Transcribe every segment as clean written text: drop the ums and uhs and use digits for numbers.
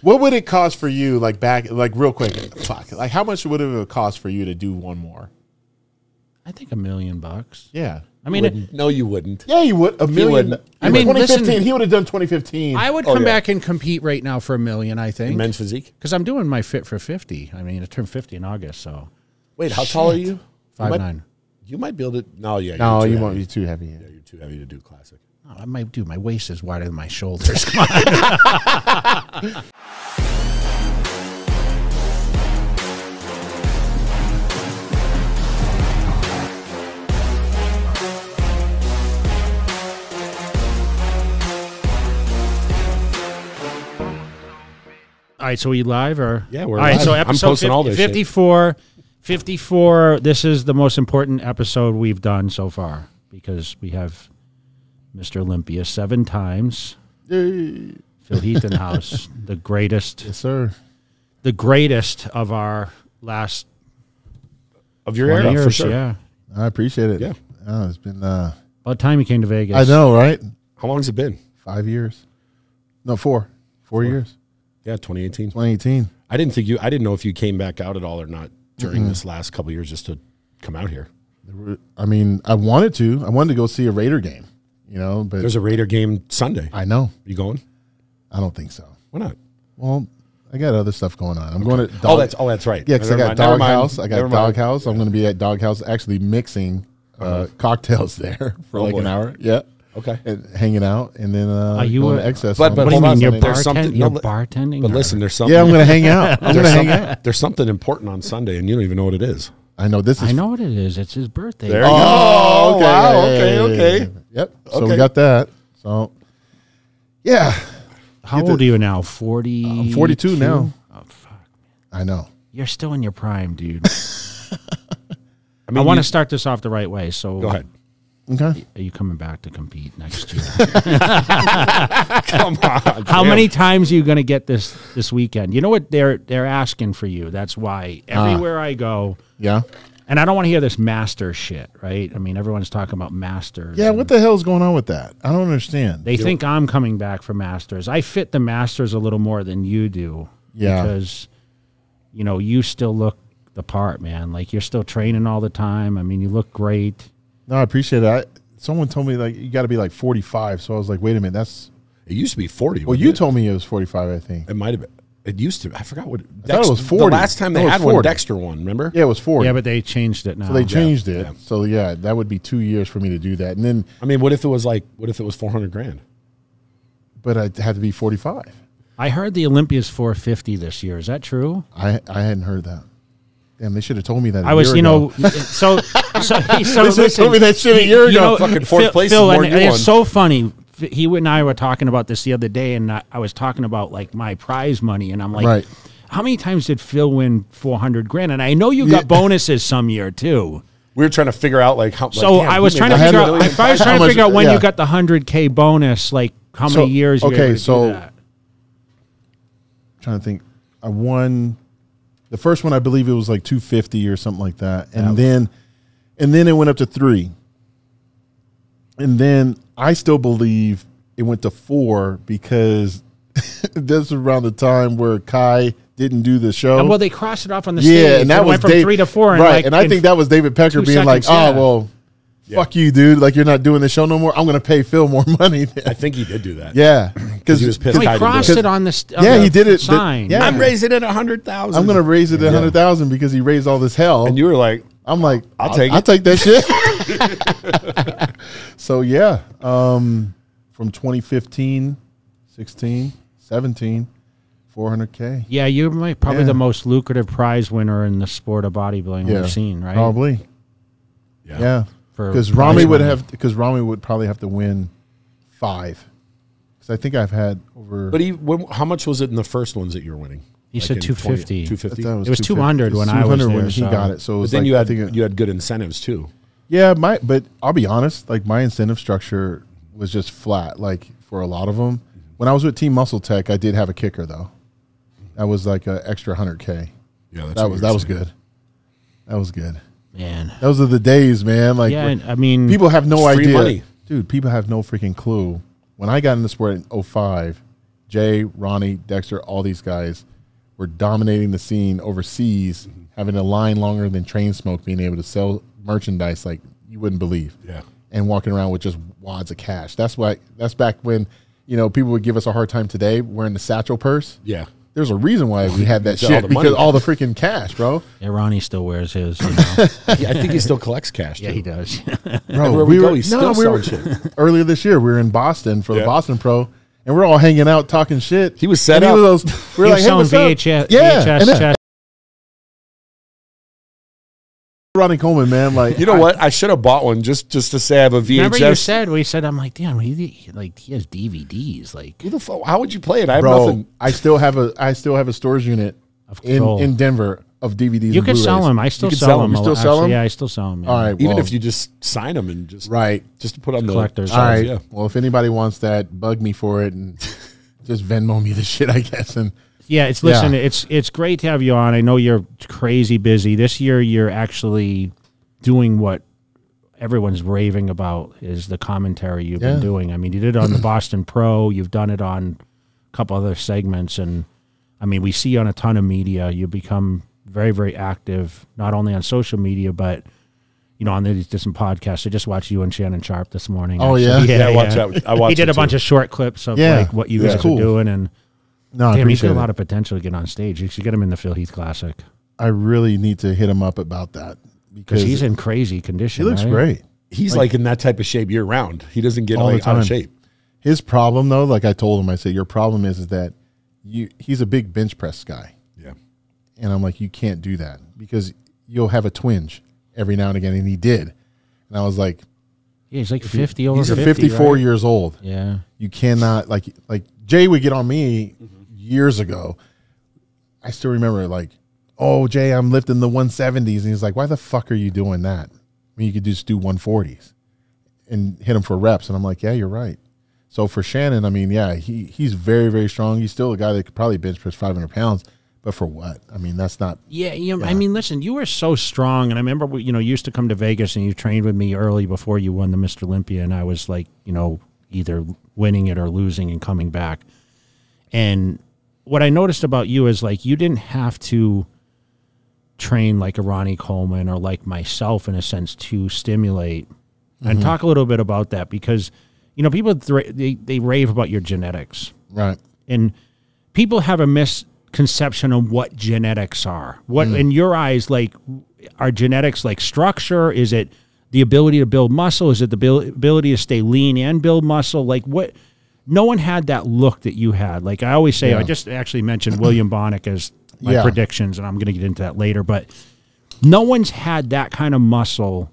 What would it cost for you, like real quick? Fuck, like how much would it have cost for you to do one more? I think $1 million. Yeah. I mean, no, you wouldn't. Yeah, you would. $1 million. I mean, 2015. listen, he would have done 2015. I would come back and compete right now for $1 million. I think In men's physique, because I'm doing my Fit for 50. I mean, I turned 50 in August. So wait, how tall are you? 5'9". You might be able to. No, yeah. No, you won't be too heavy. Yeah, you're too heavy to do classic. Oh, I might do. My waist is wider than my shoulders. Come on. All right, so we live or Yeah, we're all right. live. So I'm episode posting all this 54, 54. This is the most important episode we've done so far because we have Mr. Olympia 7 times. Yay. Phil Heath in the house, the greatest. Yes, sir. The greatest of our last Of your era, years, for sure. Yeah, I appreciate it. Yeah. Oh, it's been. about time you came to Vegas. I know, right? How long has it been? 5 years. No, 4 years. Yeah, 2018. 2018. I didn't know if you came back out at all or not during this last couple of years just to come out here. I mean, I wanted to. I wanted to go see a Raider game, you know, but There's a Raider game Sunday. I know. You going? I don't think so. Why not? Well, I got other stuff going on. I'm going to That's right. Yeah, because I Never got mind, never mind, Doghouse. I got never mind. Doghouse. I'm going to be at Doghouse actually mixing cocktails there for like an hour. Yeah. Okay. And hanging out, and then you going a- to Excess. But on What do you hold on, mean? You're there's something- you're no, bartending? But or- listen, there's something. yeah, I'm going to hang out. I'm going to hang out. There's something important on Sunday, and you don't even know what it is. I know this is. I know what it is. It's his birthday. There you go. Oh, okay. Wow, Yeah, okay. Yep. So Okay. we got that. So, yeah. How old are you now? 40? I'm 42 now. Oh, fuck. I know. You're still in your prime, dude. I mean, I want to start this off the right way. So Go ahead. Okay. Are you coming back to compete next year? Come on. How many times are you going to get this weekend? You know what they're asking for you. That's why everywhere I go, Yeah. and I don't want to hear this master shit, right? I mean, everyone's talking about masters. Yeah. What the hell is going on with that? I don't understand. They think I'm coming back for masters. I fit the masters a little more than you do. Yeah. Because, you know, you still look the part, man. Like, you're still training all the time. I mean, you look great. No, I appreciate it. Someone told me like you got to be like 45. So I was like, wait a minute, that's. It used to be 40. Well, you told me it was 45. I think. It might have been. It used to. I forgot what. I thought it was 40. The last time they No, it was had one, 40. Dexter won. Remember? Yeah, it was 40. Yeah, but they changed it now. So they changed it. Yeah. So yeah, that would be 2 years for me to do that, and then. I mean, what if it was like? What if it was 400 grand? But I had to be 45. I heard the Olympia's 450 this year. Is that true? I hadn't heard that. Damn, they should have told me that. I was, you know, so they should have listen, told me that shit a year ago. Fucking fourth place Phil, is more and than you it's won. so funny. He and I were talking about this the other day, and I was talking about like my prize money, and I'm like, Right. how many times did Phil win 400 grand? And I know you got bonuses some year too. We were trying to figure out like how. So like, damn, I was he trying made to that figure million out. If I was prize trying to much- figure out when yeah. you got the 100K bonus, like how many years? You were able to do that. Trying to think. I won the first one. I believe it was like 250 or something like that, and then it went up to 3, and then I still believe it went to 4 because this was around the time where Kai didn't do the show. And well, they crossed it off on the stage. yeah, and that it was went from Dave, 3 to 4, and right? like, and I think that was David Pecker 2 being like, seconds, "Oh well, fuck you, dude! Like you're not doing the show no more. I'm going to pay Phil more money." I think he did do that. Yeah, because he was pissed. No, he Kai didn't do crossed it. it on the Yeah, he did it. sign. Yeah. I'm raising it 100,000. I'm going to raise it to 100,000 because he raised all this hell. And you were like, I'm like, I'll take it. I'll take that shit. So yeah, from 2015, 16, 17, 400K. Yeah, you're probably Yeah. the most lucrative prize winner in the sport of bodybuilding Yeah, we've seen, right? Probably. Yeah, For because prize Rami would money. have. Because Rami would probably have to win 5. Because I think I've had over. but how much was it in the first ones that you were winning? He said in 250. 250. I thought It was 250. 200 when I was 200 there, when he so- got it. So it But was then like, you had good incentives too. Yeah, but I'll be honest, like my incentive structure was just flat. Like for a lot of them, when I was with Team Muscle Tech, I did have a kicker though. That was like an extra 100K. Yeah, That was good. That was good. Man. Those are the days, man. Like Yeah, I mean, people have no It's free idea, money. dude. People have no freaking clue. When I got in the sport in 05, Jay, Ronnie, Dexter, all these guys were dominating the scene overseas, having a line longer than Train Smoke, being able to sell merchandise like you wouldn't believe. Yeah. And walking around with just wads of cash. That's back when, you know, people would give us a hard time today wearing the satchel purse. Yeah. There's a reason why we had that shit, because all the freaking cash, bro. Yeah, Ronnie still wears his. You know. Yeah, I think he still collects cash, too. Yeah, he does. Bro, he's still selling shit. Earlier this year, we were in Boston for the Boston Pro, and we're all hanging out talking shit. He was set up. up. We were like, hey, what's VHS, up? Yeah. VHS chest. Ronnie Coleman, man, like, you know what? I should have bought one just to say I have a VHS. Remember you said, I'm like, damn, he has DVDs. Like, who the fuck? How would you play it? I have bro, nothing. I still have a storage unit in Denver of DVDs. You and can sell Blu-rays. them. I still sell them. You still sell them? Yeah, I still sell them. Yeah. All right. Even well, if you just sign them and just to put on the collectors. shelves, all right. Yeah. Well, if anybody wants that, bug me for it and just Venmo me the shit, I guess. And yeah, it's great to have you on. I know you're crazy busy. This year you're actually doing what everyone's raving about, is the commentary you've been doing. I mean, you did it on the Boston Pro. You've done it on a couple other segments. And, I mean, we see you on a ton of media. You become very, very active, not only on social media, but, you know, on these different podcasts. I just watched you and Shannon Sharp this morning. Oh, actually. yeah? I watched that. I watched He did it a bunch of short clips of, like, what you guys are doing. And, damn, he's got a lot of potential to get on stage. You should get him in the Phil Heath Classic. I really need to hit him up about that. Because he's in crazy condition. He looks great. He's like in that type of shape year round. He doesn't get all the like time. out of shape. His problem, though, like I told him, I said, your problem is that he's a big bench press guy. Yeah. And I'm like, you can't do that because you'll have a twinge every now and again. And he did. And I was like, yeah, he's like 50 over he's 50, 54 right? years old. Yeah. You cannot, like Jay would get on me years ago. I still remember, like, oh, Jay, I'm lifting the 170s. And he's like, why the fuck are you doing that? I mean, you could just do 140s and hit him for reps. And I'm like, yeah, you're right. So for Shannon, I mean, yeah, he's very, very strong. He's still a guy that could probably bench press 500 pounds. But for what? I mean, that's not. Yeah, I mean, listen, you were so strong. And I remember, you used to come to Vegas and you trained with me early before you won the Mr. Olympia. And I was like, either winning it or losing and coming back. And what I noticed about you is, like, you didn't have to train like a Ronnie Coleman or like myself, in a sense, to stimulate. And talk a little bit about that, because people they rave about your genetics, right? And people have a misconception of what genetics are. What in your eyes, like, are genetics like structure? Is it the ability to build muscle? Is it the ability to stay lean and build muscle? Like, what? No one had that look that you had. Like I always say, I just actually mentioned William Bonnick as my predictions, and I'm going to get into that later, but no one's had that kind of muscle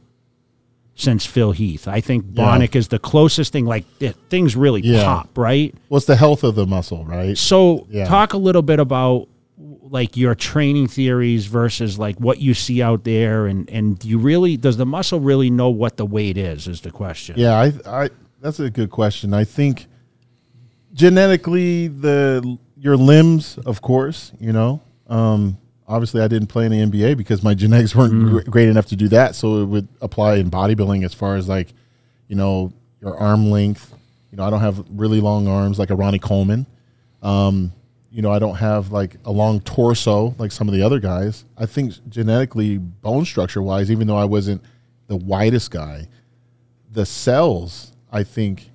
since Phil Heath. I think Bonnick is the closest thing, like things really pop, right? Well, it's the health of the muscle, right? So talk a little bit about like your training theories versus like what you see out there, and does the muscle really know what the weight is the question. Yeah, I that's a good question. I think genetically your limbs, of course, obviously I didn't play in the NBA because my genetics weren't great enough to do that. So it would apply in bodybuilding as far as like, your arm length. I don't have really long arms like a Ronnie Coleman. I don't have like a long torso like some of the other guys. I think genetically, bone structure wise, even though I wasn't the widest guy, the cells, I think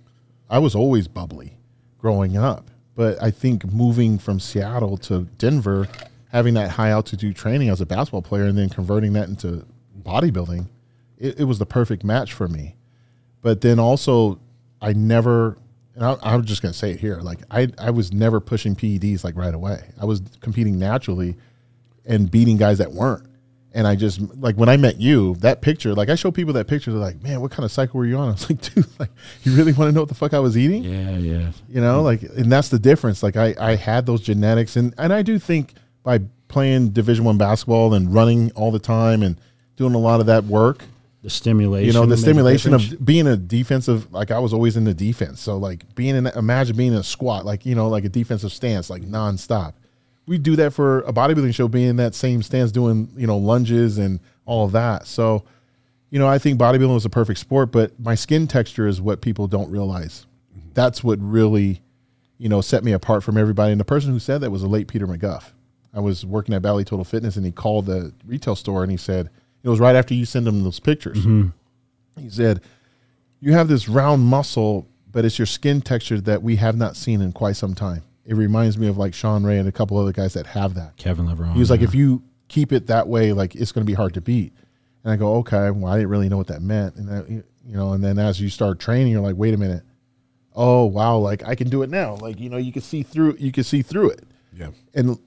I was always bubbly growing up. But I think moving from Seattle to Denver, having that high altitude training as a basketball player and then converting that into bodybuilding, it was the perfect match for me. But then also I'm just going to say it here. Like I was never pushing PEDs like right away. I was competing naturally and beating guys that weren't. And I just, like, when I met you, that picture, like I show people that picture, they're like, man, what kind of cycle were you on? I was like, dude, like, you really want to know what the fuck I was eating? Yeah. Like, and that's the difference. Like I had those genetics, and I do think by playing Division I basketball and running all the time and doing a lot of that work, the stimulation, the stimulation of being a defensive, like I was always in the defense. So like imagine being in a squat, like, like a defensive stance, like nonstop. We do that for a bodybuilding show, being in that same stance, doing, lunges and all of that. So, I think bodybuilding was a perfect sport, but my skin texture is what people don't realize. That's what really set me apart from everybody. And the person who said that was a late Peter McGuff. I was working at Valley Total Fitness, and he called the retail store, and he said, it was right after you sent him those pictures. He said, you have this round muscle, but it's your skin texture that we have not seen in quite some time. It reminds me of like Sean Ray and a couple other guys that have that. Kevin Leveron. He was like, if you keep it that way, like it's going to be hard to beat. And I go, okay, well, I didn't really know what that meant. And that, and then as you start training, you're like, wait a minute. Oh, wow. Like I can do it now. Like, you can see through it. Yeah. And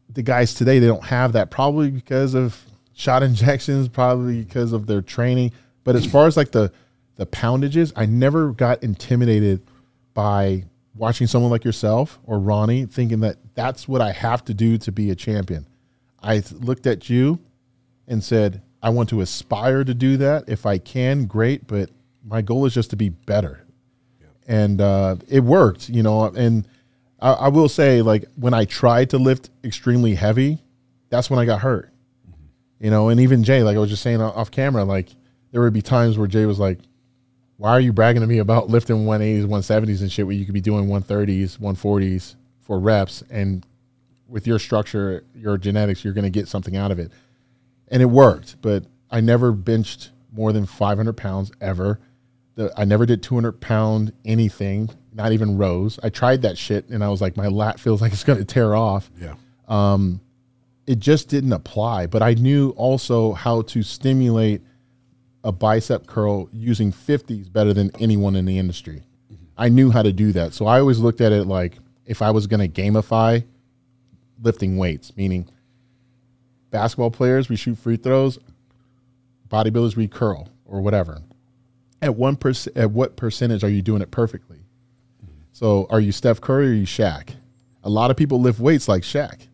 the guys today, they don't have that, probably because of shot injections, probably because of their training. But as far as like the poundages, I never got intimidated by watching someone like yourself or Ronnie thinking that that's what I have to do to be a champion. I looked at you and said, I want to aspire to do that. If I can, great. But my goal is just to be better. Yeah. And it worked, and I will say, like, when I tried to lift extremely heavy, that's when I got hurt. And even Jay, like I was just saying off camera, like there would be times where Jay was like, why are you bragging to me about lifting 180s, 170s and shit where you could be doing 130s, 140s for reps, and with your structure, your genetics, you're going to get something out of it. And it worked, but I never benched more than 500 pounds ever. I never did 200-pound anything, not even rows. I tried that shit, and I was like, my lat feels like it's going to tear off. Yeah. It just didn't apply, but I knew also how to stimulate a bicep curl using 50s better than anyone in the industry. I knew how to do that. So I always looked at it like if I was going to gamify lifting weights, meaning basketball players, we shoot free throws, bodybuilders, we curl or whatever. At what percentage are you doing it perfectly? So are you Steph Curry or are you Shaq? A lot of people lift weights like Shaq.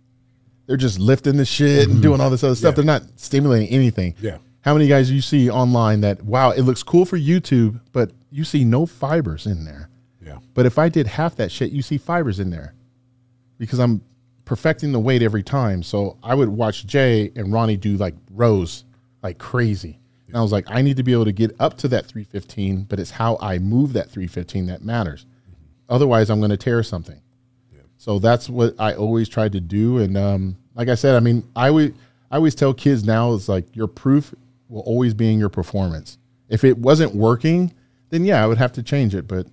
They're just lifting the shit and doing all this other stuff. They're not stimulating anything. Yeah. How many guys you see online that, wow, it looks cool for YouTube, but you see no fibers in there. Yeah. But if I did half that shit, you see fibers in there because I'm perfecting the weight every time. So I would watch Jay and Ronnie do like rows like crazy. And I was like, I need to be able to get up to that 315, but it's how I move that 315 that matters. Otherwise, I'm going to tear something. Yeah. So that's what I always tried to do. And like I said, I mean, I always tell kids now, it's like your proof will always be in your performance. If it wasn't working, then yeah, I would have to change it. But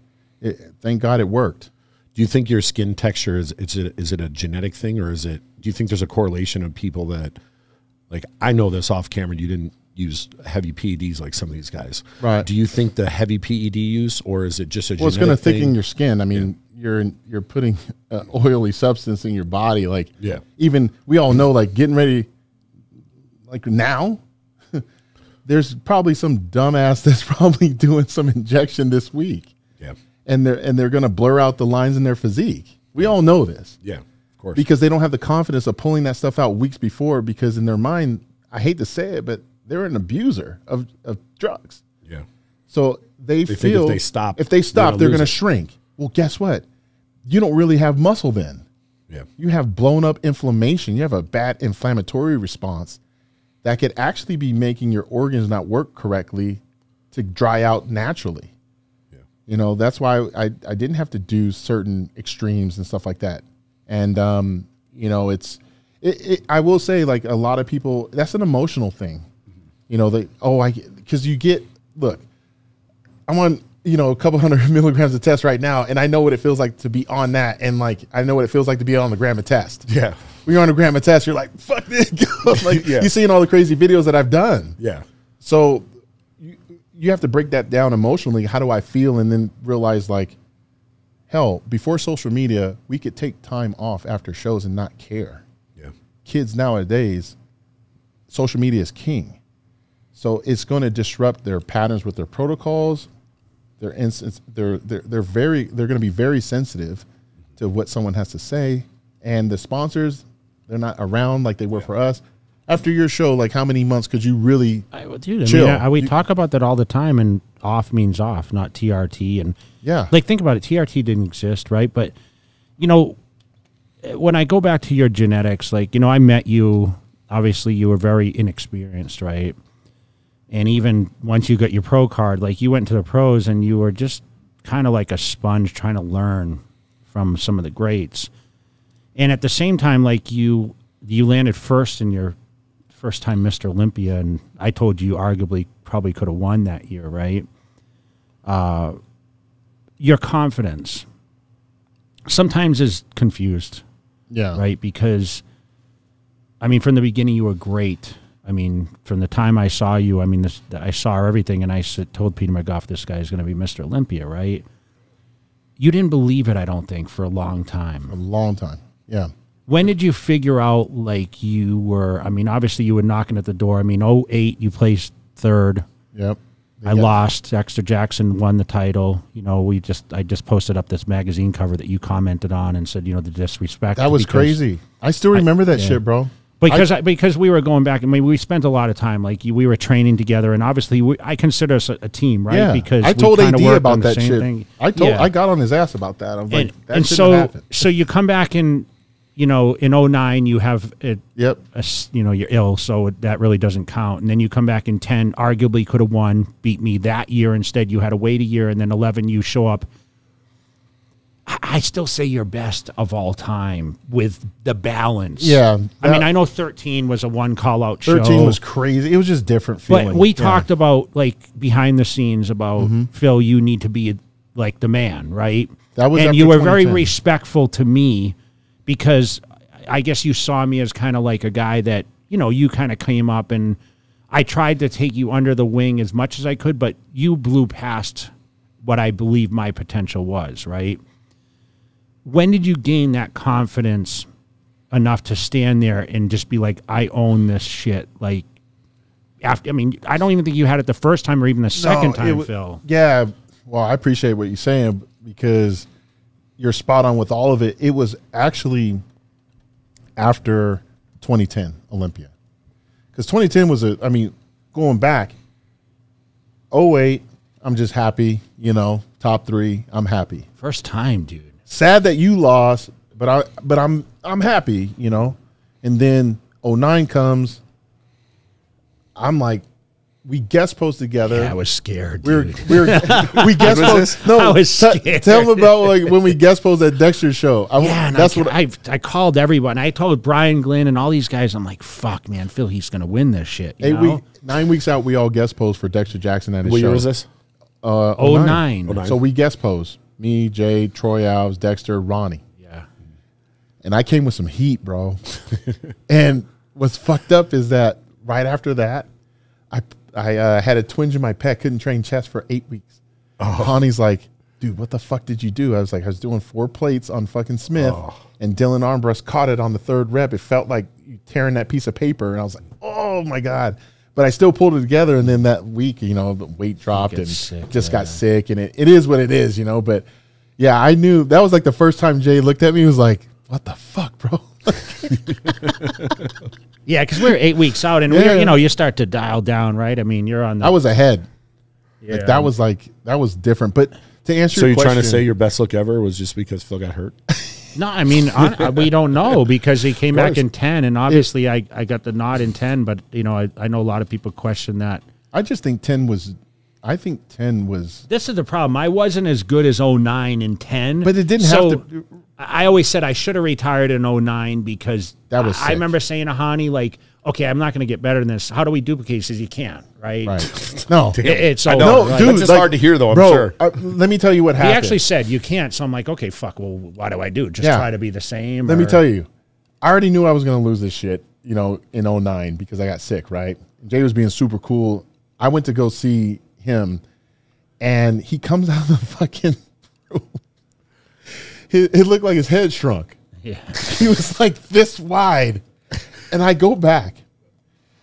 thank God it worked. Do you think your skin texture is it a genetic thing, or do you think there's a correlation of people that, like, I know this off camera, you didn't use heavy PEDs like some of these guys. Right. Do you think the heavy PED use, or is it just a genetic thing? Well, it's going to thicken your skin. I mean, you're putting oily substance in your body. Like, yeah. Even we all know, like, getting ready, like now, there's probably some dumbass that's probably doing some injection this week. Yeah. And they're going to blur out the lines in their physique. We all know this. Yeah, of course. Because they don't have the confidence of pulling that stuff out weeks before, because in their mind, I hate to say it, but they're an abuser of drugs. Yeah. So they feel if they stop, they're going to shrink. Well, guess what? You don't really have muscle then. Yeah. You have blown up inflammation. You have a bad inflammatory response that could actually be making your organs not work correctly to dry out naturally. Yeah. That's why I didn't have to do certain extremes and stuff like that. And, I will say, like, a lot of people, that's an emotional thing. Because look, I'm on, a couple 100 milligrams of test right now, and I know what it feels like to be on that. And like, I know what it feels like to be on the gram of test. Yeah. When you're on a gram of test, you're like, fuck this. Like, yeah. You're seeing all the crazy videos that I've done. Yeah. So you have to break that down emotionally. How do I feel? And then realize, like, hell, before social media, we could take time off after shows and not care. Yeah. Kids nowadays, social media is king. So it's going to disrupt their patterns with their protocols. They're going to be very sensitive to what someone has to say. And the sponsors, they're not around like they were for us. After your show, like, how many months could you really chill? We talk about that all the time, and off means off, not TRT. And yeah, like, think about it. TRT didn't exist, right? But, when I go back to your genetics, like, I met you, obviously you were very inexperienced, right? And even once you got your pro card, like, you went to the pros and you were just kind of like a sponge trying to learn from some of the greats. And at the same time, like you landed first in your first time Mr. Olympia, and I told you arguably probably could have won that year, right? Your confidence sometimes is confused. Yeah. Right? Because, I mean, from the beginning, you were great. I mean, from the time I saw you, I mean, I saw everything, and I told Peter McGough, this guy is going to be Mr. Olympia, right? You didn't believe it, I don't think, for a long time. A long time, yeah. When did you figure out, like, you were, I mean, obviously you were knocking at the door. I mean, 2008, you placed third. Yep. I lost. Dexter Jackson won the title. You know, I just posted up this magazine cover that you commented on and said, you know, the disrespect. That was crazy. I still remember that shit, bro. Because we were going back. I mean, we spent a lot of time. Like we were training together, and obviously, I consider us a team, right? Yeah. Because I told AD about that shit. Thing. I got on his ass about that. I was like, that and shouldn't happen. So you come back in, you know, in 2009, you have it. Yep. You know, you're ill, so that really doesn't count. And then you come back in 10, arguably could have won, beat me that year. Instead, you had to wait a year, and then 11, you show up. I still say you're best of all time with the balance. Yeah. I mean, I know 13 was a one call-out show. 13 was crazy. It was just different feeling. But we talked about, like, behind the scenes about, Phil, you need to be, like, the man, right? That was and you were very 2010. respectful to me because I guess you saw me as kind of like a guy that, you know, you kind of came up and I tried to take you under the wing as much as I could, but you blew past what I believe my potential was, right? When did you gain that confidence enough to stand there and just be like, I own this shit? Like, after, I mean, I don't even think you had it the first time or even the second time, Phil. Yeah. Well, I appreciate what you're saying because you're spot on with all of it. It was actually after 2010 Olympia. Because 2010 was I mean, going back, 2008, I'm just happy, you know, top 3, I'm happy. First time, dude. Sad that you lost, but I'm happy, you know. And then 2009 comes. I'm like, we guest post together. Yeah, I was scared. We guest post. No, I was scared. Tell them about like when we guest post at Dexter's show. I called everyone. I told Brian Glenn and all these guys. I'm like, fuck, man, Phil, he's gonna win this shit. 9 weeks out, we all guest post for Dexter Jackson at his show. What year was this? 2009. So we guest post. Me, Jay, Troy Alves, Dexter, Ronnie. Yeah. And I came with some heat, bro. And what's fucked up is that right after that, I had a twinge in my pec, couldn't train chest for 8 weeks. Connie's like, dude, what the fuck did you do? I was like, I was doing 4 plates on fucking Smith, and Dylan Armbrust caught it on the 3rd rep. It felt like you tearing that piece of paper, and I was like, oh my God. But I still pulled it together, and then that week, you know, the weight dropped and got sick, and it is what it is, you know. But yeah, I knew that was like the first time Jay looked at me. He was like, "What the fuck, bro?" Yeah, because we were 8 weeks out, and you know, you start to dial down, right? I mean, you're on. I was ahead. Yeah, that was different. But to answer, so your question, trying to say your best look ever was just because Phil got hurt? No, I mean, we don't know because he came back in 10, and obviously I got the nod in 10, but, you know, I know a lot of people question that. I just think 10 was This is the problem. I wasn't as good as 09 and 10. But it didn't have to. I always said I should have retired in 09 because that was I remember saying to Hani, like, okay, I'm not going to get better than this. How do we duplicate? He says, you can't, right? No. It's I over, know, right? dude. That's just hard to hear, though, I'm sure. Let me tell you what happened. He actually said, you can't. So I'm like, okay, fuck, well, what do I do? Just try to be the same? Let me tell you. I already knew I was going to lose this shit, you know, in 09 because I got sick, right? Jay was being super cool. I went to go see him, and he comes out of the fucking room. It looked like his head shrunk. Yeah. He was like this wide. And I go back,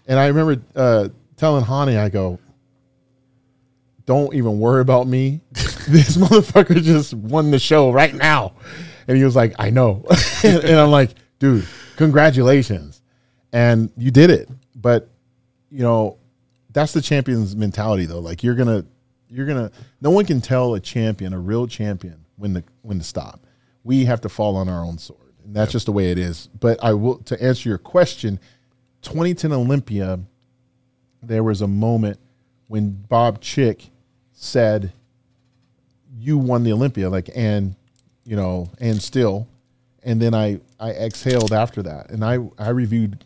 and I remember telling Hani, I go, don't even worry about me. This motherfucker just won the show right now. And he was like, I know. And I'm like, dude, congratulations. And you did it. But, you know, that's the champion's mentality, though. Like, you're gonna, no one can tell a champion, a real champion, when to stop. We have to fall on our own sword, and that's just the way it is. But I will, to answer your question, 2010 Olympia, there was a moment when Bob Chick said, "You won the Olympia," like, and you know, and still, and then I exhaled after that, and I reviewed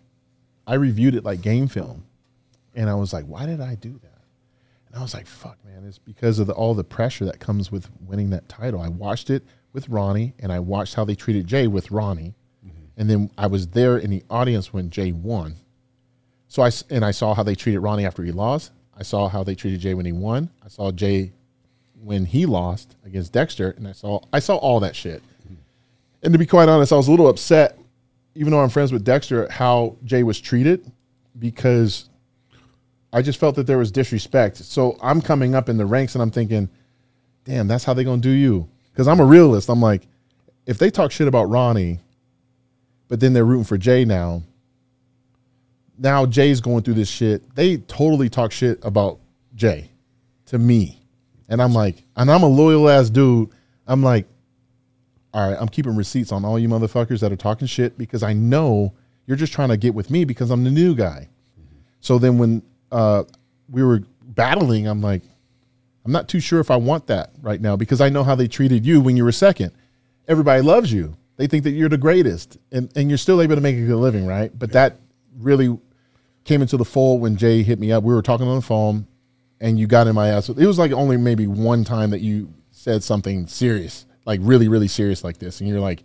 it like game film, and I was like, why did I do that? And I was like, fuck, man, it's because of all the pressure that comes with winning that title. I watched it with Ronnie, and I watched how they treated Jay with Ronnie, and then I was there in the audience when Jay won. So I saw how they treated Ronnie after he lost. I saw how they treated Jay when he won. I saw Jay when he lost against Dexter, and I saw all that shit. And to be quite honest, I was a little upset, even though I'm friends with Dexter, how Jay was treated, because I just felt that there was disrespect. So I'm coming up in the ranks, and I'm thinking, damn, that's how they gonna do you? Because I'm a realist. I'm like, if they talk shit about Ronnie, but then they're rooting for Jay now Jay's going through this shit. They totally talk shit about Jay to me. And I'm like, and I'm a loyal ass dude. I'm like, all right, I'm keeping receipts on all you motherfuckers that are talking shit, because I know you're just trying to get with me because I'm the new guy. So then when we were battling, I'm like, I'm not too sure if I want that right now, because I know how they treated you when you were second. Everybody loves you. They think that you're the greatest, and you're still able to make a good living, right? But that really came into the fold when Jay hit me up. We were talking on the phone, and you got in my ass. It was like only maybe one time that you said something serious, like really, really serious like this. And you're like,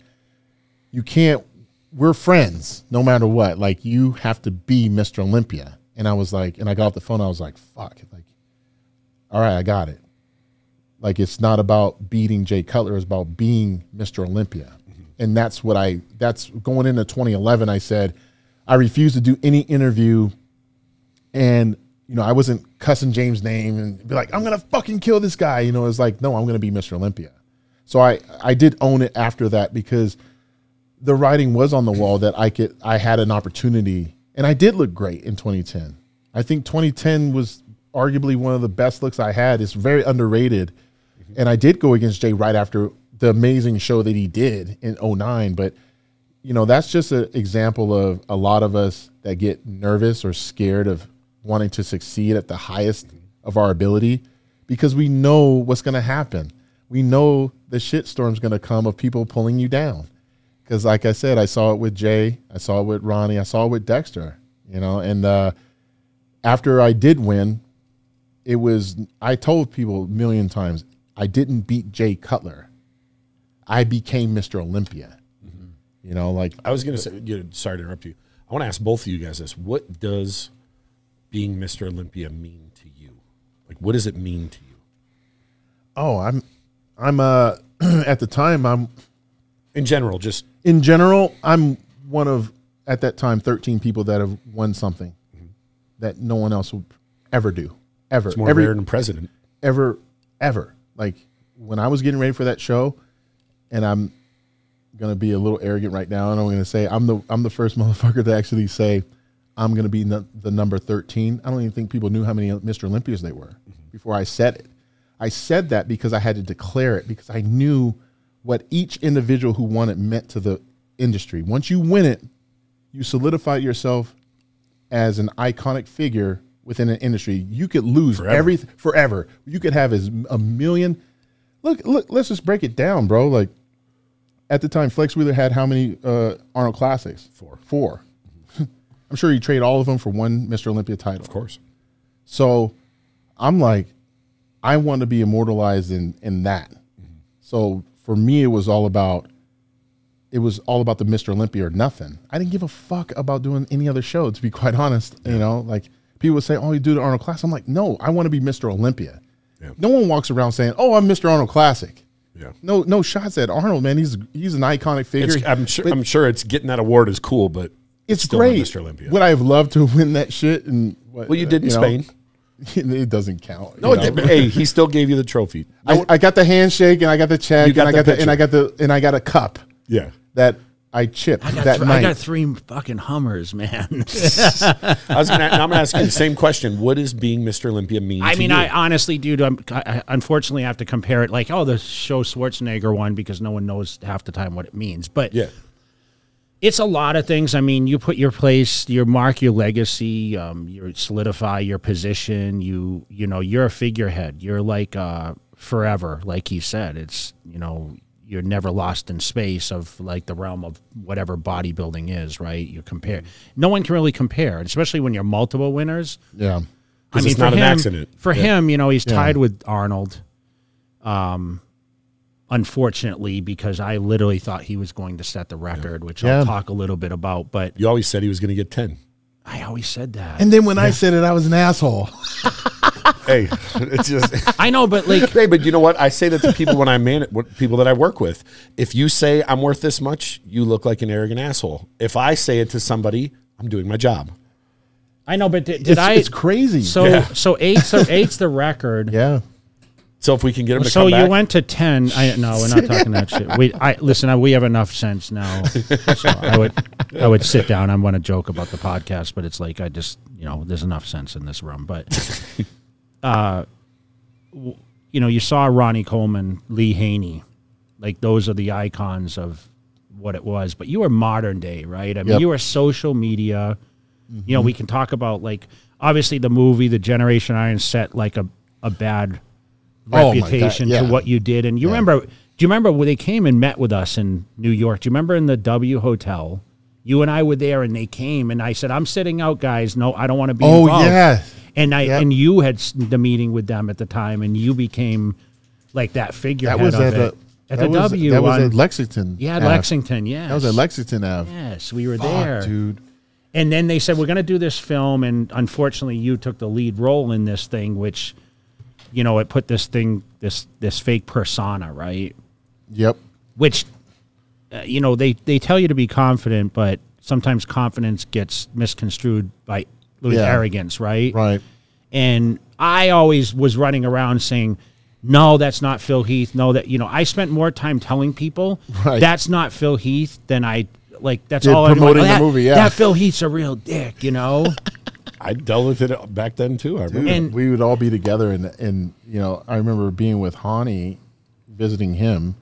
you can't, we're friends no matter what. Like, you have to be Mr. Olympia. And I was like, and I got off the phone, I was like, fuck. Like, all right, I got it. Like, it's not about beating Jay Cutler, it's about being Mr. Olympia. And that's what that's going into 2011, I said, I refused to do any interview, and, you know, I wasn't cussing James' name and be like, I'm going to fucking kill this guy. You know, it's like, no, I'm going to be Mr. Olympia. So I did own it after that, because the writing was on the wall that I had an opportunity, and I did look great in 2010. I think 2010 was arguably one of the best looks I had. It's very underrated. And I did go against Jay right after the amazing show that he did in 2009. But, you know, that's just an example of a lot of us that get nervous or scared of wanting to succeed at the highest of our ability, because we know what's going to happen. We know the shitstorm's going to come of people pulling you down. Because like I said, I saw it with Jay, I saw it with Ronnie, I saw it with Dexter, you know. And after I did win, I told people a million times, I didn't beat Jay Cutler. I became Mr. Olympia. You know, like, I was going to say, sorry to interrupt you. I want to ask both of you guys this. What does being Mr. Olympia mean to you? Like, what does it mean to you? Oh, I'm at the time, in general, I'm one of, at that time, 13 people that have won something that no one else will ever do. Ever. It's more rare than president. Ever. Like, when I was getting ready for that show, and I'm going to be a little arrogant right now, and I'm going to say I'm the first motherfucker to actually say I'm going to be the number 13. I don't even think people knew how many Mr. Olympias they were before I said it. I said that because I had to declare it, because I knew what each individual who won it meant to the industry. Once you win it, you solidify yourself as an iconic figure within an industry. You could lose everything forever. You could have a million. Look, let's just break it down, bro. Like, at the time, Flex Wheeler had how many Arnold Classics? Four. I'm sure he traded all of them for one Mr. Olympia title. Of course. So I'm like, I want to be immortalized in that. So for me, it was all about the Mr. Olympia or nothing. I didn't give a fuck about doing any other show, to be quite honest. You know, like, people would say, oh, you do the Arnold Classic. I'm like, no, I want to be Mr. Olympia. Yeah. No one walks around saying, oh, I'm Mr. Arnold Classic. Yeah. No shots at Arnold, man. He's an iconic figure. I'm sure it's getting that award is cool, but it's great. Mr. Olympia. Would I have loved to win that shit? And well, you did in Spain. It doesn't count. No, hey, he still gave you the trophy. I got the handshake, and I got the check, and I got a cup. Yeah. That I chipped that night. I got 3 fucking Hummers, man. I'm gonna ask you the same question. What does being Mr. Olympia mean to you? I honestly, dude, I unfortunately have to compare it like, oh, the show Schwarzenegger won, because no one knows half the time what it means. But yeah, it's a lot of things. I mean, you put your place, you mark your legacy, you solidify your position. You know, you're a figurehead. You're like forever, like he said. It's, you know, you're never lost in space of like the realm of whatever bodybuilding is, right? You compare. No one can really compare, especially when you're multiple winners. Yeah. I mean, it's not an accident. For him, you know, he's tied with Arnold. Unfortunately, because I literally thought he was going to set the record, which I'll talk a little bit about. But you always said he was going to get 10. I always said that. And then when I said it, I was an asshole. Hey, it's just I know, but like, hey, but you know what? I say that to people when I people that I work with. If you say I'm worth this much, you look like an arrogant asshole. If I say it to somebody, I'm doing my job. I know, but it's crazy. So eight's the record. Yeah. So if we can get him to so come back. you went to 10. No, we're not talking that shit. Listen, we have enough sense now. So I would sit down. I want to joke about the podcast, but it's like I just, you know, there's enough sense in this room. But, you know, you saw Ronnie Coleman, Lee Haney, like those are the icons of what it was. But you were modern day, right? I mean, you were social media. You know, we can talk about like obviously the movie, The Generation Iron set like a bad reputation to what you did. And you remember, do you remember when they came and met with us in New York? Do you remember in the W Hotel? You and I were there and they came and I said, I'm sitting out, guys. No, I don't want to be involved. Yeah. And and you had the meeting with them at the time and you became like that figurehead of it. At the W. That was at Lexington. Yeah, Lexington, yes. That was at Lexington Ave. Yes, we were there. Dude. And then they said, we're going to do this film. And unfortunately, you took the lead role in this thing, which, you know, it put this thing, this fake persona, right? Yep. Which, you know, they tell you to be confident, but sometimes confidence gets misconstrued by arrogance, right? Right. And I always was running around saying, no, that's not Phil Heath. No, that, you know, I spent more time telling people that's not Phil Heath than I, like, that's all promoting the movie, that Phil Heath's a real dick, you know? I dealt with it back then too. I remember. And we would all be together, and you know, I remember being with Hani, visiting him.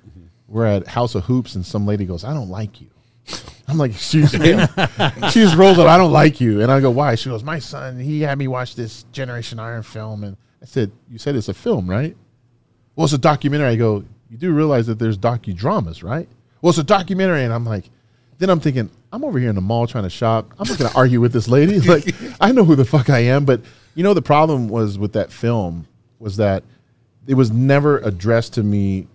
We're at House of Hoops, and some lady goes, "I don't like you." I'm like, "Excuse me." She just rolls up, "I don't like you," and I go, "Why?" She goes, "My son, he had me watch this Generation Iron film," and I said, "You said it's a film, right?" "Well, it's a documentary." I go, "You do realize that there's docudramas, right?" "Well, it's a documentary," and I'm like. Then I'm thinking, I'm over here in the mall trying to shop. I'm not going to argue with this lady. Like, I know who the fuck I am. But, you know, the problem was with that film was that it was never addressed to me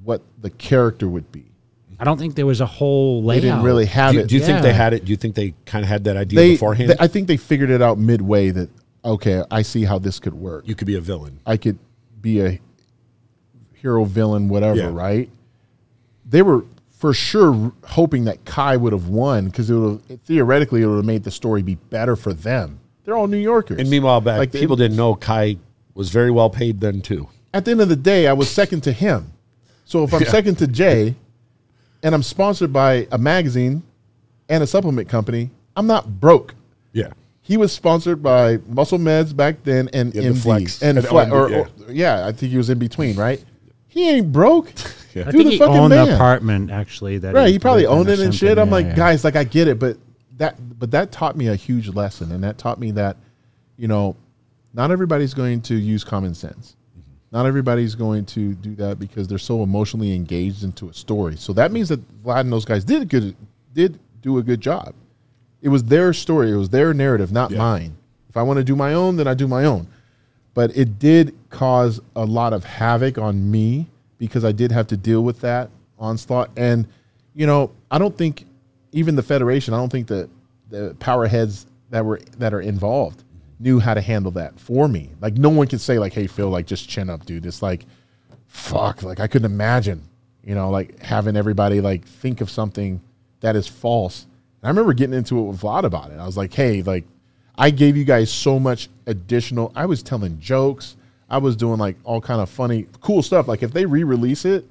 what the character would be. I don't think there was a whole layout. They didn't really have it. Do you think they had it? Do you think they kind of had that idea beforehand? I think they figured it out midway that, okay, I see how this could work. You could be a villain. I could be a hero, villain, whatever, right? They were... for sure hoping that Kai would have won because theoretically it would have made the story be better for them. They're all New Yorkers. And meanwhile, people didn't know Kai was very well paid then too. At the end of the day, I was second to him. So if I'm second to Jay and I'm sponsored by a magazine and a supplement company, I'm not broke. Yeah. He was sponsored by Muscle Meds back then and MD. Flex. And I think he was in between, right? He ain't broke. Yeah. I think he owned the apartment, actually. He probably owned it and shit. I'm like, guys, like, I get it, but that taught me a huge lesson, and that taught me that, you know, not everybody's going to use common sense. Not everybody's going to do that because they're so emotionally engaged into a story. So that means that Vlad and those guys did do a good job. It was their story. It was their narrative, not mine. If I want to do my own, then I do my own. But it did cause a lot of havoc on me because I did have to deal with that onslaught. And, you know, I don't think even the Federation, I don't think the power heads that are involved knew how to handle that for me. Like, no one could say, like, hey, Phil, like, just chin up, dude. It's like, fuck, like, I couldn't imagine, you know, like, having everybody, like, think of something that is false. And I remember getting into it with Vlad about it. I was like, hey, like, I gave you guys so much additional. I was telling jokes. I was doing like all kind of funny, cool stuff. Like if they re-release it,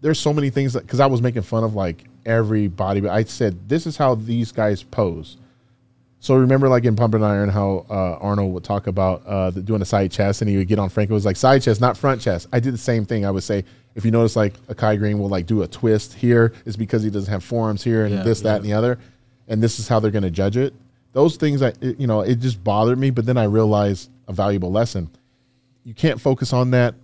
there's so many things that, because I was making fun of like everybody, but I said, this is how these guys pose. So remember like in Pump and Iron, how Arnold would talk about doing a side chest and he would get on Frank. It was like side chest, not front chest. I did the same thing. I would say, if you notice like a Kai Green will like do a twist here, it's because he doesn't have forearms here and that, and the other. And this is how they're going to judge it. Those things, it just bothered me. But then I realized a valuable lesson. You can't focus on that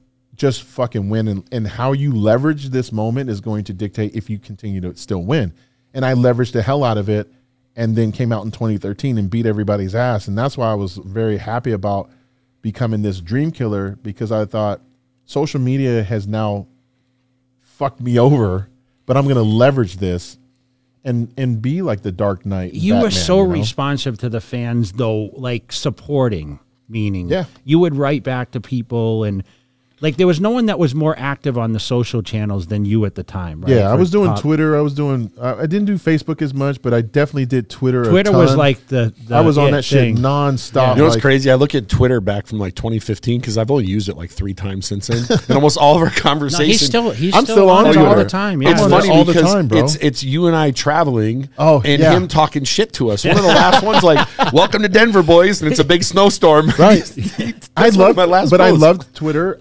just fucking win. And how you leverage this moment is going to dictate if you continue to still win. And I leveraged the hell out of it and then came out in 2013 and beat everybody's ass. And that's why I was very happy about becoming this dream killer, because I thought social media has now fucked me over, but I'm going to leverage this and be like the Dark Knight. You Batman, were so you know? responsive to the fans, though, like supporting, meaning Yeah. you would write back to people, and like there was no one that was more active on the social channels than you at the time, right? Yeah, I For was doing top- Twitter. I was doing. I didn't do Facebook as much, but I definitely did Twitter. Twitter a was ton. like the I was on it that thing. shit nonstop. You know what's like, crazy? I look at Twitter back from like 2015 because I've only used it like 3 times since then, and almost all of our No, conversation. he's I'm still still on on it all Twitter. the time. Yeah, It's I'm on funny there all the because time, bro. it's you and I traveling, Oh, and yeah. him talking shit to us. One of the last ones, like, "Welcome to Denver, boys," and it's a big snowstorm. Right. I That's one loved of my last but I posts. loved Twitter.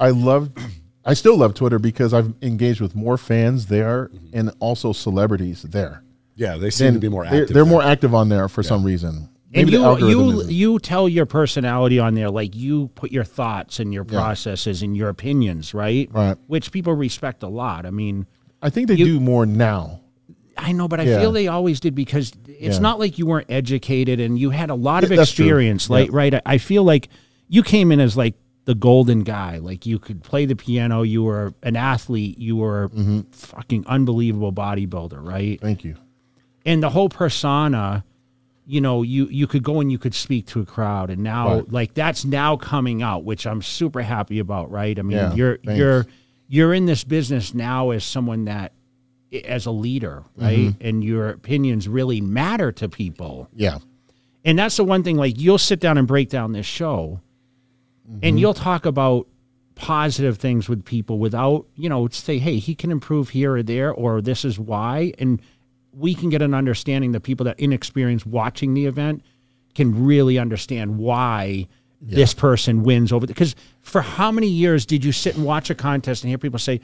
I still love Twitter because I've engaged with more fans there and also celebrities there. Yeah, they seem to be more active. They're more active on there for some reason. And Maybe the algorithm isn't. you tell your personality on there, like you put your thoughts and your processes and your opinions, right? Right. Which people respect a lot. I mean, I think they do more now. I know, but I Yeah. feel they always did, because it's Yeah. not like you weren't educated and you had a lot of Yeah, that's true. experience, like, Yeah. right? I feel like you came in as like the golden guy. Like you could play the piano, you were an athlete, you were fucking unbelievable bodybuilder, right? Thank you. And the whole persona, you know, you could go and you could speak to a crowd, and now Right. like that's now coming out, which I'm super happy about, right? I mean, Yeah, you're in this business now as someone that, as a leader, right? And your opinions really matter to people. Yeah. And that's the one thing, like you'll sit down and break down this show and you'll talk about positive things with people without, you know, say, hey, he can improve here or there, or this is why. And we can get an understanding that people that are inexperienced watching the event can really understand why this person wins over. Because for how many years did you sit and watch a contest and hear people say,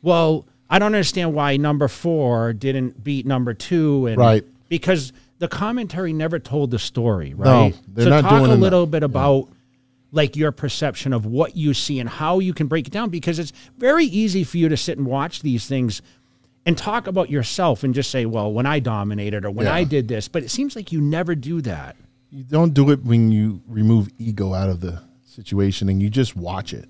well, I don't understand why number 4 didn't beat number 2. And Right. because the commentary never told the story, right? they're So not talk doing a enough. little bit about like your perception of what you see and how you can break it down, because it's very easy for you to sit and watch these things and talk about yourself and just say, well, when I dominated or when I did this, but it seems like you never do that. You don't do it when you remove ego out of the situation and you just watch it.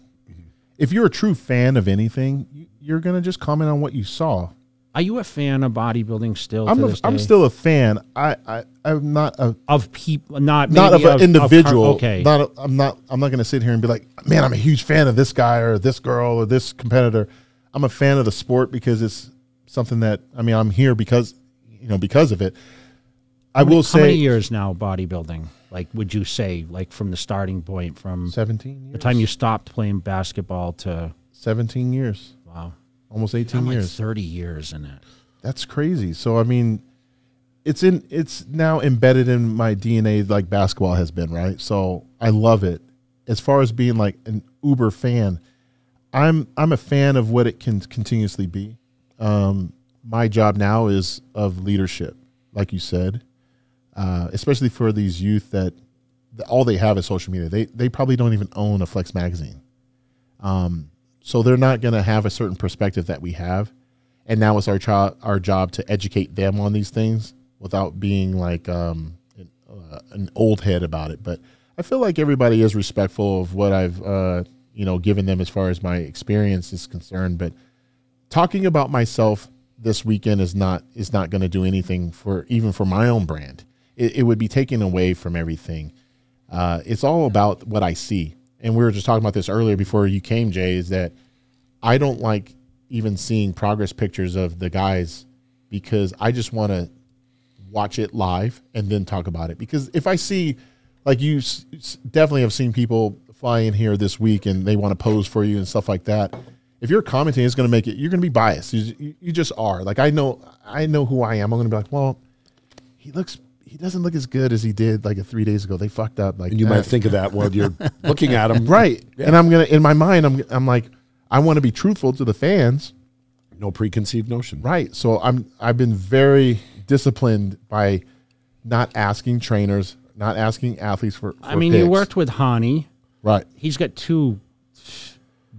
If you're a true fan of anything, you're going to just comment on what you saw. Are you a fan of bodybuilding still? I'm still a fan. I'm not a of people, not of an individual. okay, I'm not going to sit here and be like, man, I'm a huge fan of this guy or this girl or this competitor. I'm a fan of the sport because it's something that, I mean, I'm here because of it. I will say, how many years now bodybuilding? Like, would you say, like, from the starting point, from 17 years. the time you stopped playing basketball to 17 years. wow, Almost 18 I'm like years. 30 years in it. That's crazy. So I mean, it's now embedded in my DNA like basketball has been, right? So I love it. As far as being like an uber fan, I'm a fan of what it can continuously be. My job now is of leadership, like you said, especially for these youth that all they have is social media. They probably don't even own a Flex magazine. So they're not going to have a certain perspective that we have. And now it's our job to educate them on these things without being like an old head about it. But I feel like everybody is respectful of what I've given them as far as my experience is concerned. But talking about myself this weekend is not going to do anything for my own brand. It would be taken away from everything. It's all about what I see. And we were just talking about this earlier before you came, Jay, is that I don't like even seeing progress pictures of the guys because I just want to watch it live and then talk about it. Because if I see, like you definitely have seen people fly in here this week and they want to pose for you and stuff like that. If you're commenting, it's going to make it, you're going to be biased. You just are. Like, I know who I am. I'm going to be like, well, he doesn't look as good as he did like 3 days ago. They fucked up. Like, And you might think of that while you're looking at him. right. Yeah. And I'm going to, in my mind, I'm like, I want to be truthful to the fans. No preconceived notion. Right. So I've been very disciplined by not asking trainers, not asking athletes for I mean, picks. you worked with Hani. Right. He's got 2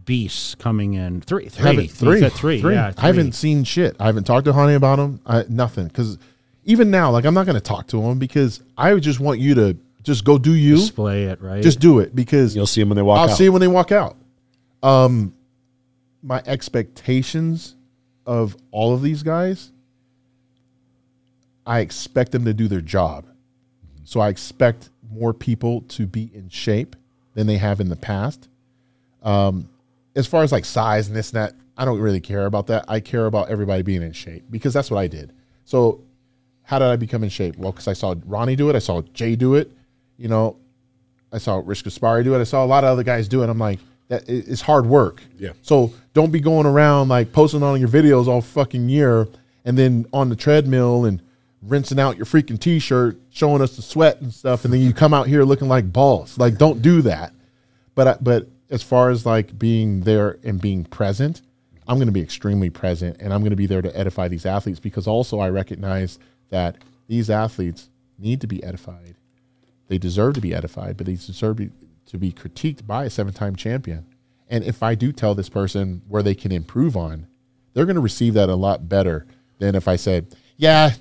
beasts coming in. Three. Three. Yeah, I haven't seen shit. I haven't talked to Honey about them. Nothing. Because even now, like, I'm not going to talk to him because I would just want you to just go do you. Display it, right? Just do it because You'll see them when they walk out. I'll see them when they walk out. My expectations of all of these guys, I expect them to do their job. So I expect more people to be in shape than they have in the past. As far as like size and this and that, I don't really care about that. I care about everybody being in shape because that's what I did. So how did I become in shape? Well, because I saw Ronnie do it. I saw Jay do it. You know, I saw Rich Gaspari do it. I saw a lot of other guys do it. I'm like, that it's hard work. Yeah. So don't be going around like posting on your videos all fucking year and then on the treadmill and rinsing out your freaking t-shirt, showing us the sweat and stuff. And then you come out here looking like balls. Like, don't do that. But as far as like being there and being present, I'm going to be extremely present and I'm going to be there to edify these athletes because also I recognize that these athletes need to be edified. They deserve to be edified, but they deserve to be critiqued by a 7-time champion. And if I do tell this person where they can improve on, they're going to receive that a lot better than if I said, yeah,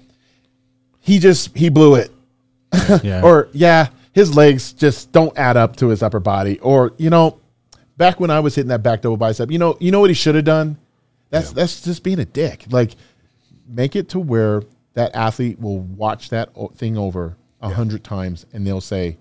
he blew it. Yeah. Or, yeah, his legs just don't add up to his upper body. Or, you know, back when I was hitting that back double bicep, you know what he should have done? That's just being a dick. Like, make it to where that athlete will watch that thing over 100 times and they'll say,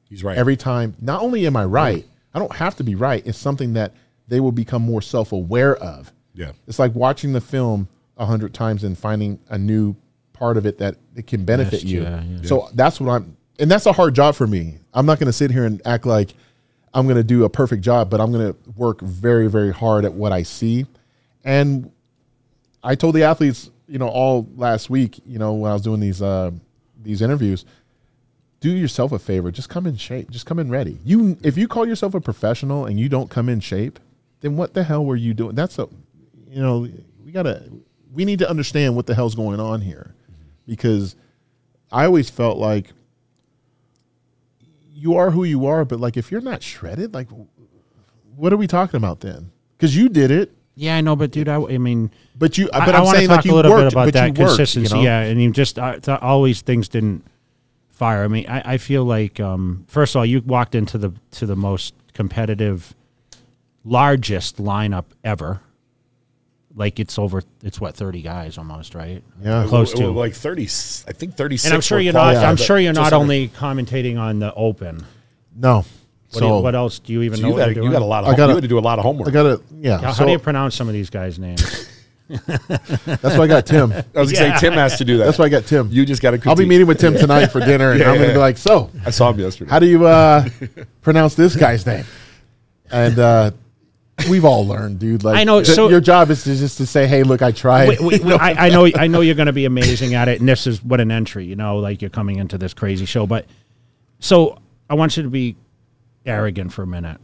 he's right. Every time, not only am I right, I don't have to be right. It's something that they will become more self-aware of. Yeah. It's like watching the film 100 times and finding a new part of it that it can benefit you. Yeah. So that's what and that's a hard job for me. I'm not going to sit here and act like I'm going to do a perfect job, but I'm going to work very, very hard at what I see. And I told the athletes, you know, all last week, you know, when I was doing these interviews, do yourself a favor. Just come in shape. Just come in ready. If you call yourself a professional and you don't come in shape, then what the hell were you doing? We need to understand what the hell's going on here, because I always felt like you are who you are, but like if you're not shredded, like what are we talking about then? Because you did it. Yeah, I know, but dude, I mean, but I'm want to talk a little bit about that consistency. You know? Yeah, and you just always things didn't fire. I mean, I feel like first of all, you walked into the most competitive, largest lineup ever. Like it's what 30 guys almost, right? Yeah, close to like 30. I think 36. And I'm sure you're not. I'm sure you're not only commentating on the Open. No. What else do you even know? You got a lot of. You had to do a lot of homework. How do you pronounce some of these guys' names? That's why I got Tim. I was going to say Tim has to do that. That's why I got Tim. You just got to. I'll be meeting with Tim tonight for dinner, and I'm going to be like, so. I saw him yesterday. How do you pronounce this guy's name? And we've all learned, dude. Like, I know. So your job is just to say, "Hey, look, I tried." I know you're going to be amazing at it, and this is what an entry. You know, like you're coming into this crazy show. But so I want you to be arrogant for a minute.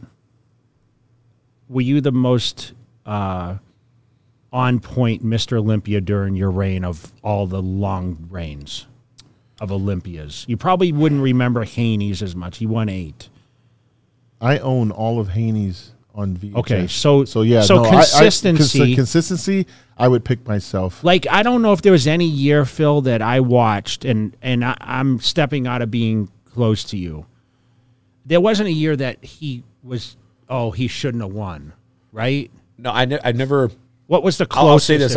Were you the most on point Mr. Olympia during your reign of all the long reigns of Olympias? You probably wouldn't remember Haney's as much. He won 8. I own all of Haney's on VHS. Okay, so yeah, so consistency. Consistency, I would pick myself. Like, I don't know if there was any year, Phil, that I watched, and I'm stepping out of being close to you. There wasn't a year that he shouldn't have won, right? No, I never. What was the closest? I'll say this: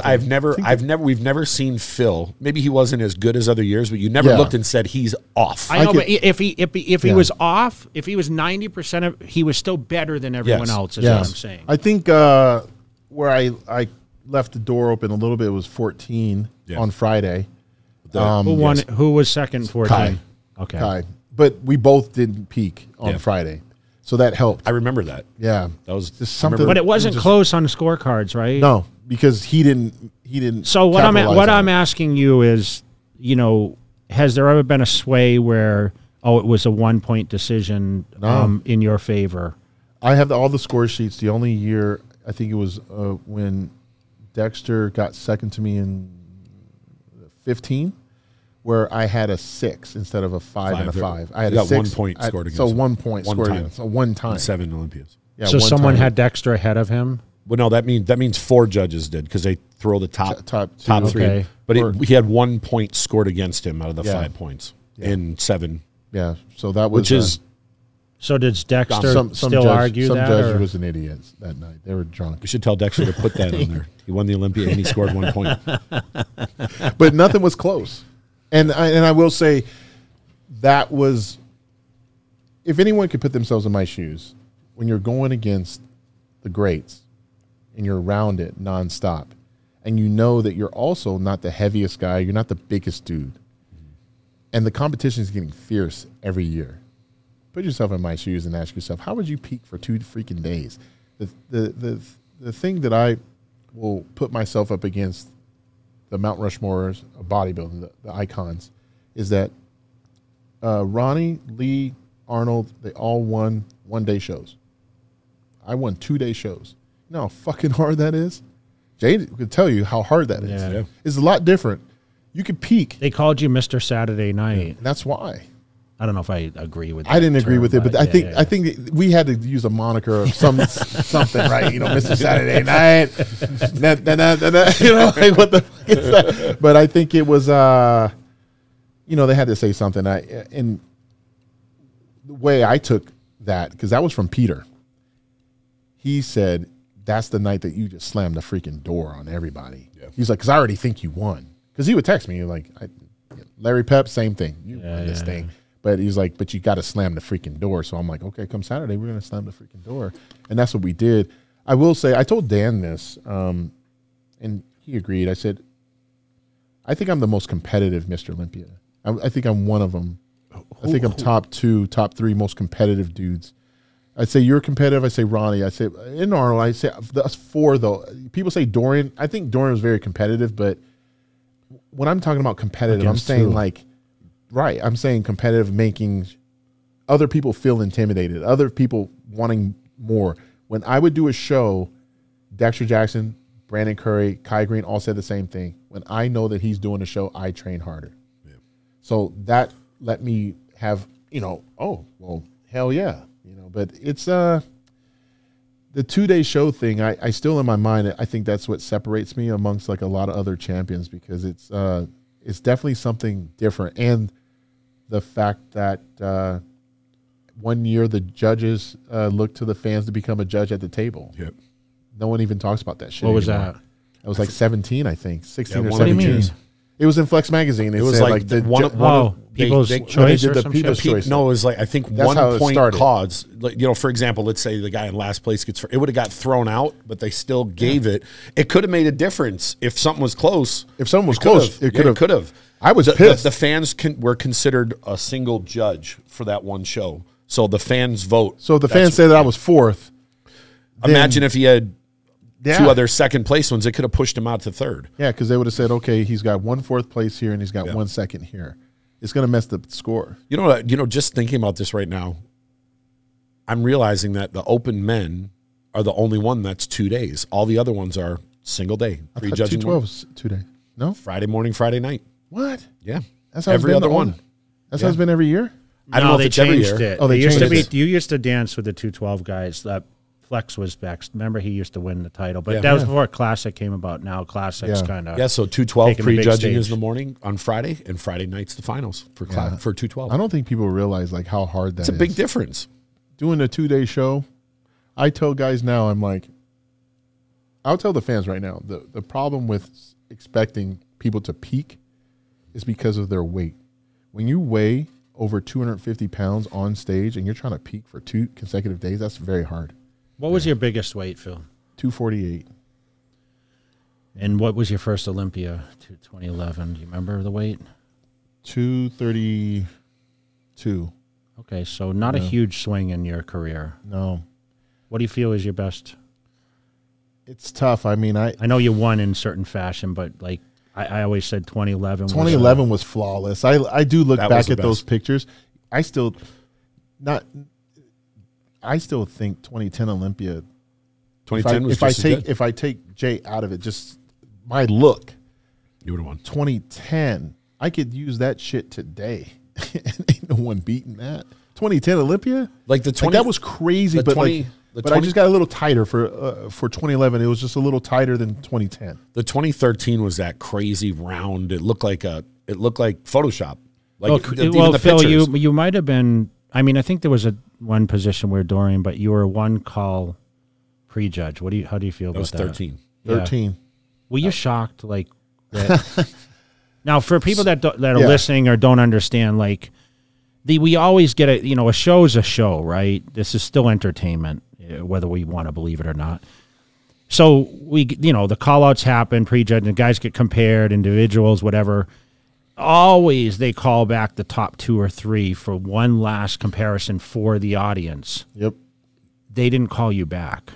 we've never seen Phil. Maybe he wasn't as good as other years, but you never looked and said he's off. I know, but if he was off, if he was 90% of, he was still better than everyone else. Is what I'm saying. I think where I left the door open a little bit was 14 on Friday. Who won? Who was second? 14. Kai. Okay. Kai. But we both didn't peak on Friday, so that helped. I remember that. Yeah, that was just something. But it wasn't close on the scorecards, right? No, because he didn't. So what I'm asking you is, you know, has there ever been a sway where it was a 1-point decision in your favor? I have all the score sheets. The only year I think it was when Dexter got second to me in 15. Where I had a 6 instead of a 5 and a 5. I had a 6. 1 point scored against So him. 1 point scored against him. So one time. 7 Olympias. Yeah, So one someone time. had Dexter ahead of him? Well, no, that means 4 judges did because they throw the top top 3. Okay. But Or- he had 1 point scored against him out of the Yeah. 5 points in 7, Yeah, so that was which is So did Dexter some still judge, argue some that? judge or- was an idiot that night. They were drunk, we should tell Dexter to put that on there. He won the Olympia and he scored 1 point. but nothing was close. And I will say that was, if anyone could put themselves in my shoes, when you're going against the greats and you're around it nonstop, and you know that you're also not the heaviest guy, you're not the biggest dude, and the competition is getting fierce every year. Put yourself in my shoes and ask yourself, how would you peak for 2 freaking days? The thing that I will put myself up against the Mount Rushmores of bodybuilding, the icons, is that Ronnie, Lee, Arnold, they all won 1-day shows. I won 2-day shows. You know how fucking hard that is? Jay could tell you how hard that is. Yeah. It's a lot different. You could peak. They called you Mr. Saturday Night. And that's why. I don't know if I agree with that I didn't agree term, with it, but I think yeah. I think that we had to use a moniker of something, right? You know, Mr. Saturday Night, you know, like what the fuck is that? But I think it was, you know, they had to say something. And the way I took that, because that was from Peter. He said, "That's the night that you just slammed the freaking door on everybody." Yeah. He's like, "Because I already think you won." Because he would text me like, "Larry Pep, same thing. You won this thing." But he's like, but you got to slam the freaking door. So I'm like, okay, come Saturday, we're going to slam the freaking door. And that's what we did. I will say, I told Dan this, and he agreed. I said, I think I'm the most competitive Mr. Olympia. I think I'm one of them. I think I'm top 2, top 3 most competitive dudes. I'd say you're competitive. I say Ronnie. I say in Arnold. I say us 4 though. People say Dorian. I think Dorian was very competitive, but when I'm talking about competitive, I'm saying like, right, I'm saying competitive, making other people feel intimidated, other people wanting more. When I would do a show, Dexter Jackson, Brandon Curry, Kai Green all said the same thing. When I know that he's doing a show, I train harder. Yeah. So that let me have, you know, oh, well, hell yeah. You know, but it's the 2-day show thing, I still in my mind, I think that's what separates me amongst like a lot of other champions, because it's definitely something different. And the fact that 1 year the judges looked to the fans to become a judge at the table. Yep. No one even talks about that shit. What was anymore. that? It was like 17, I think. 16 or one of 17. the years. It was in Flex Magazine. It was said, like the one of People's they Choice did or the some People's shit? Choice. No, it was like, I think That's 1 how it point started. cause, like, you know, for example, let's say the guy in last place gets, it would have got thrown out, but they still gave it. It could have made a difference if something was close. If someone was close, it could have. I was pissed. The fans were considered a single judge for that one show. So the fans vote. So if the fans say that I was 4th. Imagine if he had Yeah. 2 other second place ones, it could have pushed him out to 3rd. Yeah, because they would have said, okay, he's got 1 4th place here and he's got 1 second here. It's going to mess the score. You know, just thinking about this right now, I'm realizing that the open men are the only one that's 2 days. All the other ones are single day. I thought Prejudging 212 was 2 days. No? Friday morning, Friday night. What? Yeah. That's how every it's been other one. That's how it's been every year? I don't know if they it's every changed year. it. Oh, they used to changed be. You used to dance with the 212 guys. Flex was back. Remember, he used to win the title, but Yeah. that was before Classic came about. Now Classic's Yeah. kind of Yeah, so 212 taking the big prejudging is stage. in the morning on Friday, and Friday night's the finals for for 212. I don't think people realize like how hard that is. It's a big difference. Doing a 2-day show, I tell guys now, I'm like, I'll tell the fans right now, the problem with expecting people to peak is because of their weight. When you weigh over 250 pounds on stage and you're trying to peak for 2 consecutive days, that's very hard. What was your biggest weight, Phil? 248. And what was your first Olympia? 2011. Do you remember the weight? 232. Okay, so not a huge swing in your career. No. What do you feel is your best? It's tough. I mean, I know you won in certain fashion, but like I always said 2011 was 2011 was flawless. I do look That was back the at those best. pictures. I still think 2010 Olympia. 2010 was just as good. If I take Jay out of it, just my look. You would have won. 2010, I could use that shit today. And ain't no one beating that. 2010 Olympia, Like the 20, that was crazy. the But 20, like But I just got a little tighter for 2011. It was just a little tighter than 2010. The 2013 was that crazy round. It looked like Photoshop. Like well, Phil, you might have been. I mean, I think there was one position where Dorian, but you were one call prejudge. How do you feel about that? That was 13. Yeah. 13. Were you shocked like that? Now, for people that are listening or don't understand, like we always get a show is a show, right? This is still entertainment, whether we want to believe it or not. So the call outs happen, prejudge, and guys get compared, individuals, whatever. Always they call back the top 2 or 3 for one last comparison for the audience. Yep. They didn't call you back.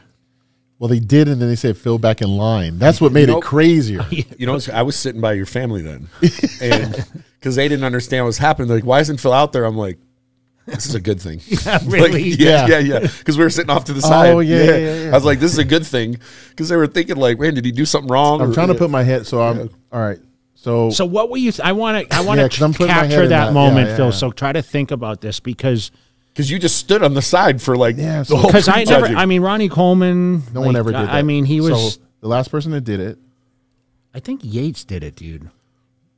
Well, they did, and then they said Phil back in line. That's what made it crazier. I was sitting by your family then, and because they didn't understand what was happening. They're like, why isn't Phil out there? I'm like, this is a good thing. Yeah, really? Like, yeah. Because we were sitting off to the side. Oh, yeah. I was like, this is a good thing, because they were thinking like, man, did he do something wrong? I'm trying to put my head. So I'm all right. So what were you? I want to capture that moment, Phil. So try to think about this because you just stood on the side for like the whole. Because I mean, Ronnie Coleman. No one ever did that. I mean, he was the last person that did it. I think Yates did it, dude.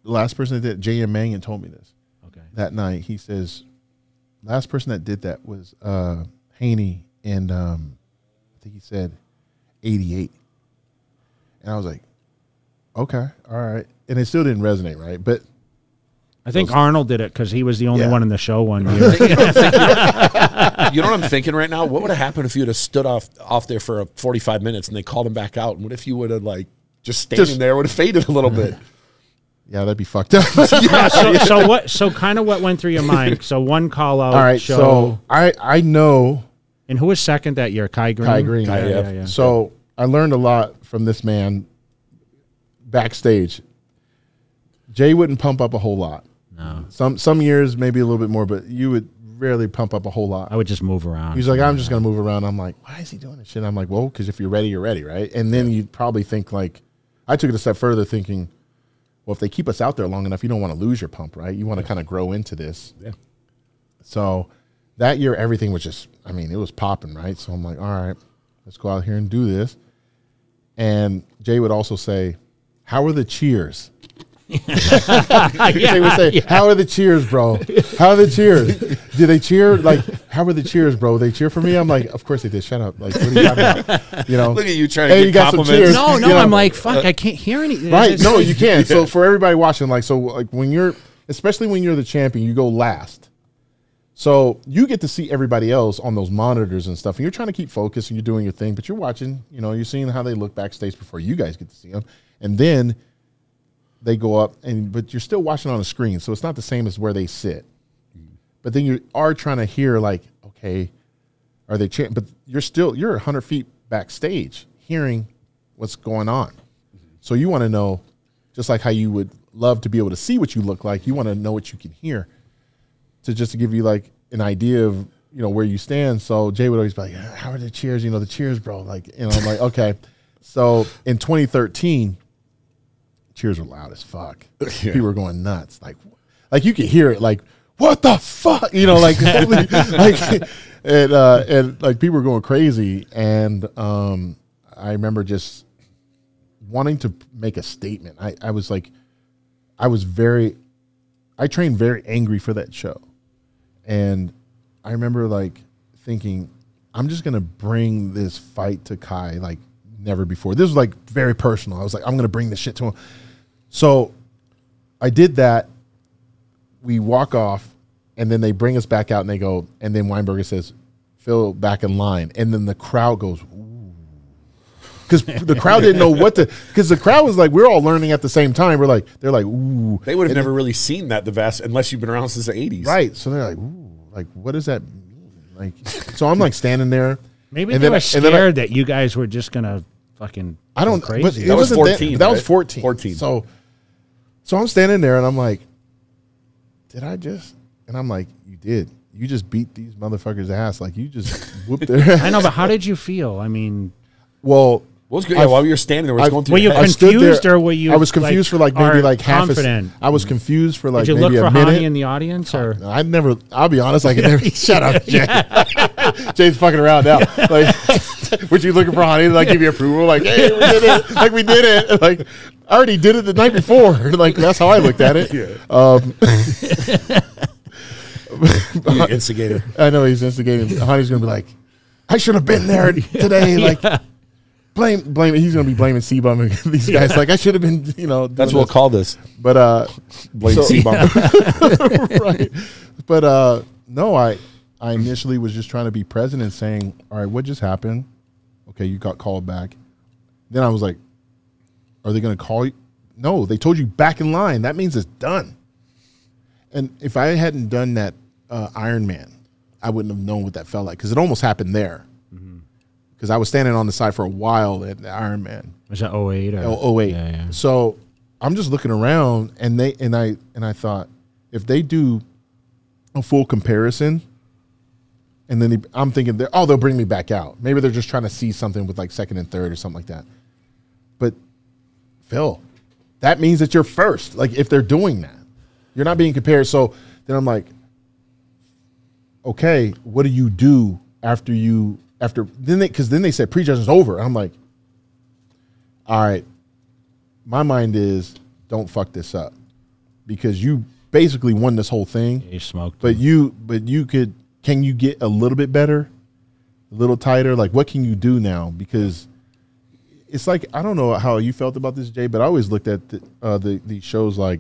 The last person that did it, J.M. Mangan told me this. Okay. That night, he says, last person that did that was Haney, and I think he said 88. And I was like, okay, all right. And it still didn't resonate, right? But I think Arnold did it because he was the only one in the show one year. You know what I'm thinking right now? What would have happened if you would have stood off there for 45 minutes and they called him back out? And what if you would have like just standing there would have faded a little bit? Yeah, that'd be fucked up. So kind of what went through your mind? So one call out. All right, show. so I know. And who was second that year? Kai Green. Kai Green. Yeah. So I learned a lot from this man backstage. Jay wouldn't pump up a whole lot. No. Some years maybe a little bit more, but you would rarely pump up a whole lot. I would just move around. He's like, I'm just going to move around. I'm like, why is he doing this shit? I'm like, well, because if you're ready, you're ready, right? And then you'd probably think like, I took it a step further thinking, well, if they keep us out there long enough, you don't want to lose your pump, right? You want to kind of grow into this. Yeah. So that year, everything was just, I mean, it was popping, right? So I'm like, all right, let's go out here and do this. And Jay would also say, how are the cheers? They would say, how are the cheers, bro? How are the cheers? Did they cheer? Like, how were the cheers, bro? They cheer for me? I'm like, of course they did. Shut up. Like, what are you talking about? You know, look at you trying to get compliments. No, you know? I'm like, fuck, I can't hear anything. Right. No, you can. So for everybody watching, like, so like when you're, especially when you're the champion, you go last. So you get to see everybody else on those monitors and stuff. And you're trying to keep focused and you're doing your thing, but you're watching, you know, you're seeing how they look backstage before you guys get to see them. And then they go up, but you're still watching on a screen, so it's not the same as where they sit. But then you are trying to hear, like, okay, are they chanting? But you're 100 feet backstage hearing what's going on. So you want to know, just like how you would love to be able to see what you look like, you want to know what you can hear to give you, like, an idea of, you know, where you stand. So Jay would always be like, how are the cheers? You know, the cheers, bro. Like, you know, I'm like, okay. So in 2013, cheers were loud as fuck. Yeah. People were going nuts. Like you could hear it. Like, what the fuck? You know, like, and like people were going crazy. And I remember just wanting to make a statement. I trained very angry for that show, and I remember like thinking, I'm just gonna bring this fight to Kai like never before. This was like very personal. I was like, I'm gonna bring this shit to him. So I did that. We walk off, and then they bring us back out, and they go, and then Weinberger says, Phil, back in line. And then the crowd goes, ooh. Because the crowd didn't know what to, because the crowd was like, we're all learning at the same time. They're like, ooh. They would have never really seen that, the vast, unless you've been around since the 80s. Right. So they're like, ooh, like, what does that mean? Like, so I'm like standing there. Maybe they were scared that you guys were just going to fucking crazy. But that was 14. That was 14. 14. So I'm standing there, and I'm like, did I just? And I'm like, you did. You just beat these motherfuckers' ass. Like, you just whooped their ass. I know, but how did you feel? I mean, well, What was good? Yeah, while you were standing there, what's going through Were you your head? confused or were you? I was confused for like maybe like half confident. I was confused for like Did you maybe look a for minute. Hani in the audience or? I'd never. I'll be honest. I could never. Shut up, Jay. Jay's fucking around now. Like, were you looking for Hani to like give you approval? Like, hey, we did it. Like, we did it. Like, I already did it the night before. Like, that's how I looked at it. Instigator. I know he's instigating. Hani's gonna be like, I should have been there today. Like, blame. He's gonna be blaming C-Bum and these guys. Like, I should have been. You know, That's what we'll call this. But Blame C-Bum. right. But no, I initially was just trying to be present and saying, all right, what just happened? Okay, you got called back. Then I was like, are they going to call you? No, they told you back in line. That means it's done. And if I hadn't done that Ironman, I wouldn't have known what that felt like because it almost happened there. Because I was standing on the side for a while at the Ironman. Was that 08? Or? 08. Yeah. So I'm just looking around, and I thought, if they do a full comparison, and then I'm thinking, they'll bring me back out. Maybe they're just trying to see something with like second and third or something like that. But Phil, that means that you're first. Like if they're doing that, you're not being compared. So then I'm like, okay, what do you do then they said prejudgment's over. I'm like, all right, my mind is don't fuck this up because you basically won this whole thing. Yeah, you smoked. But can you get a little bit better, a little tighter? Like what can you do now? Because it's like, I don't know how you felt about this, Jay, but I always looked at these shows like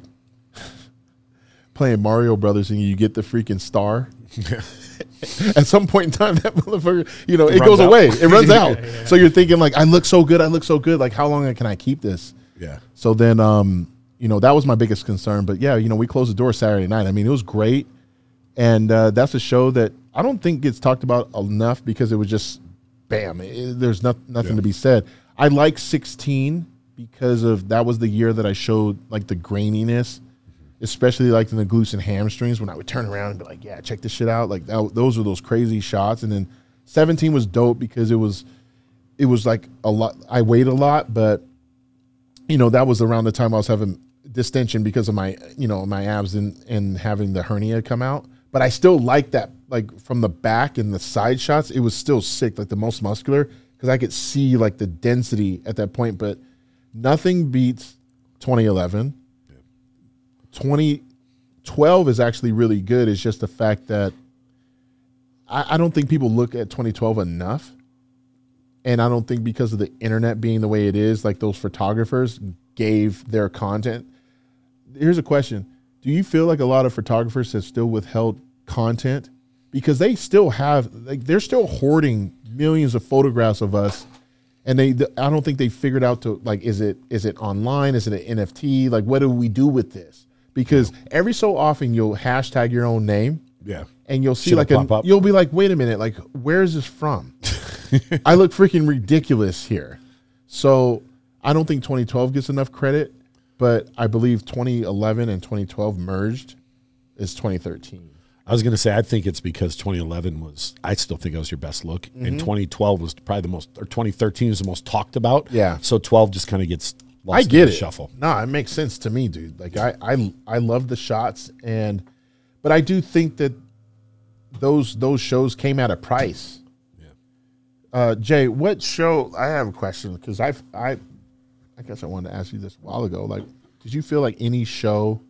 playing Mario Brothers and you get the freaking star. At some point in time, that motherfucker, it goes away. It runs out. Yeah. So you're thinking like, I look so good. Like how long can I keep this? Yeah. So then, that was my biggest concern. But yeah, we closed the door Saturday night. I mean, it was great. And that's a show that I don't think gets talked about enough because it was just, bam, there's nothing to be said. I like 16 because that was the year that I showed like the graininess, especially like in the glutes and hamstrings when I would turn around and be like, yeah, check this shit out. Like those were those crazy shots. And then 17 was dope because it was like a lot. I weighed a lot, but that was around the time I was having distension because of my, my abs and having the hernia come out. But I still like that, like from the back and the side shots, it was still sick, like the most muscular, because I could see like the density at that point. But nothing beats 2011. 2012 is actually really good. It's just the fact that I don't think people look at 2012 enough. And I don't think because of the internet being the way it is, like those photographers gave their content. Here's a question. Do you feel like a lot of photographers have still withheld content because they still have, like, they're still hoarding millions of photographs of us, and I don't think they figured out to, like, is it online? Is it an NFT? Like, what do we do with this? Because every so often you'll hashtag your own name, and you'll see you'll be like, wait a minute, like, where is this from? I look freaking ridiculous here. So I don't think 2012 gets enough credit. But I believe 2011 and 2012 merged is 2013. I was going to say, I think it's because 2011 was, I still think it was your best look. And 2012 was probably the most, or 2013 was the most talked about. Yeah. So 12 just kind of gets lost I get in the it. Shuffle. No, it makes sense to me, dude. Like I love the shots, but I do think that those shows came at a price. Yeah. Jay, what show, I have a question because I guess I wanted to ask you this a while ago. Like, did you feel like any show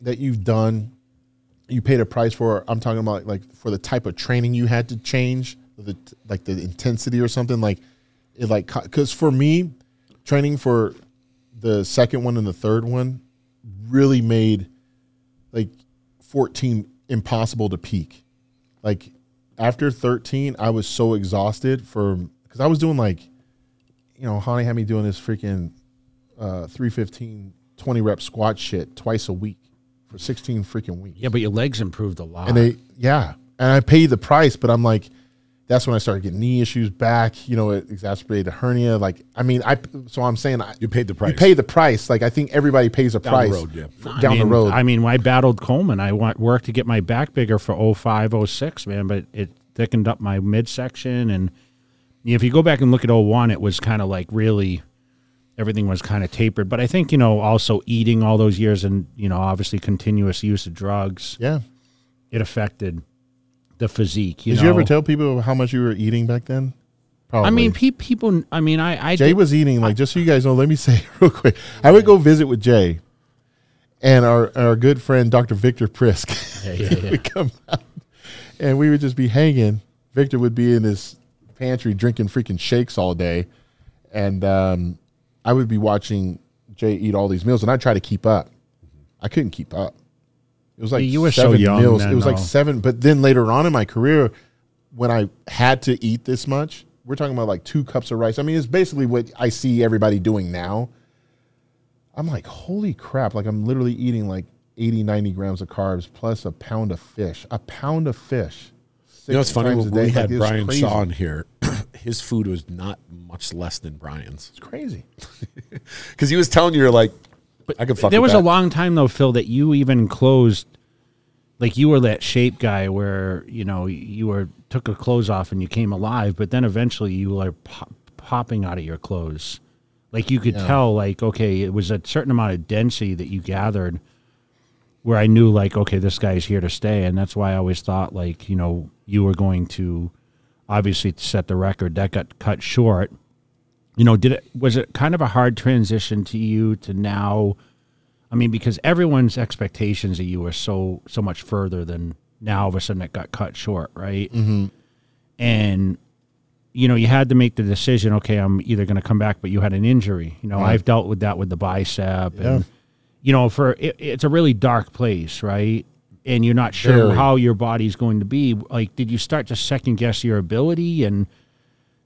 that you've done, you paid a price for? I'm talking about like for the type of training you had to change, the intensity or something like it. Like, because for me, training for the second one and the third one really made like 14 impossible to peak. Like after 13, I was so exhausted because I was doing like, Hani had me doing this freaking 315, 20 rep squat shit twice a week for 16 freaking weeks. Yeah, but your legs improved a lot. And I paid the price, but I'm like, that's when I started getting knee issues back. It exacerbated a hernia. Like, I mean, so I'm saying you paid the price. You paid the price. Like, I think everybody pays a price down the road. I mean, I battled Coleman. I worked to get my back bigger for 05, 06, man, but thickened up my midsection. And if you go back and look at 01, it was kind of like really everything was kind of tapered. But I think, also eating all those years and, obviously continuous use of drugs. Yeah. It affected the physique. Did you ever tell people how much you were eating back then? Probably. I mean, people, Jay was eating, just so you guys know, let me say real quick. I would go visit with Jay and our good friend, Dr. Victor Prisk. Yeah. would come out and we would just be hanging. Victor would be in his pantry drinking freaking shakes all day. And I would be watching Jay eat all these meals and I'd try to keep up. I couldn't keep up. It was like you were 7 so young meals. then, It was like 7. But then later on in my career, when I had to eat this much, we're talking about like 2 cups of rice. I mean, it's basically what I see everybody doing now. I'm like, holy crap. Like I'm literally eating like 80, 90 grams of carbs plus a pound of fish. A pound of fish. It's funny when we had Brian crazy. Shaw in here, his food was not much less than Brian's. It's crazy. Because he was telling you, you're like, I could fuck There with was that. a long time, though, Phil, that you even closed, like you were that shape guy where, you took your clothes off and you came alive, but then eventually you were popping out of your clothes. Like you could tell, like, okay, it was a certain amount of density that you gathered where I knew, like, okay, this guy's here to stay. And that's why I always thought, like, you were going to obviously set the record. That got cut short. Was it kind of a hard transition to you to now? I mean, because everyone's expectations of you were so much further than now. All of a sudden, it got cut short, right? Mm-hmm. And you had to make the decision. Okay, I'm either going to come back, but you had an injury. Right. I've dealt with that with the bicep, and it's a really dark place, right? And you're not sure how your body's going to be. Like, did you start to second guess your ability? And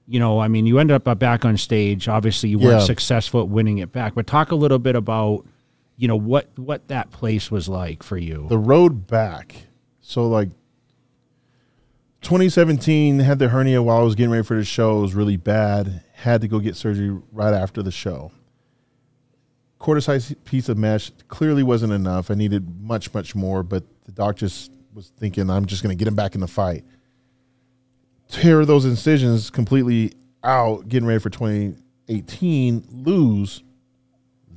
you ended up back on stage. Obviously, you weren't successful at winning it back. But talk a little bit about, what that place was like for you. The road back. So, like, 2017, had the hernia while I was getting ready for the show. It was really bad. Had to go get surgery right after the show. Quarter-size piece of mesh clearly wasn't enough. I needed much, much more. But the doctor just was thinking, I'm just going to get him back in the fight. Tear those incisions completely out, getting ready for 2018, lose.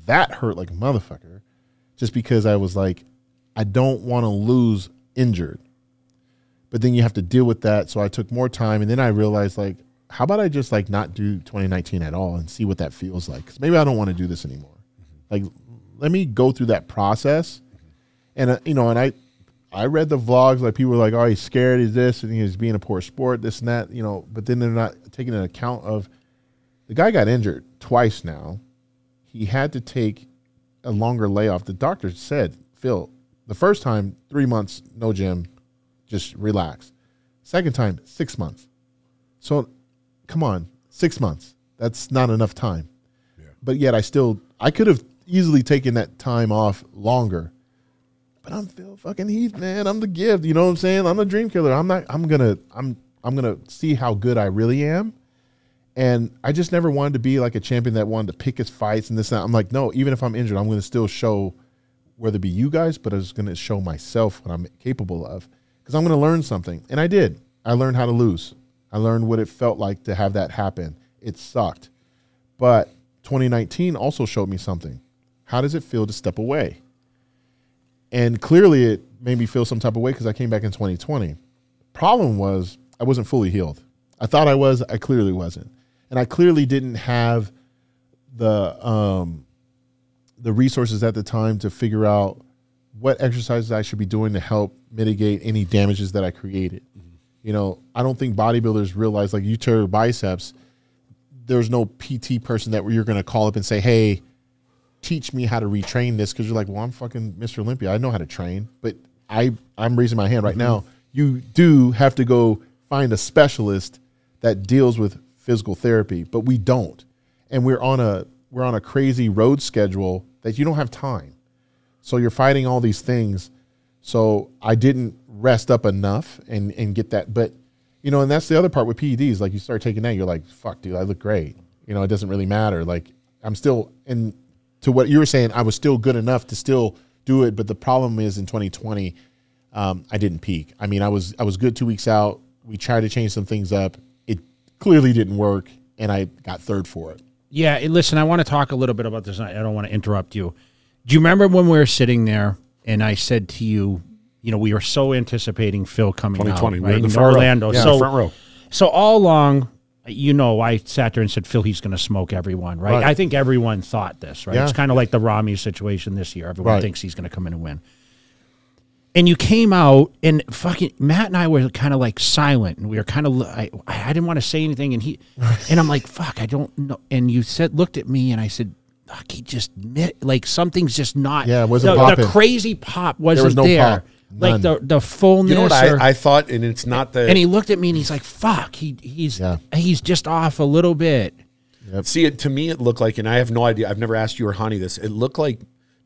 That hurt like a motherfucker just because I was like, I don't want to lose injured. But then you have to deal with that. So I took more time. And then I realized, like, how about I just, like, not do 2019 at all and see what that feels like? Because maybe I don't want to do this anymore. Like, let me go through that process. And, and I read the vlogs, like people were like, oh, he's scared, he's this, and he's being a poor sport, this and that, but then they're not taking into account of the guy got injured twice now. He had to take a longer layoff. The doctor said, Phil, the first time, 3 months, no gym, just relax. Second time, 6 months. So come on, 6 months. That's not enough time. Yeah. But yet I could have easily taken that time off longer. But I'm Phil fucking Heath, man. I'm the gift. You know what I'm saying? I'm the dream killer. I'm gonna see how good I really am. And I just never wanted to be like a champion that wanted to pick his fights and this and that. I'm like, no, even if I'm injured, I'm gonna still show, whether it be you guys, but I was gonna show myself what I'm capable of. Because I'm gonna learn something. And I did. I learned how to lose. I learned what it felt like to have that happen. It sucked. But 2019 also showed me something. How does it feel to step away? And clearly it made me feel some type of way because I came back in 2020. Problem was I wasn't fully healed. I thought I was. I clearly wasn't. And I clearly didn't have the resources at the time to figure out what exercises I should be doing to help mitigate any damages that I created. Mm-hmm. I don't think bodybuilders realize, like, you tear your biceps, there's no PT person that you're going to call up and say, hey, teach me how to retrain this, because you're like, well, I'm fucking Mr. Olympia. I know how to train. But I'm raising my hand right now. You do have to go find a specialist that deals with physical therapy, but we don't. And we're on a crazy road schedule that you don't have time. So you're fighting all these things. So I didn't rest up enough and get that. But, and that's the other part with PEDs. Like, you start taking that, you're like, fuck, dude, I look great. It doesn't really matter. Like, I'm still to what you were saying, I was still good enough to still do it. But the problem is in 2020, I didn't peak. I mean, I was good 2 weeks out, We tried to change some things up. It clearly didn't work, and I got third for it. Yeah, listen, I want to talk a little bit about this. I don't want to interrupt you. Do you remember when we were sitting there and I said to you, you know, we were so anticipating Phil coming 2020, out, right? in Orlando. Yeah, so, front row. So all along, you know, I sat there and said, Phil, he's going to smoke everyone, right? I think everyone thought this, right? Yeah. It's kind of like the Rami situation this year. Everyone thinks he's going to come in and win. And you came out, and fucking Matt and I were kind of like silent, and we were kind of, I didn't want to say anything, and and I'm like, fuck, I don't know. And you looked at me, and I said, fuck, he just, like, something's just not. Yeah, it wasn't popping. The crazy pop wasn't There was no there. pop. Like the fullness. You know what I thought, and it's not the. And he looked at me, and he's like, fuck, he's just off a little bit. Yep. See, to me, it looked like, and I have no idea, I've never asked you or Hani this, it looked like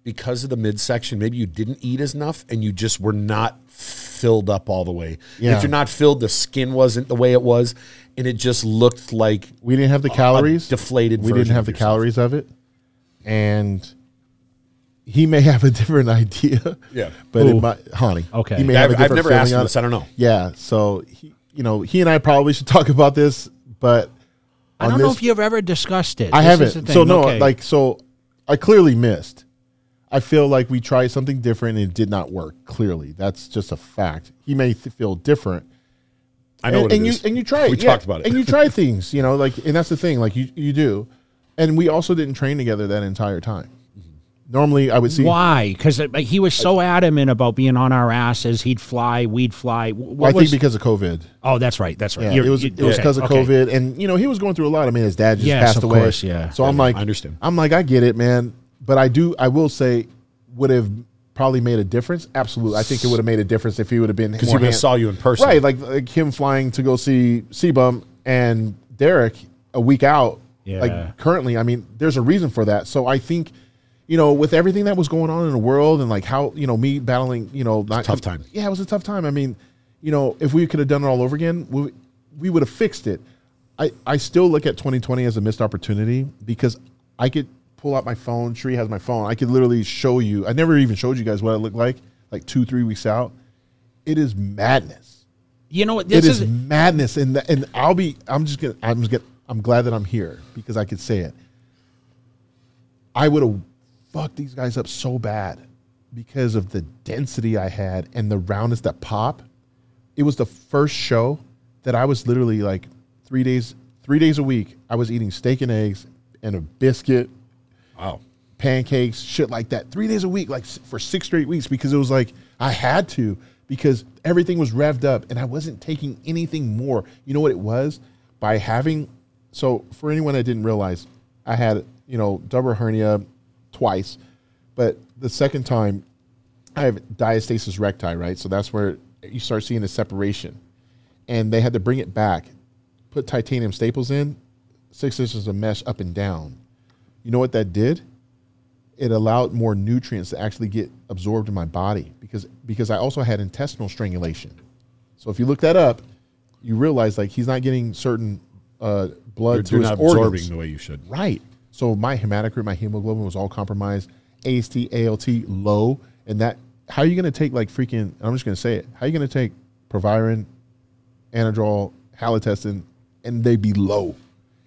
because of the midsection, maybe you didn't eat enough and you just were not filled up all the way. Yeah. If you're not filled, the skin wasn't the way it was, and it just looked like we didn't have the calories. Deflated. We didn't have the calories of it, and he may have a different idea. Yeah, but Hani, okay, he may have a different I've never feeling asked him on this. it. I don't know. Yeah, so he and I probably should talk about this, but I don't know if you've ever discussed it. I haven't. So no, okay. so I clearly missed. I feel like we tried something different and it did not work. Clearly, that's just a fact. He may feel different. I know what it is. And you try it. We talked about it. And you try things, like, and that's the thing, like you do. And we also didn't train together that entire time. Normally, I would see. Why? Because he was so adamant about being on our asses. He'd fly, we'd fly. I think because of COVID. Oh, that's right. That's right. Yeah, it was because of COVID, and he was going through a lot. I mean, his dad just passed away. Course, yeah. So I'm like, I understand. I'm like, I get it, man. But I will say, would have probably made a difference. Absolutely, I think it would have made a difference if he would have been because he would have saw you in person, right? Like him flying to go see C-Bum and Derek a week out. Yeah. Like currently, I mean, there's a reason for that. So I think, with everything that was going on in the world and like how me battling, not tough time. Yeah, it was a tough time. I mean, if we could have done it all over again, we would have fixed it. I still look at 2020 as a missed opportunity because I could pull out my phone. Sheree has my phone. I could literally show you. I never even showed you guys what I look like 2-3 weeks out. It is madness. You know what? It is madness, and I'm glad that I'm here because I could say it. I would have fucked these guys up so bad because of the density I had and the roundness that pop. It was the first show that I was literally like 3 days a week. I was eating steak and eggs and a biscuit. Wow. Pancakes, shit like that. 3 days a week, like for 6 straight weeks, because it was like I had to, because everything was revved up and I wasn't taking anything more. You know what it was? By having, so for anyone that didn't realize, I had, double hernia twice, but the second time I have diastasis recti, right? So that's where you start seeing the separation. And they had to bring it back, put titanium staples in, 6 inches of mesh up and down. You know what that did? It allowed more nutrients to actually get absorbed in my body because I also had intestinal strangulation. So if you look that up, you realize like he's not getting certain blood to his not organs. absorbing the way you should. Right. So my hematocrit, my hemoglobin was all compromised. AST, ALT low, and that how are you going to take like freaking? I'm just going to say it. How are you going to take Proviron, Anadrol, Halotestin, and they be low?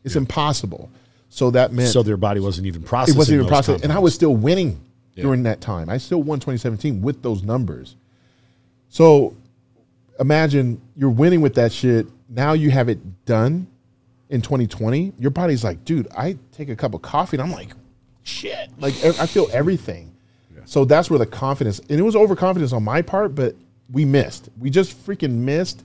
It's impossible. So that meant their body wasn't even processing. It wasn't even those processed, and I was still winning Yeah. during that time. I still won 2017 with those numbers. So imagine you're winning with that shit. Now you have it done in 2020. Your body's like, dude, I take a cup of coffee and I'm like, shit. Like I feel everything. Yeah. So that's where the confidence, and it was overconfidence on my part, but we missed. We just freaking missed.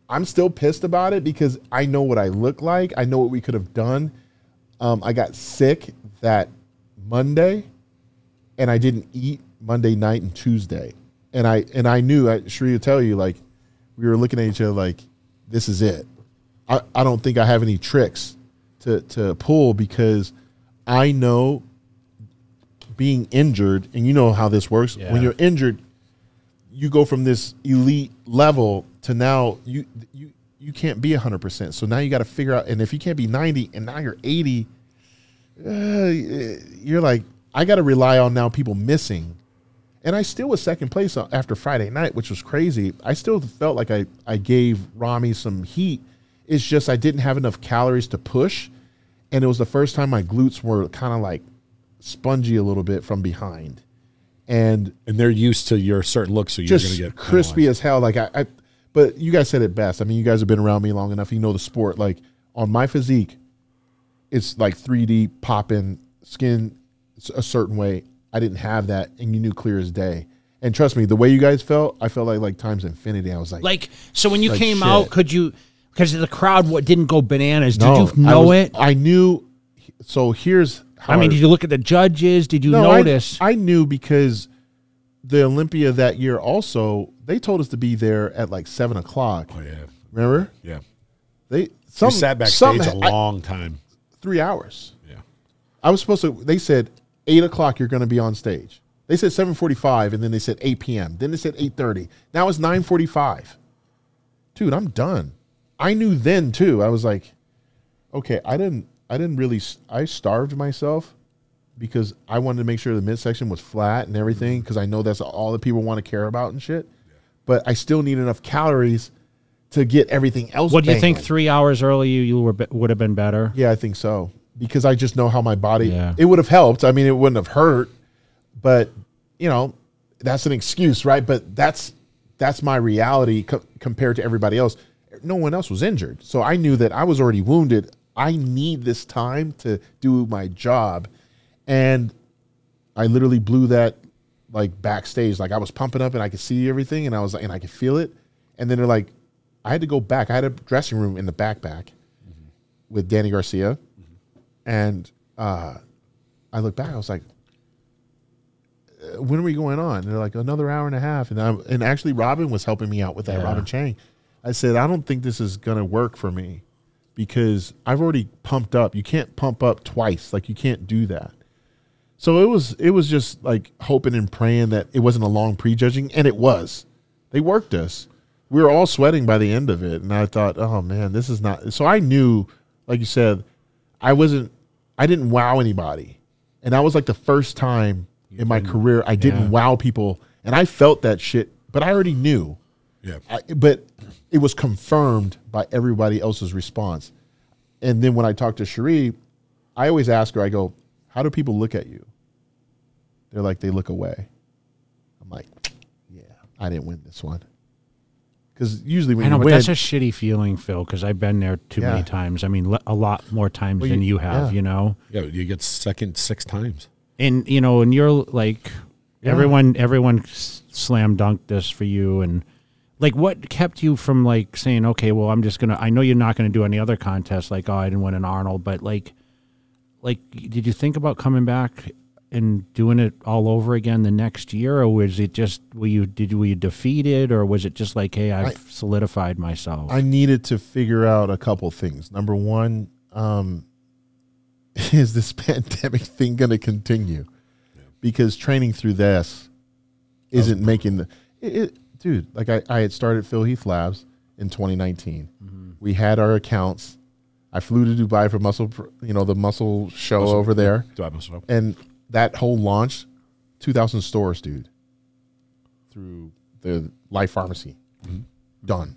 I'm still pissed about it because I know what I look like. I know what we could have done. I got sick that Monday, and I didn't eat Monday night and Tuesday. And I knew, Sheree will tell you, like, we were looking at each other like, this is it. I don't think I have any tricks to pull because I know being injured, and you know how this works. Yeah. When you're injured, you go from this elite level to now you can't be 100%. So now you got to figure out, and if you can't be 90 and now you're 80, you're like, I got to rely on now people missing. And I still was second place after Friday night, which was crazy. I still felt like I gave Rami some heat. It's just I didn't have enough calories to push. And it was the first time my glutes were kind of like spongy a little bit from behind. And they're used to your certain look, so you're going to get crispy as hell. Like but you guys said it best. I mean, you guys have been around me long enough. You know the sport. Like on my physique, it's like 3D popping skin a certain way. I didn't have that, and you knew clear as day. And trust me, the way you guys felt, I felt like times infinity. I was like, so when you like came shit. out, could you? Because the crowd didn't go bananas. Did you know it? I knew. So here's how. I mean, did you look at the judges? Did you notice? I knew because the Olympia that year also, they told us to be there at like 7 o'clock. Oh yeah, remember? Yeah, we sat backstage a long time. 3 hours. Yeah, I was supposed to. They said 8 o'clock. You're going to be on stage. They said 7:45, and then they said 8 p.m. Then they said 8:30. Now it's 9:45. Dude, I'm done. I knew then too. I was like, okay, I didn't really. I starved myself because I wanted to make sure the midsection was flat and everything because I know that's all that people want to care about and shit. Yeah. But I still need enough calories to get everything else. What do you think? 3 hours early, you would have been better. Yeah, I think so because I just know how my body. Yeah. It would have helped. I mean, it wouldn't have hurt, but you know, that's an excuse, right? But that's my reality compared to everybody else. No one else was injured, so I knew that I was already wounded. I need this time to do my job. And I literally blew that like backstage. Like I was pumping up and I could see everything and I could feel it. And then they're like, I had to go back. I had a dressing room in the back with Danny Garcia. And I looked back, I was like, when are we going on? And they're like, another hour and a half. And actually Robin was helping me out with that, Robin Chang. I said, I don't think this is going to work for me because I've already pumped up. You can't pump up twice. Like you can't do that. So it was just like hoping and praying that it wasn't a long prejudging, and it was. They worked us. We were all sweating by the end of it, and I thought, oh man, this is not. So I knew, like you said, I didn't wow anybody, and that was like the first time in my career I didn't wow people, and I felt that shit, but I already knew. Yeah. But it was confirmed by everybody else's response. And then when I talked to Cherie, I always ask her, I go, how do people look at you? They're like, they look away. I'm like, yeah, I didn't win this one. Because usually when you win. That's a shitty feeling, Phil, because I've been there too many times. I mean, a lot more times than you have, you know? Yeah, you get second 6 times. And, you know, and you're like, everyone slam dunked this for you. And, like, what kept you from, like, saying, okay, well, I'm just going to, I know you're not going to do any other contests, like, oh, I didn't win an Arnold, but, like, did you think about coming back and doing it all over again the next year, or was it just were you defeated, or was it just like, hey, I've solidified myself? I needed to figure out a couple things. Number one, is this pandemic thing going to continue? Yeah. Because training through this isn't making the dude. Like I had started Phil Heath Labs in 2019. Mm-hmm. We had our accounts. I flew to Dubai for the muscle show over there. And that whole launch, 2,000 stores, dude, through the Life Pharmacy. Mm-hmm. Done.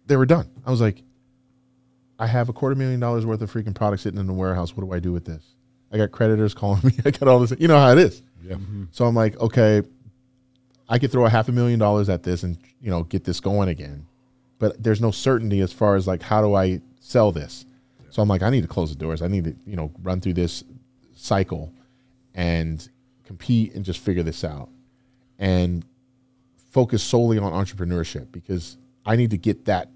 They were done. I was like, I have $250,000 worth of freaking products sitting in the warehouse. What do I do with this? I got creditors calling me. I got all this. You know how it is. Yeah. Mm-hmm. So I'm like, okay, I could throw $500,000 at this and, get this going again. But there's no certainty as far as like, how do I sell this? So I'm like, I need to close the doors. I need to, run through this cycle and compete and just figure this out and focus solely on entrepreneurship, because I need to get that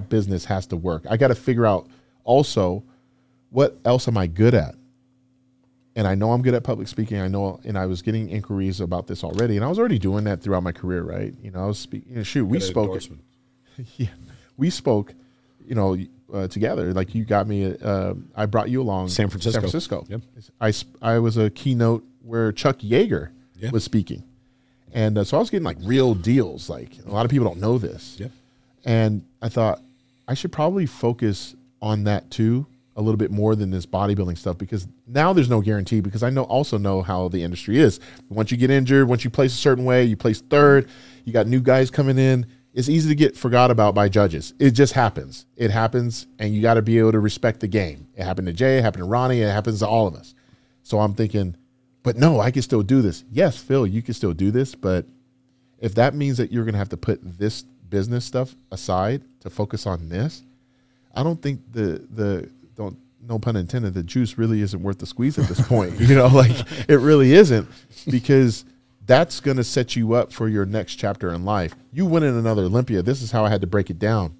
business has to work. I got to figure out also what else am I good at? And I know I'm good at public speaking. I know, and I was getting inquiries about this already, and I was already doing that throughout my career, right? I was speaking. We spoke. Yeah, we spoke. Together. Like you got me. I brought you along. San Francisco. Yep. I was a keynote where Chuck Yeager was speaking, and so I was getting like real deals. Like a lot of people don't know this. Yep. And I thought I should probably focus on that too, a little bit more than this bodybuilding stuff, because now there's no guarantee, because I also know how the industry is. Once you get injured, once you place a certain way, you place third, you got new guys coming in, it's easy to get forgot about by judges. It just happens. It happens, and you got to be able to respect the game. It happened to Jay, it happened to Ronnie, it happens to all of us. So I'm thinking, but no, I can still do this. Yes, Phil, you can still do this, but if that means that you're going to have to put this business stuff aside to focus on this, I don't think no pun intended, the juice really isn't worth the squeeze at this point. You know, like it really isn't, because that's going to set you up for your next chapter in life. You winning another Olympia. This is how I had to break it down.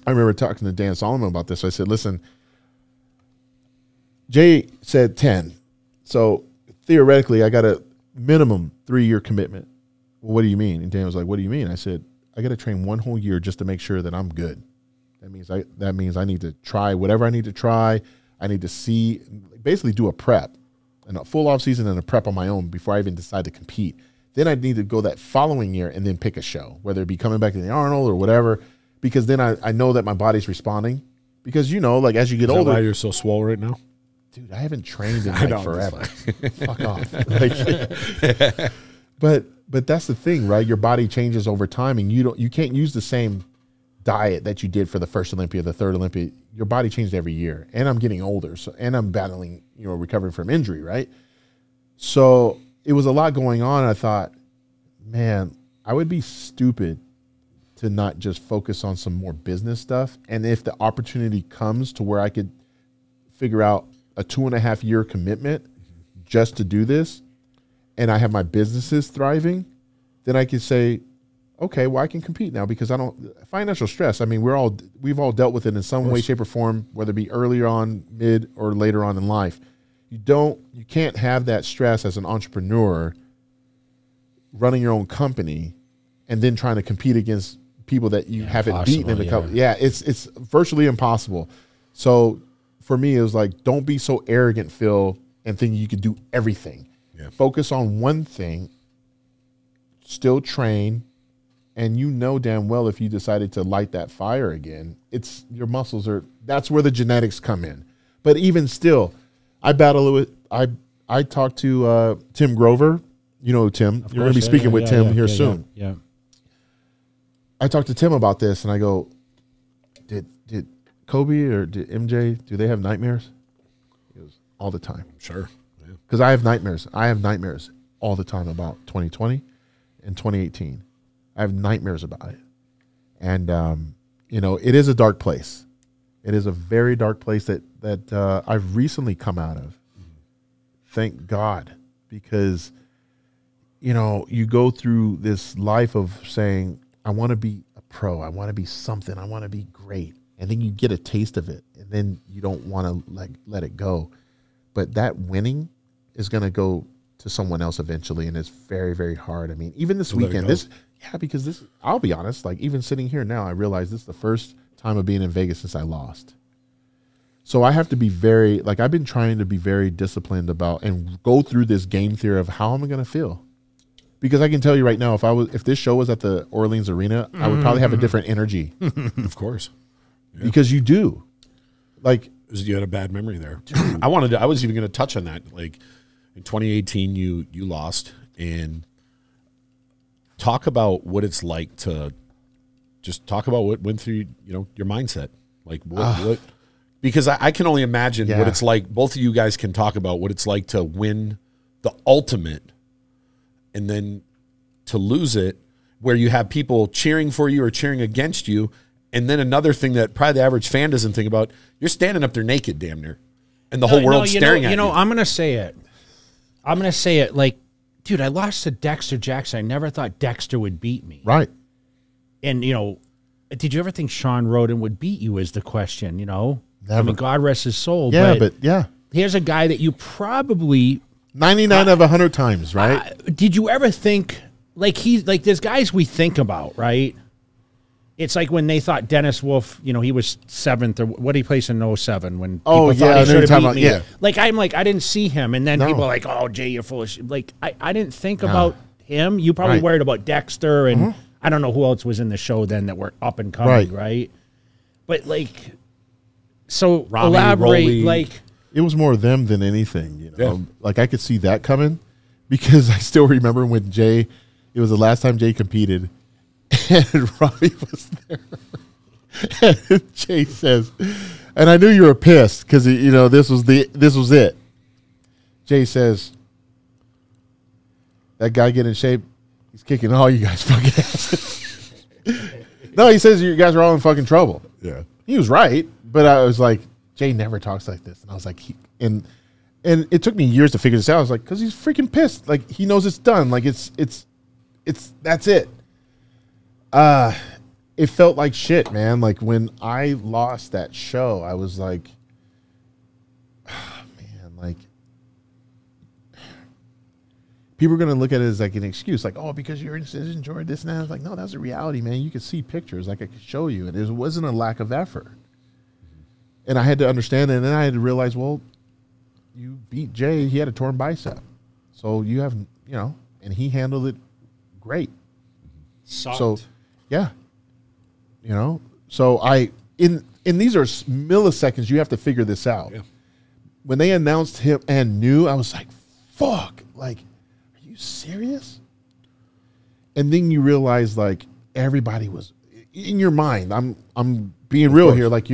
I remember talking to Dan Solomon about this. I said, listen, Jay said 10. So theoretically, I got a minimum 3-year commitment. Well, what do you mean? And Dan was like, what do you mean? I said, I got to train 1 whole year just to make sure that I'm good. That means I need to try whatever I need to try. I need to see, basically do a prep, and a full off season and a prep on my own before I even decide to compete. Then I need to go that following year and then pick a show, whether it be coming back to the Arnold or whatever, because then I know that my body's responding. Because, you know, like as you get older. Why you're so swole right now? Dude, I haven't trained in like forever. Fuck off. Like, but that's the thing, right? Your body changes over time, and you can't use the same diet that you did for the first Olympia, the third Olympia. Your body changed every year, and I'm getting older, and I'm battling, recovering from injury, right? So it was a lot going on. I thought, man, I would be stupid to not just focus on some more business stuff. And if the opportunity comes to where I could figure out a 2.5-year commitment just to do this, and I have my businesses thriving, then I could say, okay, well, I can compete now, because financial stress, I mean, we've all dealt with it in some way, shape, or form, whether it be earlier on, mid, or later on in life. You can't have that stress as an entrepreneur running your own company and then trying to compete against people that you haven't beaten in the couple. Yeah, it's virtually impossible. So for me, it was like, don't be so arrogant, Phil, and think you could do everything. Yeah. Focus on one thing, still train, and you know damn well if you decided to light that fire again, your muscles that's where the genetics come in. But even still, I battle with, I talked to Tim Grover. You know Tim. You're going to be speaking with Tim here soon. Yeah. I talked to Tim about this, and I go, did Kobe or did MJ, do they have nightmares? He goes, all the time. Sure. Because I have nightmares. I have nightmares all the time about 2020 and 2018. I have nightmares about it. And, it is a dark place. It is a very dark place that I've recently come out of. Thank God. Because, you go through this life of saying, I want to be a pro. I want to be something. I want to be great. And then you get a taste of it. And then you don't want to let it go. But that winning is going to go to someone else eventually. And it's very, very hard. I mean, even this weekend, because I'll be honest, like even sitting here now, I realize this is the first time of being in Vegas since I lost. So I have to be I've been trying to be very disciplined about and go through this game theory of how am I going to feel? Because I can tell you right now, if this show was at the Orleans Arena, I would probably have a different energy. Of course. Yeah. Because you do. You had a bad memory there. I was even going to touch on that. Like in 2018, you lost, and talk about what it's like to just talk about what went through, your mindset. Like what because I can only imagine what it's like. Both of you guys can talk about what it's like to win the ultimate and then to lose it, where you have people cheering for you or cheering against you. And then another thing that probably the average fan doesn't think about, you're standing up there naked damn near, and the whole world's staring at you. I'm going to say it. Like, dude, I lost to Dexter Jackson. I never thought Dexter would beat me. Right. And, did you ever think Sean Roden would beat you is the question, Never. I mean, God rest his soul. Yeah, but here's a guy that you probably 99 of 100 times, right? Did you ever think there's guys we think about, right? It's like when they thought Dennis Wolf, he was 7th, or what he placed in 07 when people thought he should have beat me. Yeah. I didn't see him, and then people are like, oh, Jay, you're full of shit. Like, I didn't think about him. You probably worried about Dexter, and I don't know who else was in the show then that were up and coming, right? But So Rami, elaborate, Rolly. like It was more them than anything, you know. Yeah. Like I could see that coming because I still remember when Jay. It was the last time Jay competed, and Robbie was there. And Jay says, and I knew you were pissed because you know this was it. Jay says, "That guy get in shape. He's kicking all you guys fucking asses." No, he says you guys are all in fucking trouble. Yeah. He was right, but I was like, Jay never talks like this, and I was like, and it took me years to figure this out. I was like, because he's freaking pissed. Like he knows it's done. Like it's that's it. It felt like shit, man. Like when I lost that show, I was like, oh, man, like people are gonna look at it as like an excuse, like, oh, because you're enjoyed this and that. I was like, no, that's a reality, man. You could see pictures, like I could show you, and it wasn't a lack of effort. And I had to understand it, and then I had to realize, well, you beat Jay. He had a torn bicep, so you have, you know, and he handled it great. soft. So, yeah, you know. So in these are milliseconds. You have to figure this out. Yeah. When they announced him and knew, I was like, fuck, like, are you serious? And then you realize, like, everybody was in your mind. I'm being real here. Like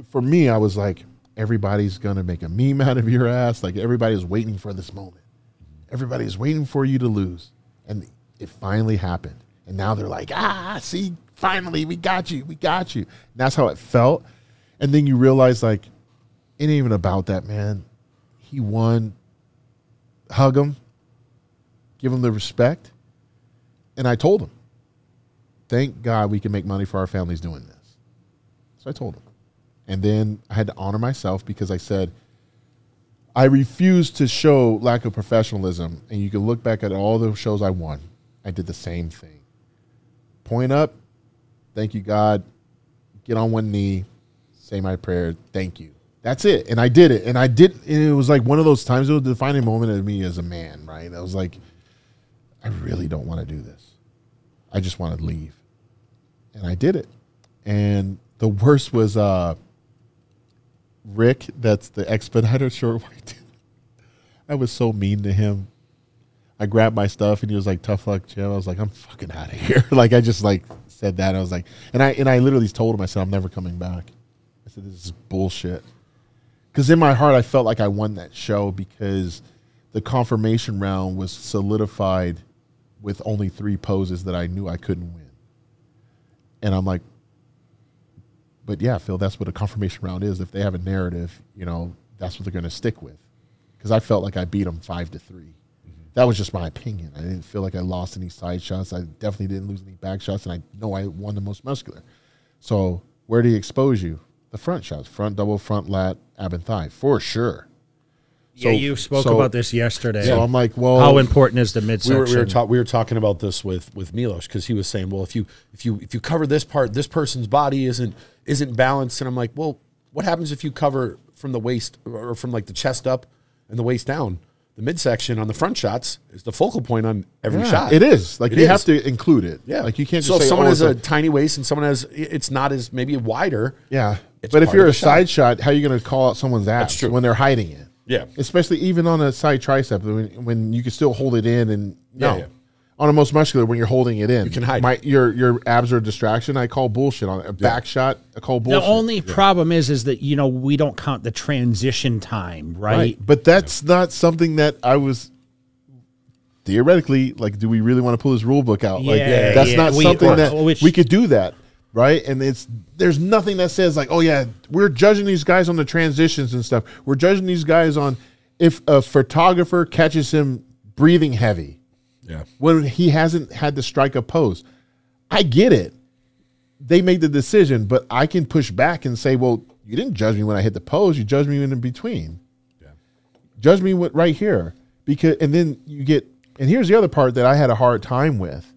for me, I was like, everybody's gonna make a meme out of your ass. Like everybody's waiting for this moment. Everybody's waiting for you to lose, and it finally happened. And now they're like, see, finally, we got you. And that's how it felt. And then you realize, like, it ain't even about that, man. He won. Hug him. Give him the respect. And I told him, thank God we can make money for our families doing this. So I told him. And then I had to honor myself because I said, I refuse to show lack of professionalism. And you can look back at all the shows I won. I did the same thing. Point up. Thank you, God. Get on one knee. Say my prayer. Thank you. That's it. And I did it. And it was like one of those times, it was a defining moment of me as a man, right? I was like, I really don't want to do this. I just want to leave. And I did it. And the worst was Rick, that's the expediter short white dude. I was so mean to him. I grabbed my stuff and he was like, tough luck, Jim. I was like, I'm fucking out of here. Like I just like said that. I was like, and I literally told him, I said, I'm never coming back. I said, this is bullshit. Because in my heart, I felt like I won that show because the confirmation round was solidified with only 3 poses that I knew I couldn't win. And I'm like, but yeah, Phil, that's what a confirmation round is. If they have a narrative, you know, that's what they're going to stick with. Because I felt like I beat them 5-3. That was just my opinion. I didn't feel like I lost any side shots. I definitely didn't lose any back shots, and I know I won the most muscular. So where did he expose you? The front shots, front double, front lat, ab and thigh, for sure. Yeah, you spoke about this yesterday. So I'm like, well, how important is the midsection? We were talking about this with Milos because he was saying, well, if you cover this part, this person's body isn't balanced, and I'm like, well, what happens if you cover from the waist or from like the chest up and the waist down? The midsection on the front shots is the focal point on every shot. It is. Like you have to include it. Yeah. Like you can't just so say, if someone has a it's tiny waist and someone has, it's not as maybe wider. Yeah. It's But if part you're of a the shot. side shot, how are you going to call out someone's ass true. when they're hiding it? Yeah. Especially even on a side tricep when you can still hold it in and Yeah. On a most muscular, when you're holding it in, You can hide. Your abs are a distraction. I call bullshit on it. A back shot, I call bullshit. The only problem is that, you know, we don't count the transition time, right? But that's not something that I was theoretically, like, do we really want to pull this rule book out? Like, Yeah, that's yeah. not something that Which- we could do that, right? And there's nothing that says like, oh yeah, we're judging these guys on the transitions and stuff. We're judging these guys on if a photographer catches him breathing heavy. Yeah. When he hasn't had to strike a pose. I get it. They made the decision, but I can push back and say, well, you didn't judge me when I hit the pose. You judged me in between. Yeah. Judge me right here. And then you get, and here's the other part that I had a hard time with.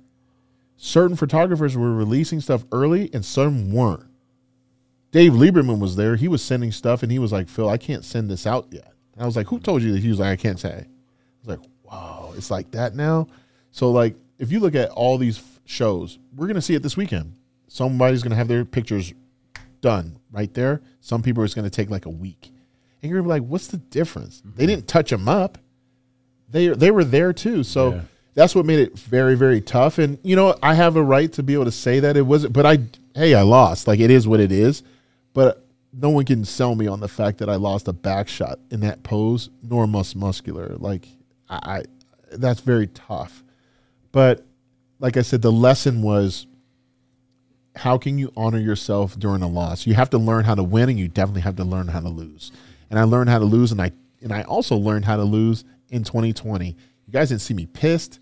Certain photographers were releasing stuff early and some weren't. Dave Lieberman was there. He was sending stuff and he was like, Phil, I can't send this out yet. And I was like, who told you that? He was like, I can't say. I was like, wow, it's like that now. So like, if you look at all these shows, we're going to see it this weekend. Somebody's going to have their pictures done right there. Some people it's going to take like a week. And you're like, what's the difference? They didn't touch them up. They were there too. So that's what made it very, very tough. And, you know, I have a right to be able to say that it wasn't, but I lost. Like, it is what it is. But no one can sell me on the fact that I lost a back shot in that pose, nor muscular. Like, that's very tough. But like I said, the lesson was, how can you honor yourself during a loss? You have to learn how to win, and you definitely have to learn how to lose. And I learned how to lose, and I also learned how to lose in 2020. You guys didn't see me pissed.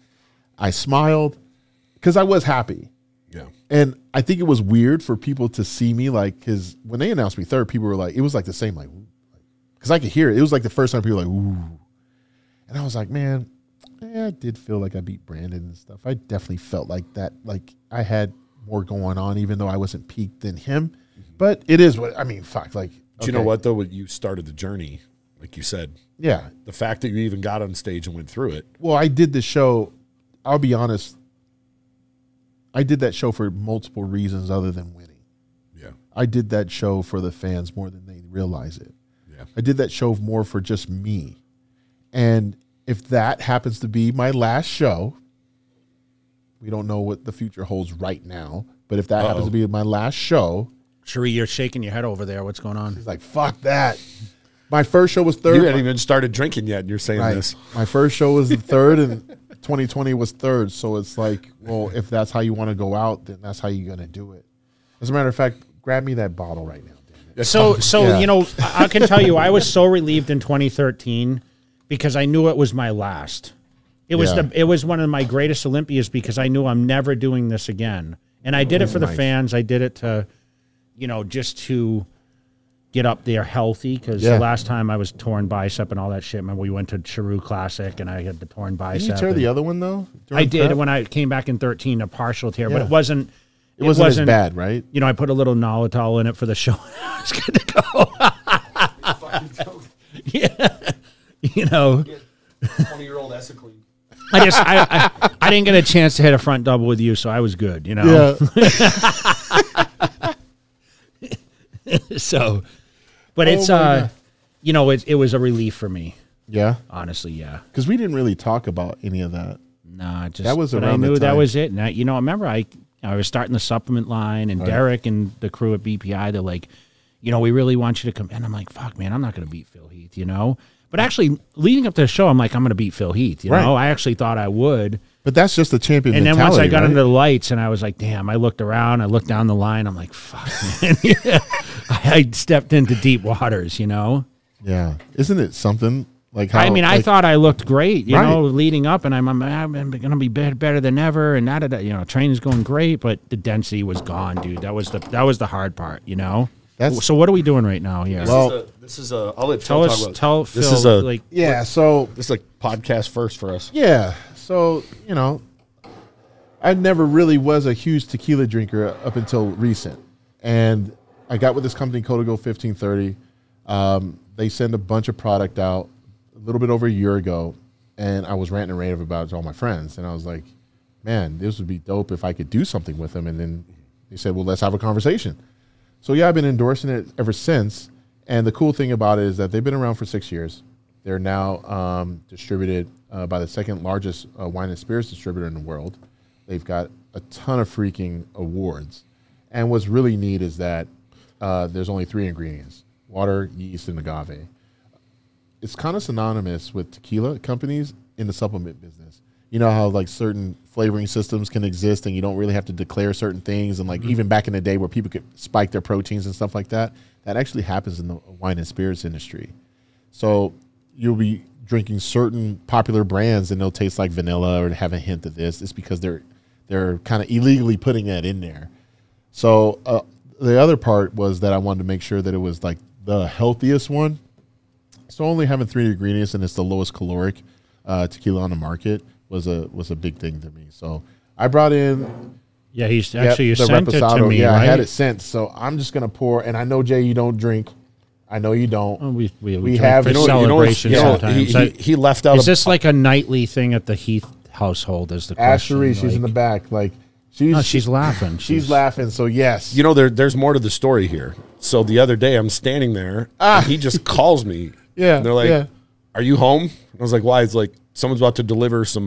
I smiled because I was happy. Yeah. And I think it was weird for people to see me, like, because when they announced me third, people were like, it was like the same, like, because I could hear it. It was like the first time people were like, ooh. And I was like, man, I did feel like I beat Brandon and stuff. I definitely felt like that. Like, I had more going on, even though I wasn't peaked than him. But it is what, I mean, fuck, like. But you know what, though? When you started the journey, like you said. Yeah. The fact that you even got on stage and went through it. Well, I did the show, I'll be honest, I did that show for multiple reasons other than winning. Yeah. I did that show for the fans more than they realize it. Yeah. I did that show more for just me. And if that happens to be my last show, we don't know what the future holds right now, but if that happens to be my last show. Cherie, you're shaking your head over there. What's going on? He's like, fuck that. My first show was third. You hadn't even started drinking yet, and you're saying this. My first show was the third, and 2020 was third. So it's like, well, if that's how you want to go out, then that's how you're going to do it. As a matter of fact, grab me that bottle right now. Damn it. So you know, I can tell you, I was so relieved in 2013 because I knew it was my last. It was one of my greatest Olympias because I knew I'm never doing this again. And I did it for the fans. I did it to, you know, just to get up there healthy because the last time I was torn bicep and all that shit. Remember we went to Chiru Classic and I had the torn bicep. Did you tear the other one though? I did when I came back in 13, a partial tear, but it wasn't. It wasn't as bad, right? You know, I put a little Nolotol in it for the show. I was good to go. Yeah, you know, 20-year-old Essically. I didn't get a chance to hit a front double with you, so I was good. You know. Yeah. So, but it's you know, it was a relief for me. Yeah. Honestly, yeah. Because we didn't really talk about any of that. Nah, just that was around I knew the time. That was it. And you know, I remember I was starting the supplement line, and Derek and the crew at BPI, they're like, you know, we really want you to come. And I'm like, fuck, man, I'm not going to beat Phil Heath, you know. But actually, leading up to the show, I'm like, I'm going to beat Phil Heath, you know. I actually thought I would. But that's just the champion and mentality. And then once I got into the lights, and I was like, damn, I looked around, I looked down the line, I'm like, fuck, man. I stepped into deep waters, you know. Yeah. Isn't it something? Like how, I mean, like, I thought I looked great, you know, leading up, and I'm going to be better than ever, and you know, training's going great, but the density was gone, dude. That was the hard part, you know. So what are we doing right now here? This is a. I'll let Phil talk about. Tell Phil. This is a like So this is a podcast first for us. Yeah. So you know, I never really was a huge tequila drinker up until recent, and I got with this company Código 1530. They send a bunch of product out a little bit over a year ago, and I was ranting and raving about it to all my friends, and I was like, man, this would be dope if I could do something with them. And then they said, well, let's have a conversation. So yeah, I've been endorsing it ever since. And the cool thing about it is that they've been around for 6 years. They're now distributed by the second largest wine and spirits distributor in the world. They've got a ton of freaking awards. And what's really neat is that there's only 3 ingredients: water, yeast, and agave. It's kind of synonymous with tequila companies in the supplement business. You know how like certain flavoring systems can exist and you don't really have to declare certain things. And like even back in the day where people could spike their proteins and stuff like that, that actually happens in the wine and spirits industry. So you'll be drinking certain popular brands and they'll taste like vanilla or have a hint of this. It's because they're kind of illegally putting that in there. So the other part was that I wanted to make sure that it was like the healthiest one. So only having 3 ingredients and it's the lowest caloric tequila on the market was a big thing to me. So I brought in. Yeah, he's actually you sent it to me. Yeah, right? I had it sent. So I'm just gonna pour. And I know, Jay, you don't drink. I know you don't. Oh, we have for celebration sometimes. He left out. Is this like a nightly thing at the Heath household? Is the question? Ashery, she's in the back. Like She's laughing. She's laughing. So yes, You know, there's more to the story here. So the other day, I'm standing there, and he just calls me. Yeah, and they're like, yeah. "Are you home?" I was like, "Why?" It's like someone's about to deliver some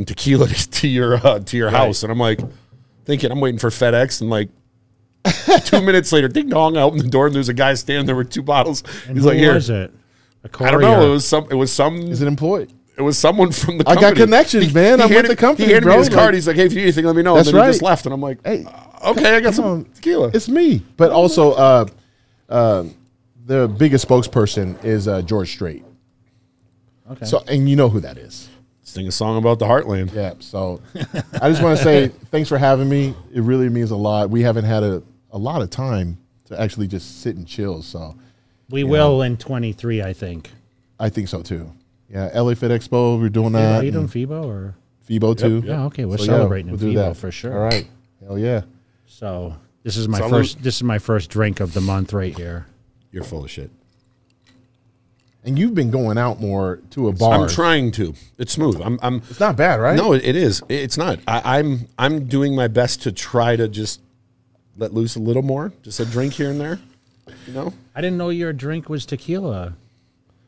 tequila to your house, and I'm like, thinking I'm waiting for FedEx, and like 2 minutes later, ding dong, I open the door, and there's a guy standing there with 2 bottles. And He's who like, "Here." was it? I don't know. It was some. Is it employed? It was someone from the I company. got connections, man. I'm with the company, He handed bro. me his card. Like, He's like, "Hey, if you need anything, let me know." And That's then he right. just left, and I'm like, hey, "Okay, I got come some on. tequila." It's me. But also, the biggest spokesperson is George Strait. Okay. So, and you know who that is. Sing a song about the Heartland. Yeah. So, I just want to say thanks for having me. It really means a lot. We haven't had a lot of time to actually just sit and chill. So, we will in 23, I think. I think so too. Yeah, LA Fit Expo, we're doing Are that. you doing FIBO or? FIBO too. Yeah, okay. We're So, celebrating we'll in do FIBO that for sure. All right. Hell yeah. So this is my Salud. first. This is my first drink of the month right here. You're full of shit. And you've been going out more to a bar. I'm trying to. It's smooth. I'm. It's not bad, right? No, it is. It's not. I'm doing my best to try to just let loose a little more. Just a drink here and there. You know. I didn't know your drink was tequila.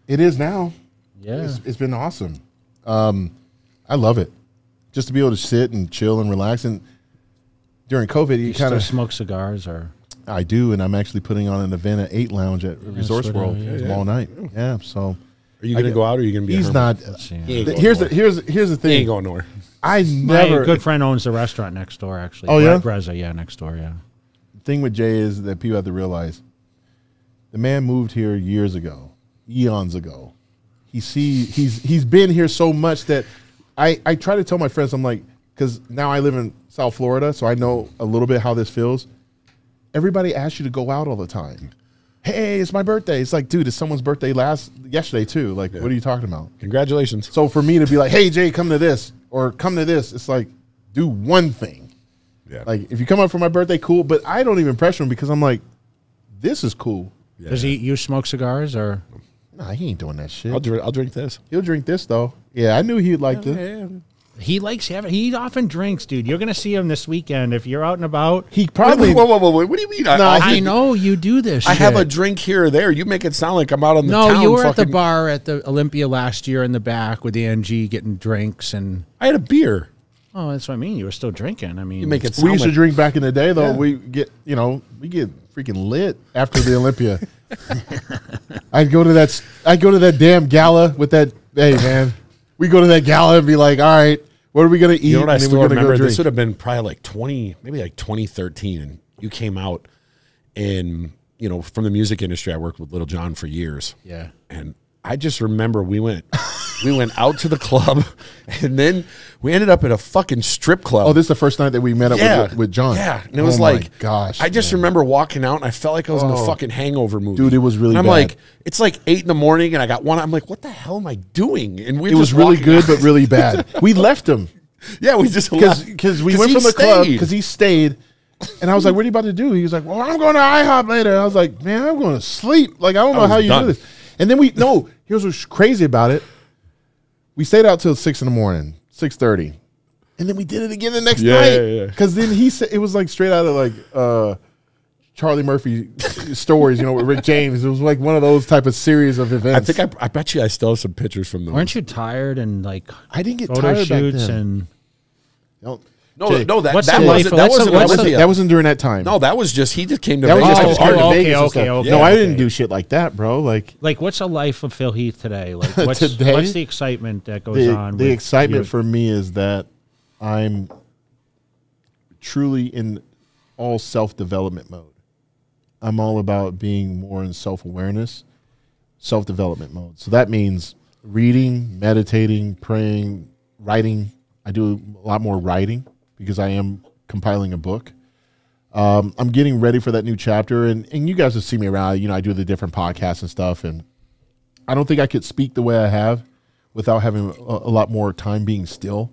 It is now. Yeah. It's been awesome. I love it. Just to be able to sit and chill and relax. And during COVID, you You kind still of. smoke cigars or? I do, and I'm actually putting on an event at 8 Lounge at Resorts what I- World yeah, tomorrow night. Yeah, so Are you going to go out, or are you going to be? he's a not. hermit? see. He ain't going Here's the nowhere. here's the He ain't thing. going nowhere. I My never. good friend owns the restaurant next door. Actually. Oh, yeah? Breza, yeah, next door. Yeah. thing with Jay is that people have to realize the man moved here years ago, eons ago. He's been here so much that I try to tell my friends, I'm like, because now I live in South Florida, so I know a little bit how this feels. Everybody asks you to go out all the time. Hey, it's my birthday. It's like, dude, it's someone's birthday yesterday too. Like, what are you talking about? Congratulations. So for me to be like, hey, Jay, come to this or come to this, it's like, do one thing. Yeah. Like, if you come up for my birthday, cool. But I don't even pressure him because I'm like, this is cool. Yeah. Does you smoke cigars or? Nah, he ain't doing that shit. I'll drink this. He'll drink this though. Yeah, I knew he'd like this. Yeah. He likes having. He often drinks, dude. You're gonna see him this weekend if you're out and about. He probably. Whoa. What do you mean? I know you do this. I have a shit. drink here or there. You make it sound like I'm out on the No, town. you were at the fucking- bar at the Olympia last year in the back with Angie getting drinks and. I had a beer. Oh, that's what I mean. You were still drinking. I mean, You make it We sound used to like drink back in the day though. Yeah. We get freaking lit after the Olympia. I'd go to that damn gala with that. Hey man, we go to that gala and be like, all right, what are we gonna eat? You know what I and then still we're gonna remember? go drink. This would have been probably like 2013, and you came out, and from the music industry, I worked with Little John for years. Yeah. And I just remember we went out to the club, and then we ended up at a fucking strip club. Oh, this is the first night that we met up with John. Yeah, and it was Oh like, my gosh, I just man. remember walking out, and I felt like I was in a fucking Hangover movie. Dude, it was really And I'm bad. like, it's like 8 in the morning, and I got one. I'm like, what the hell am I doing? And we It was really good, but really bad. We left him yeah, we just left. because we went from the club because he stayed, and I was like, "What are you about to do?" He was like, "Well, I'm going to IHOP later." I was like, "Man, I'm going to sleep. Like, I don't know was how you done. do this." And then here's what's crazy about it. We stayed out till 6 in the morning, 6:30, and then we did it again the next night. Yeah. Because then he said it was like straight out of like Charlie Murphy stories, with Rick James. It was like one of those type of series of I events. think I bet you I still have some pictures from those. Weren't you tired and like I didn't get photo tired back shoots then. and? No, No, Jay, no, that what's that the wasn't life- that what's the- wasn't what's the- Olympia. that wasn't during that time. No, that was just he just came to That was Vegas. just Oh, to start okay, Vegas and okay, stuff. okay. No, I Okay. didn't do shit like that, bro. Like What's the life of Phil Heath today? Like, what's Today? what's the excitement that goes on? the with excitement you? for me is that I'm truly in all self-development mode. I'm all about being more in self-awareness, self-development mode. So that means reading, meditating, praying, writing. I do a lot more writing because I am compiling a book. I'm getting ready for that new chapter, and you guys have seen me around. I do the different podcasts and stuff, and I don't think I could speak the way I have without having a lot more time being still.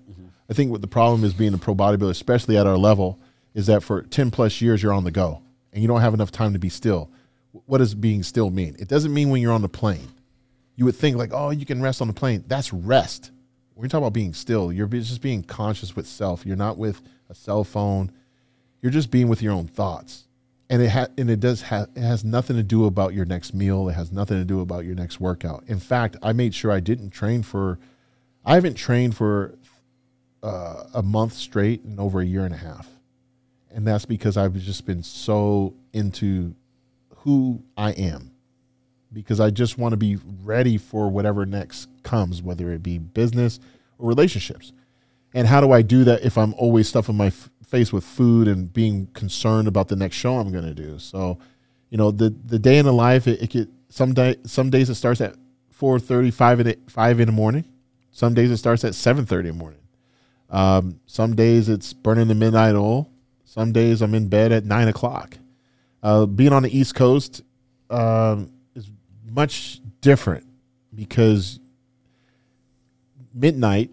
I think what the problem is being a pro bodybuilder, especially at our level, is that for 10 plus years you're on the go and you don't have enough time to be still. What does being still mean? It doesn't mean when you're on the plane. You would think like, oh, you can rest on the plane. That's rest. when you talk about being still, you're just being conscious with self. You're not with a cell phone. You're just being with your own thoughts. And it has nothing to do about your next meal. It has nothing to do about your next workout. In fact, I made sure I haven't trained for a month straight in over a year and a half. And that's because I've just been so into who I am, because I just want to be ready for whatever next comes, whether it be business or relationships. And how do I do that if I'm always stuffing my face with food and being concerned about the next show I'm going to do? So, the day in the life, it could, some days it starts at 4:30, 5 in the morning. Some days it starts at 7:30 in the morning. Some days it's burning the midnight oil. Some days I'm in bed at 9 o'clock. Being on the East Coast is much different because midnight,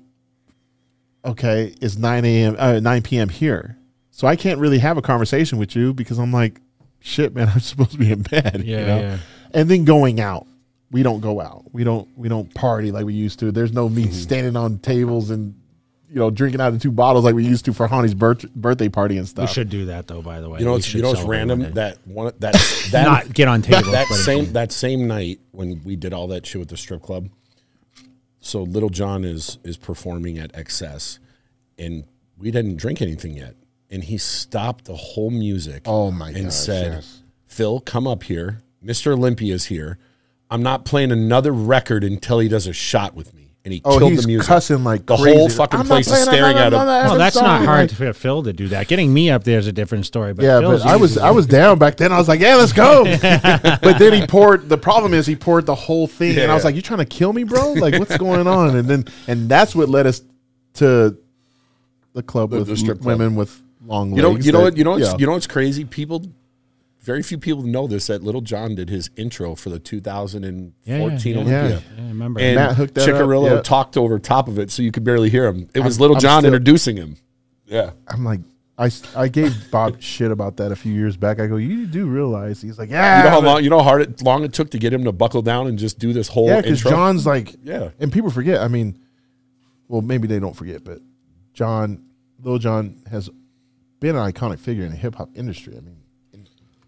is 9 p.m. here. So I can't really have a conversation with you because I'm like, shit, man, I'm supposed to be in bed. Yeah. And then going out. We don't go out. We don't party like we used to. There's no me standing on tables and drinking out of 2 bottles like we used to for Honey's birthday party and stuff. We should do that though, by the way. It's random that not get on tables. That same night when we did all that shit with the strip club. So Little John is performing at Excess, and we didn't drink anything yet, and he stopped the whole music. Oh my god! And said, "Phil, come up here. Mr. Olympia's here. I'm not playing another record until he does a shot with me." And he killed the music. Cussing like the crazy. whole fucking place is staring at him. Well, that's not hard for Phil to do that. Getting me up there is a different story. But yeah, Phil's but I was down back then. I was like, yeah, let's go. But then he poured the whole thing, and I was like, you trying to kill me, bro? Like, what's going on? And that's what led us to the club with the strip women club. with long legs. You know what's crazy? Very few people know this, that Little John did his intro for the 2014 Olympia. Yeah, I remember. And Matt hooked that Ciccarello up. talked over top of it so you could barely hear him. It was Little John introducing him. Yeah. I'm like, I gave Bob shit about that a few years back. I go, you do realize? He's like, yeah. You know how long it took to get him to buckle down and just do this whole intro? Yeah, because John's like, yeah. And people forget. I mean, well, maybe they don't forget, but Little John has been an iconic figure in the hip hop industry. I mean,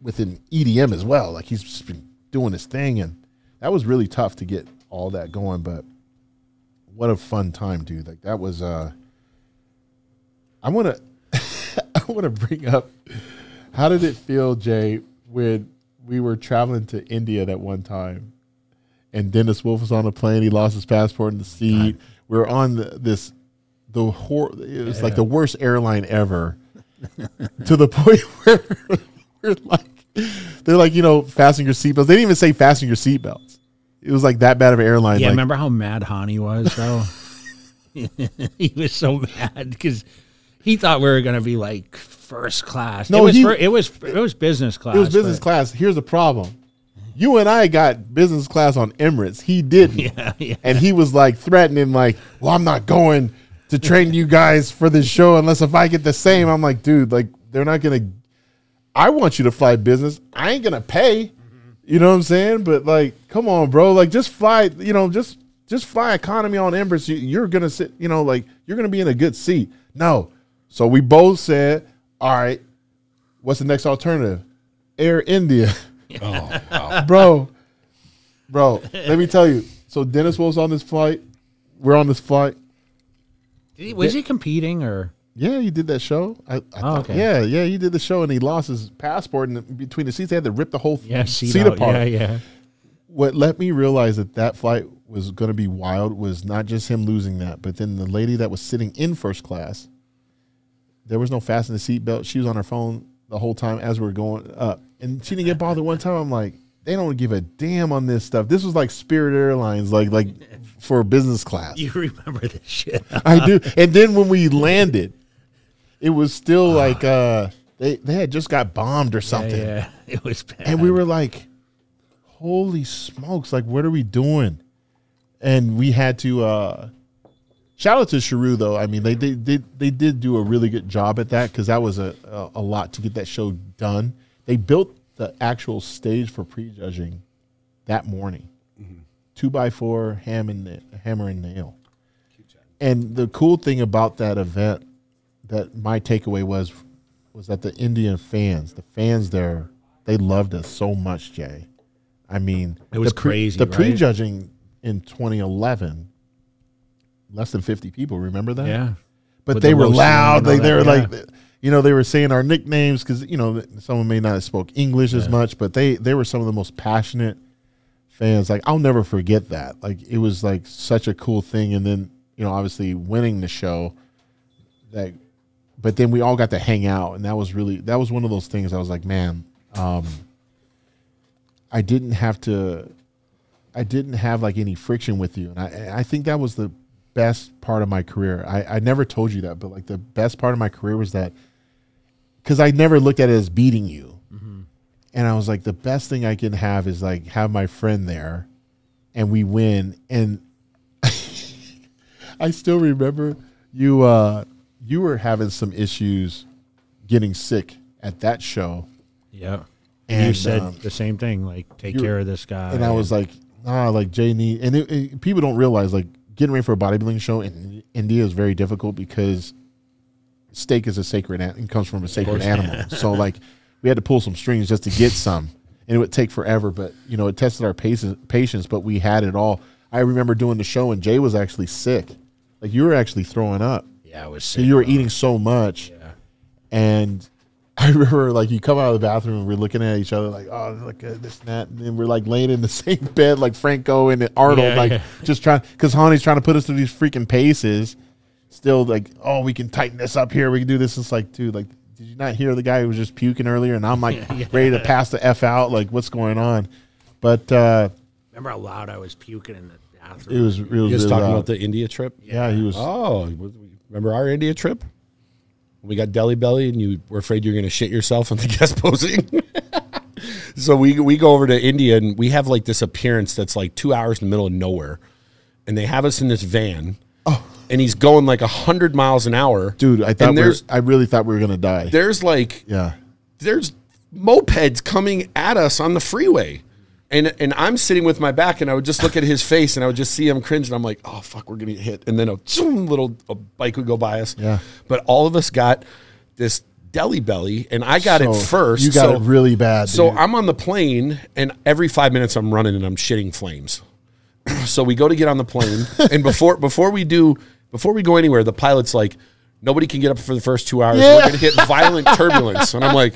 within EDM as well. Like, he's just been doing his thing, and that was really tough to get all that going, but what a fun time, dude. Like, that was I want to bring up, how did it feel, Jay, when we were traveling to India that one time and Dennis Wolf was on a plane, he lost his passport in the seat. We were on it was like the worst airline ever. To the point where we're like, they're like, fasten your seatbelts. They didn't even say fasten your seatbelts. It was like that bad of an airline. Yeah, like, remember how mad Hani was, though? He was so mad because he thought we were going to be like first class. No, it was business class. It was business class. Here's the problem. You and I got business class on Emirates. He didn't. Yeah. And he was like threatening, like, well, I'm not going to train you guys for this show unless if I get the same. I'm like, dude, like, they're not going to. I want you to fly business. I ain't going to pay. You know what I'm saying? But, like, come on, bro. Like, just fly, just fly economy on Emirates. You're going to sit, like, you're going to be in a good seat. No. So we both said, all right, what's the next alternative? Air India. Oh, wow. Bro, let me tell you. So Dennis was on this flight. We're on this flight. Was he competing or? Yeah, he did that show. I thought, okay. Yeah, he did the show, and he lost his passport, and between the seats, they had to rip the whole seat out. apart. Yeah. What let me realize that flight was going to be wild was not just him losing that, but then the lady that was sitting in first class, there was no fasten the seatbelt. She was on her phone the whole time as we were going up, and she didn't get bothered one time. I'm like, they don't give a damn on this stuff. This was like Spirit Airlines, like for business class. You remember this shit? I do. And then when we landed, it was still like they had just got bombed or something. Yeah, it was bad. And we were like, holy smokes, like, what are we doing? And we had to shout out to Sharu, though. I mean, they did do a really good job at that, because that was a lot to get that show done. They built the actual stage for prejudging that morning. 2x4 hammer and nail. And the cool thing about that event, that my takeaway was that the Indian fans, the fans there, they loved us so much, Jay. I mean, it was crazy. The prejudging in 2011, less than 50 people. Remember that? Yeah. But they were loud. They were like, you know, they were saying our nicknames because, you know, someone may not have spoke English as much, but they were some of the most passionate fans. Like, I'll never forget that. Like, it was like such a cool thing. And then, you know, obviously winning the show, but then we all got to hang out, and that was one of those things I was like, man, I didn't have like any friction with you. And I think that was the best part of my career. I never told you that, but like the best part of my career was that, because I never looked at it as beating you. Mm-hmm. And I was like, the best thing I can have is like have my friend there and we win. And I still remember you were having some issues getting sick at that show. Yeah. And you said the same thing, like, take care of this guy. And I was like, like Jay need, and people don't realize, like, getting ready for a bodybuilding show in India is very difficult because steak is a sacred and comes from a sacred animal. So like we had to pull some strings just to get some, and it would take forever. But you know, it tested our patience. But we had it all. I remember doing the show and Jay was actually sick. Like you were actually throwing up. Yeah, I was sick. So you were eating so much. Yeah. And I remember like you come out of the bathroom and we're looking at each other like, oh, look at this and that. And then we're like laying in the same bed like Franco and Arnold, just trying, because Hani's trying to put us through these freaking paces. Still like, oh, we can tighten this up here. We can do this. It's like, dude, like, did you not hear the guy who was just puking earlier? And I'm like ready to pass the F out. Like, what's going on? But remember how loud I was puking in the bathroom? It was really You guys talking about the India trip? Yeah, he was. Oh, remember our India trip? We got deli belly, and you were afraid you were going to shit yourself on the guest posing. So we go over to India, and we have like this appearance that's like 2 hours in the middle of nowhere, and they have us in this van. Oh, and he's going like 100 miles an hour, dude. I really thought we were going to die. There's like there's mopeds coming at us on the freeway. And I'm sitting with my back, and I would just look at his face, and I would just see him cringe, and I'm like, oh, fuck, we're going to get hit. And then a bike would go by us. Yeah. But all of us got this deli belly, and I got it first. You got it really bad, So I'm on the plane, and every 5 minutes I'm running, and I'm shitting flames. So we go to get on the plane, and before we go anywhere, the pilot's like, nobody can get up for the first 2 hours. We're going to hit violent turbulence. And I'm like,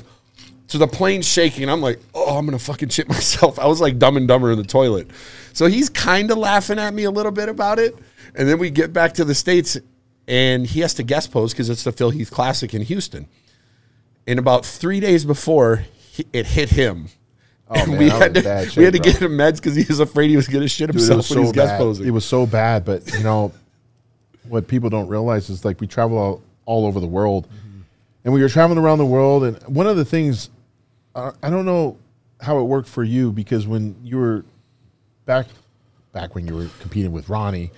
so the plane's shaking, and I'm like, oh, I'm going to fucking shit myself. I was like Dumb and Dumber in the toilet. So he's kind of laughing at me a little bit about it. And then we get back to the States, and he has to guest pose because it's the Phil Heath Classic in Houston. And about 3 days before, it hit him. Oh, and man, we had to bro. get him meds because he was afraid he was going to shit himself when he was guest posing. It was so bad, but, you know, what people don't realize is, like, we travel all over the world. Mm-hmm. And we were traveling around the world, and one of the things, I don't know how it worked for you, because when you were back when you were competing with Ronnie,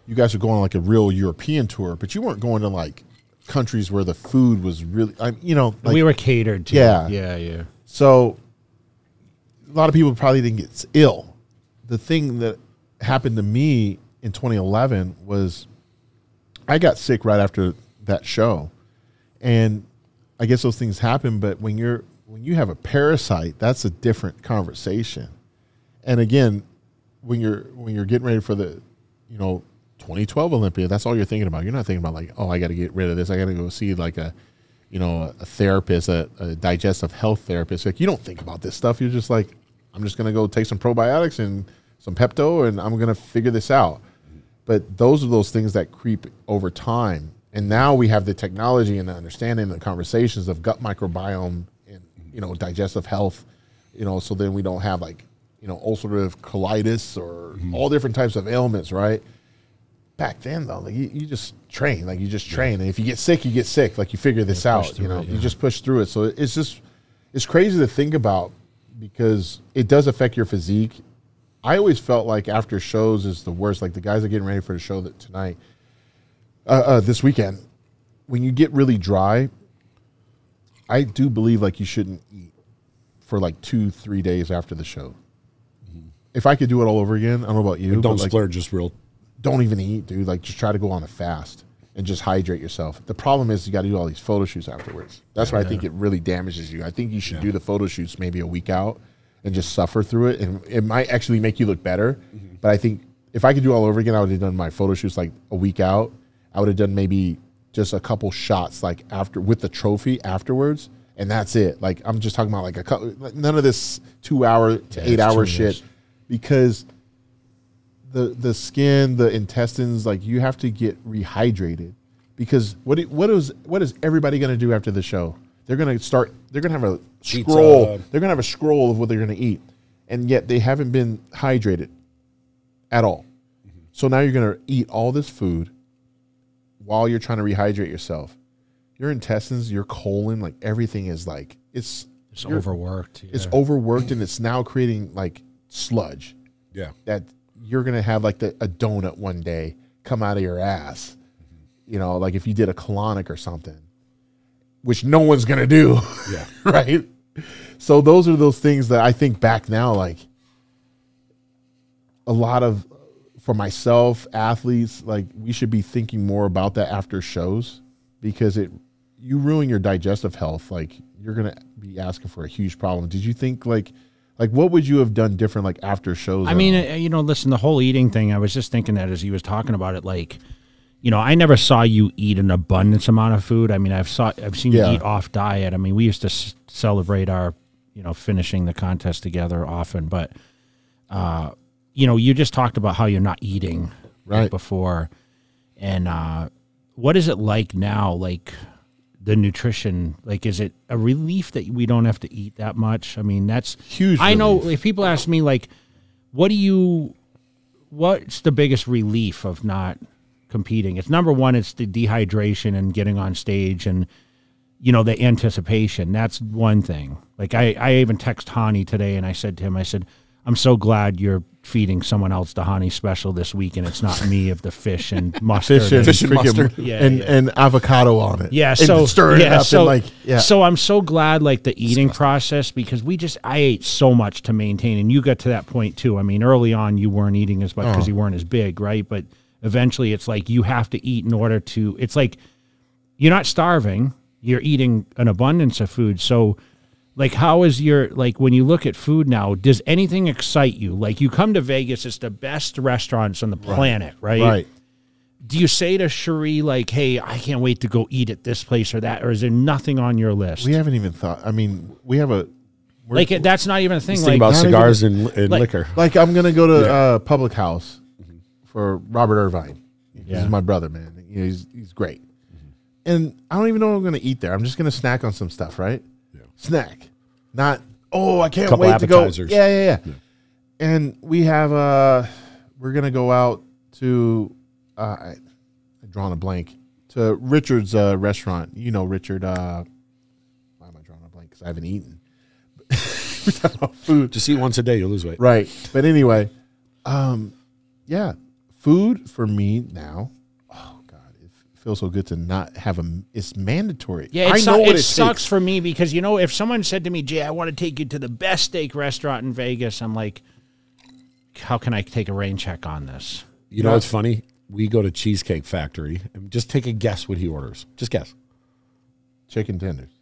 you guys were going on like a real European tour, but you weren't going to like countries where the food was really, you know, like, we were catered to. Yeah. So a lot of people probably didn't get ill. The thing that happened to me in 2011 was I got sick right after that show, and I guess those things happen, but when you have a parasite, that's a different conversation. And again, when you're getting ready for the, 2012 Olympia, that's all you're thinking about. You're not thinking about like, oh, I got to get rid of this. I got to go see like a therapist, a digestive health therapist. Like, you don't think about this stuff. You're just like, I'm just going to go take some probiotics and some Pepto, and I'm going to figure this out. But those are those things that creep over time. And now we have the technology and the understanding, the conversations of gut microbiome and, digestive health, so then we don't have like, ulcerative colitis or all different types of ailments, right? Back then, though, like you just train. And if you get sick, you get sick. Like, you figure this out, you just push through it. So it's crazy to think about, because it does affect your physique. I always felt like after shows is the worst. Like, the guys are getting ready for the show tonight, this weekend, when you get really dry, I do believe like you shouldn't eat for like 2-3 days after the show. If I could do it all over again, I don't know about you. But don't splurge, just real. don't even eat, dude. Like, just try to go on a fast and just hydrate yourself. The problem is you got to do all these photo shoots afterwards. That's why I think it really damages you. I think you should do the photo shoots maybe a week out and just suffer through it. And it might actually make you look better. But I think if I could do all over again, I would have done my photo shoots like a week out. I would have done maybe just a couple shots like after with the trophy afterwards. And that's it. Like, I'm just talking about like a couple, none of this 2 hour to 8 hour shit, because the skin, the intestines, like, you have to get rehydrated, because what is everybody going to do after the show? They're going to have a scroll. They're going to have a scroll of what they're going to eat. And yet they haven't been hydrated at all. So now you're going to eat all this food while you're trying to rehydrate yourself. Your intestines, your colon, like, everything is like, it's overworked. It's overworked, and it's now creating like sludge. Yeah. That you're going to have like a donut one day come out of your ass. You know, like if you did a colonic or something, which no one's going to do. Yeah. Right. So those are those things that I think back now, like a lot of, for myself, athletes, like, we should be thinking more about that after shows, because you ruin your digestive health. Like, you're going to be asking for a huge problem. Did you think like what would you have done different, like, after shows? I mean, you know, listen, the whole eating thing, I was just thinking that as he was talking about it, like, you know, I never saw you eat an abundance amount of food. I mean, I've seen you eat off diet. I mean, we used to celebrate our, you know, finishing the contest together often, but, you know, you just talked about how you're not eating right before. And what is it like now? Like, the nutrition, like, is it a relief that we don't have to eat that much? I mean, that's huge. I know if people ask me, like, what's the biggest relief of not competing? It's number one, it's the dehydration and getting on stage and, you know, the anticipation. That's one thing. Like, I even text Hani today, and I said to him, I said, I'm so glad you're feeding someone else the Hani special this week, and it's not me of the fish and mustard. Fish and mustard. And avocado on it. Yeah, so stir it up. So I'm so glad, like, the eating process, because I ate so much to maintain, and you got to that point too. I mean, early on you weren't eating as much because you weren't as big, right? But eventually it's like you have to eat in order to, it's like you're not starving, you're eating an abundance of food. So, like, how is your, like, when you look at food now, does anything excite you? Like, you come to Vegas, it's the best restaurants on the planet, right? Right. Do you say to Cherie, like, hey, I can't wait to go eat at this place or that, or is there nothing on your list? We haven't even thought. I mean, we have a... Like, that's not even a thing. Like, about cigars and liquor. Like, I'm going to go to Public House for Robert Irvine. Yeah. He's my brother, man. You know, he's great. And I don't even know what I'm going to eat there. I'm just going to snack on some stuff, right? Snack, not, I can't wait to go. Yeah. And we have we're gonna go out to I've drawn a blank, to Richard's restaurant. You know Richard. Why am I drawing a blank? Because I haven't eaten. We're talking about food. Just eat once a day, you'll lose weight. Right. But anyway, food for me now. Feels so good to not have it's mandatory. Yeah, it sucks for me, because, you know, if someone said to me, Jay, I want to take you to the best steak restaurant in Vegas, I'm like, how can I take a rain check on this? You know what's funny? We go to Cheesecake Factory and just take a guess what he orders. Just guess. Chicken tenders.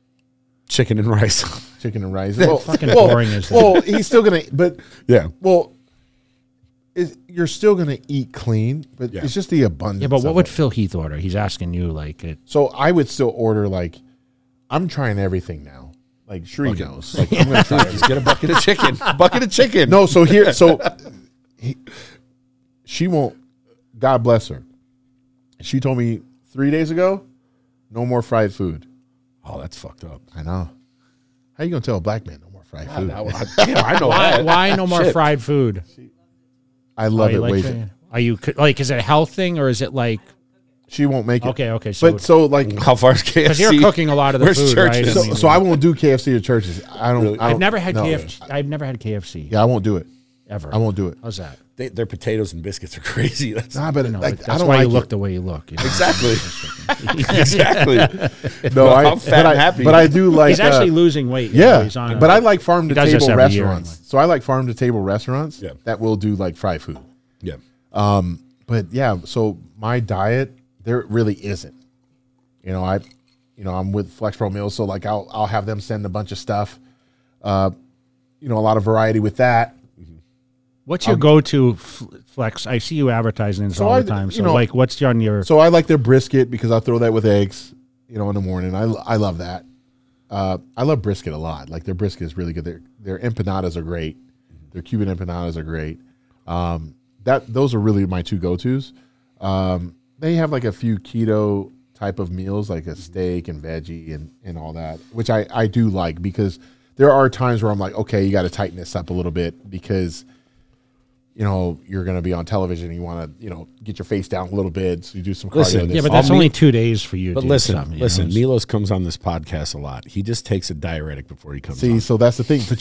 Chicken and rice. Chicken and rice. Well, fucking boring is that? Well, he's still going to, but yeah. Well, you're still going to eat clean, but it's just the abundance. Yeah, but what would Phil Heath order? He's asking you, like, it. So I would still order, like, I'm trying everything now. Like, Sheree knows. Like, I'm going to try. Just get a bucket of chicken. Bucket of chicken. No, she won't. God bless her. She told me 3 days ago, no more fried food. Oh, that's fucked up. I know. How you going to tell a black man no more fried food? I know that. Why no more fried food? I love it. Way. Are you like? Is it a health thing, or is it like? She won't make it. Okay. So like, how far is KFC? Because you're cooking a lot of the food, right? So I won't do KFC or churches. I don't. Really? I've never had KFC. I've never had KFC. Yeah, I won't do it ever. I won't do it. How's that? Their potatoes and biscuits are crazy. That's why you look the way you look. You know? Exactly. Exactly. No, I'm fat and happy. But I do like. He's actually losing weight. Yeah, but I like farm to table restaurants. So I like farm to table restaurants that will do like fried food. Yeah. But yeah, so my diet, there really isn't. I'm with Flex Pro Meals, so like I'll have them send a bunch of stuff. A lot of variety with that. What's your go-to Flex? I see you advertising this all the time. So like, what's on your? So I like their brisket because I throw that with eggs, in the morning. I love that. I love brisket a lot. Like their brisket is really good. Their empanadas are great. Their Cuban empanadas are great. Those are really my two go-tos. They have like a few keto type of meals, like a steak and veggie and all that, which I do like, because there are times where I'm like, okay, you got to tighten this up a little bit, because you're going to be on television and you want to, get your face down a little bit. So you do some cardio. Yeah, but that's only 2 days for you. But listen, Milos comes on this podcast a lot. He just takes a diuretic before he comes on. So that's the thing. But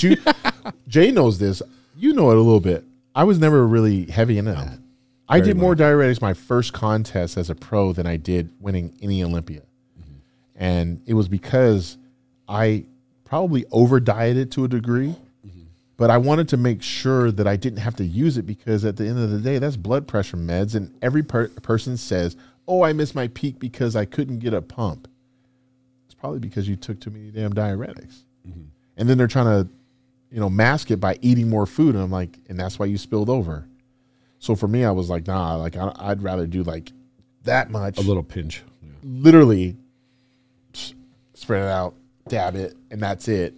Jay knows this. You know it a little bit. I was never really heavy into that. I did more diuretics my first contest as a pro than I did winning any Olympia. And it was because I probably over dieted to a degree. But I wanted to make sure that I didn't have to use it, because at the end of the day, that's blood pressure meds. And every person says, oh, I missed my peak because I couldn't get a pump. It's probably because you took too many damn diuretics. And then they're trying to, mask it by eating more food. And I'm like, and that's why you spilled over. So for me, I was like, nah, like I'd rather do like that much. A little pinch. Yeah. Literally spread it out, dab it, and that's it.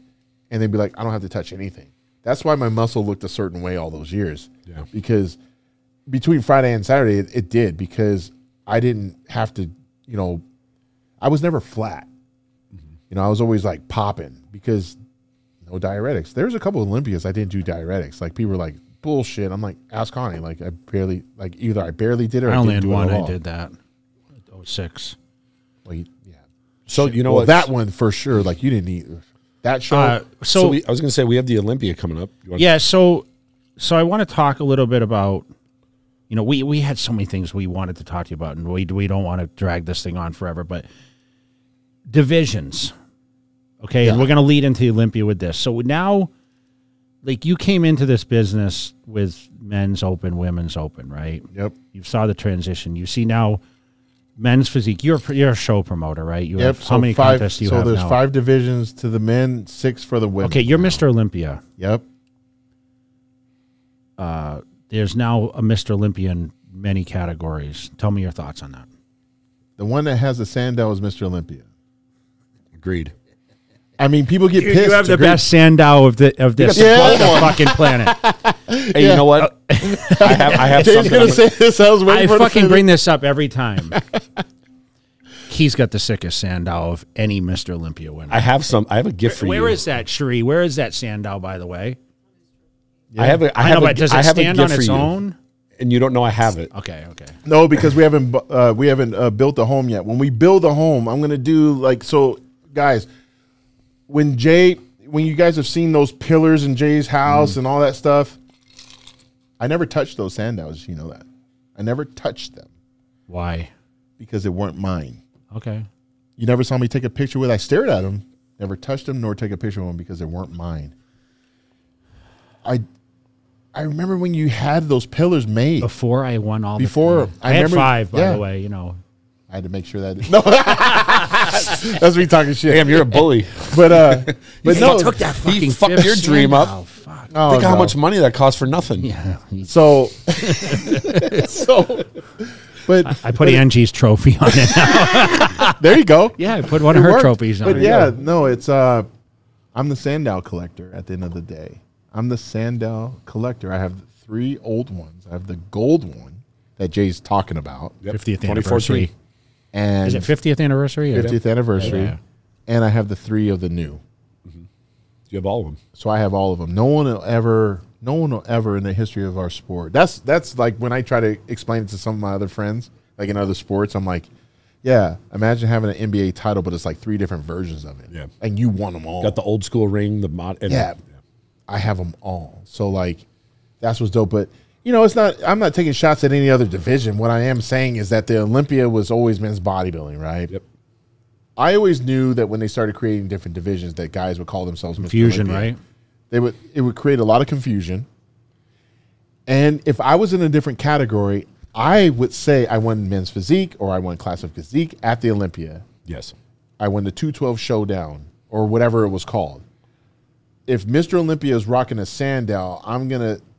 And they'd be like, I don't have to touch anything. That's why my muscle looked a certain way all those years. Yeah. Because between Friday and Saturday, it did, because I didn't have to, I was never flat. I was always like popping, because no diuretics. There's a couple of Olympias I didn't do diuretics. Like people were like, bullshit. I'm like, ask Connie. Like either I barely did it or I only didn't had do one. it at all. I did that. 06. Well, yeah. So that one for sure. Like you didn't eat that show. I was going to say, we have the Olympia coming up. So I want to talk a little bit about, we had so many things we wanted to talk to you about, and we don't want to drag this thing on forever, but divisions. Okay. Yeah. And we're going to lead into Olympia with this. So now, like, you came into this business with men's open, women's open, right? Yep. You saw the transition. You see now men's physique. You're a show promoter, right? You have how many contests do you have now? So there's 5 divisions to the men, 6 for the women. Okay, you're Mr. Olympia. Yep. There's now a Mr. Olympia in many categories. Tell me your thoughts on that. The one that has the Sandow is Mr. Olympia. Agreed. I mean, people get pissed. You have the best Sandow of this fucking planet. Hey, you know what? I have Jay's something. Gonna say this. I fucking bring this up every time. He's got the sickest Sandow of any Mr. Olympia winner. I have a gift for you. Where is that, Cherie? Where is that Sandow, by the way? Yeah. Does it stand on its own? And you don't know I have it. Okay. No, because we haven't built the home yet. When we build the home, I'm gonna do guys. When you guys have seen those pillars in Jay's house and all that stuff, I never touched those Sandows. You know that. I never touched them. Why? Because they weren't mine. Okay. You never saw me take a picture with. I stared at them, never touched them, nor take a picture of them because they weren't mine. I remember when you had those pillars made. Before I won all I had 5, by the way, I had to make sure that. No, that's me talking shit. Damn, you're a bully. But no, took that fucking. He fucked your dream up. Oh, fuck. Think how much money that cost for nothing. Yeah. But I put Angie's trophy on it now. There you go. Yeah, I put one of her trophies on it. But yeah, no, it's I'm the Sandow collector at the end of the day. I'm the Sandow collector. I have 3 old ones. I have the gold one that Jay's talking about. Yep. 50th anniversary. And is it 50th anniversary? 50th anniversary. Yeah. And I have the 3 of the new. Mm-hmm. You have all of them. So I have all of them. No one will ever in the history of our sport. That's like when I try to explain it to some of my other friends, like in other sports, I'm like, yeah, imagine having an NBA title, but it's like 3 different versions of it. Yeah. And you won them all. Got the old school ring, the mod. Yeah. I have them all. So like, that's what's dope. But it's not, I'm not taking shots at any other division. What I am saying is that the Olympia was always men's bodybuilding, right? Yep. I always knew that when they started creating different divisions that guys would call themselves confusion, right? It would create a lot of confusion. And if I was in a different category, I would say I won men's physique or I won classic physique at the Olympia. Yes. I won the 212 showdown or whatever it was called. If Mr. Olympia is rocking a Sandow,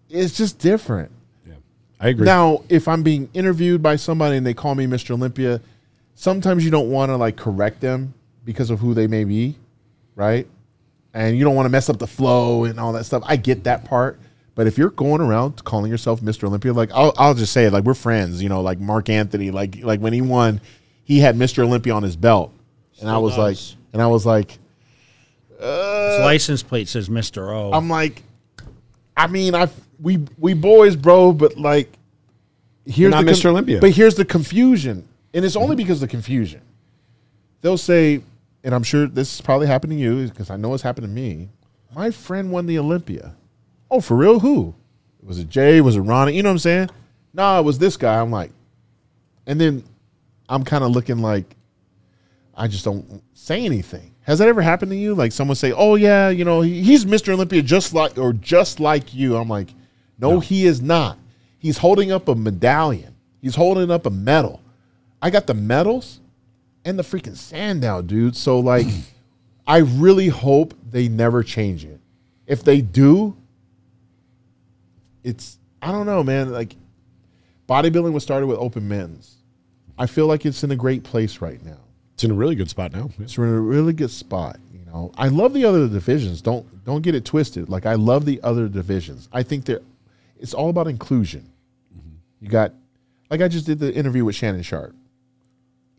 it's just different. Yeah, I agree. Now, if I'm being interviewed by somebody and they call me Mr. Olympia, sometimes you don't want to like correct them because of who they may be, right? And you don't want to mess up the flow and all that stuff. I get that part. But if you're going around calling yourself Mr. Olympia, like I'll just say it, like we're friends, you know, like Mark Anthony, like when he won, he had Mr. Olympia on his belt. And I was like, his license plate says Mr. O. I'm like, I mean, we boys, bro, but like, here's not Mr. Olympia. But here's the confusion, and it's only because of the confusion. They'll say, and I'm sure this is probably happened to you because I know it's happened to me. My friend won the Olympia. Oh, for real? Who? Was it Jay? Was it Ronnie? You know what I'm saying? No, it was this guy. I'm like, and then I'm kind of looking like I just don't say anything. Has that ever happened to you? Like someone say, "Oh yeah, you know, he's Mr. Olympia just like you." I'm like, no, he is not. He's holding up a medallion. He's holding up a medal. I got the medals and the freaking Sandow, dude. So like, I really hope they never change it. If they do, I don't know, man. Like, bodybuilding was started with open men's. I feel like it's in a great place right now. It's in a really good spot now. It's in a really good spot. You know, I love the other divisions. Don't get it twisted. Like, I love the other divisions. I think it's all about inclusion. You got, like I just did the interview with Shannon Sharp.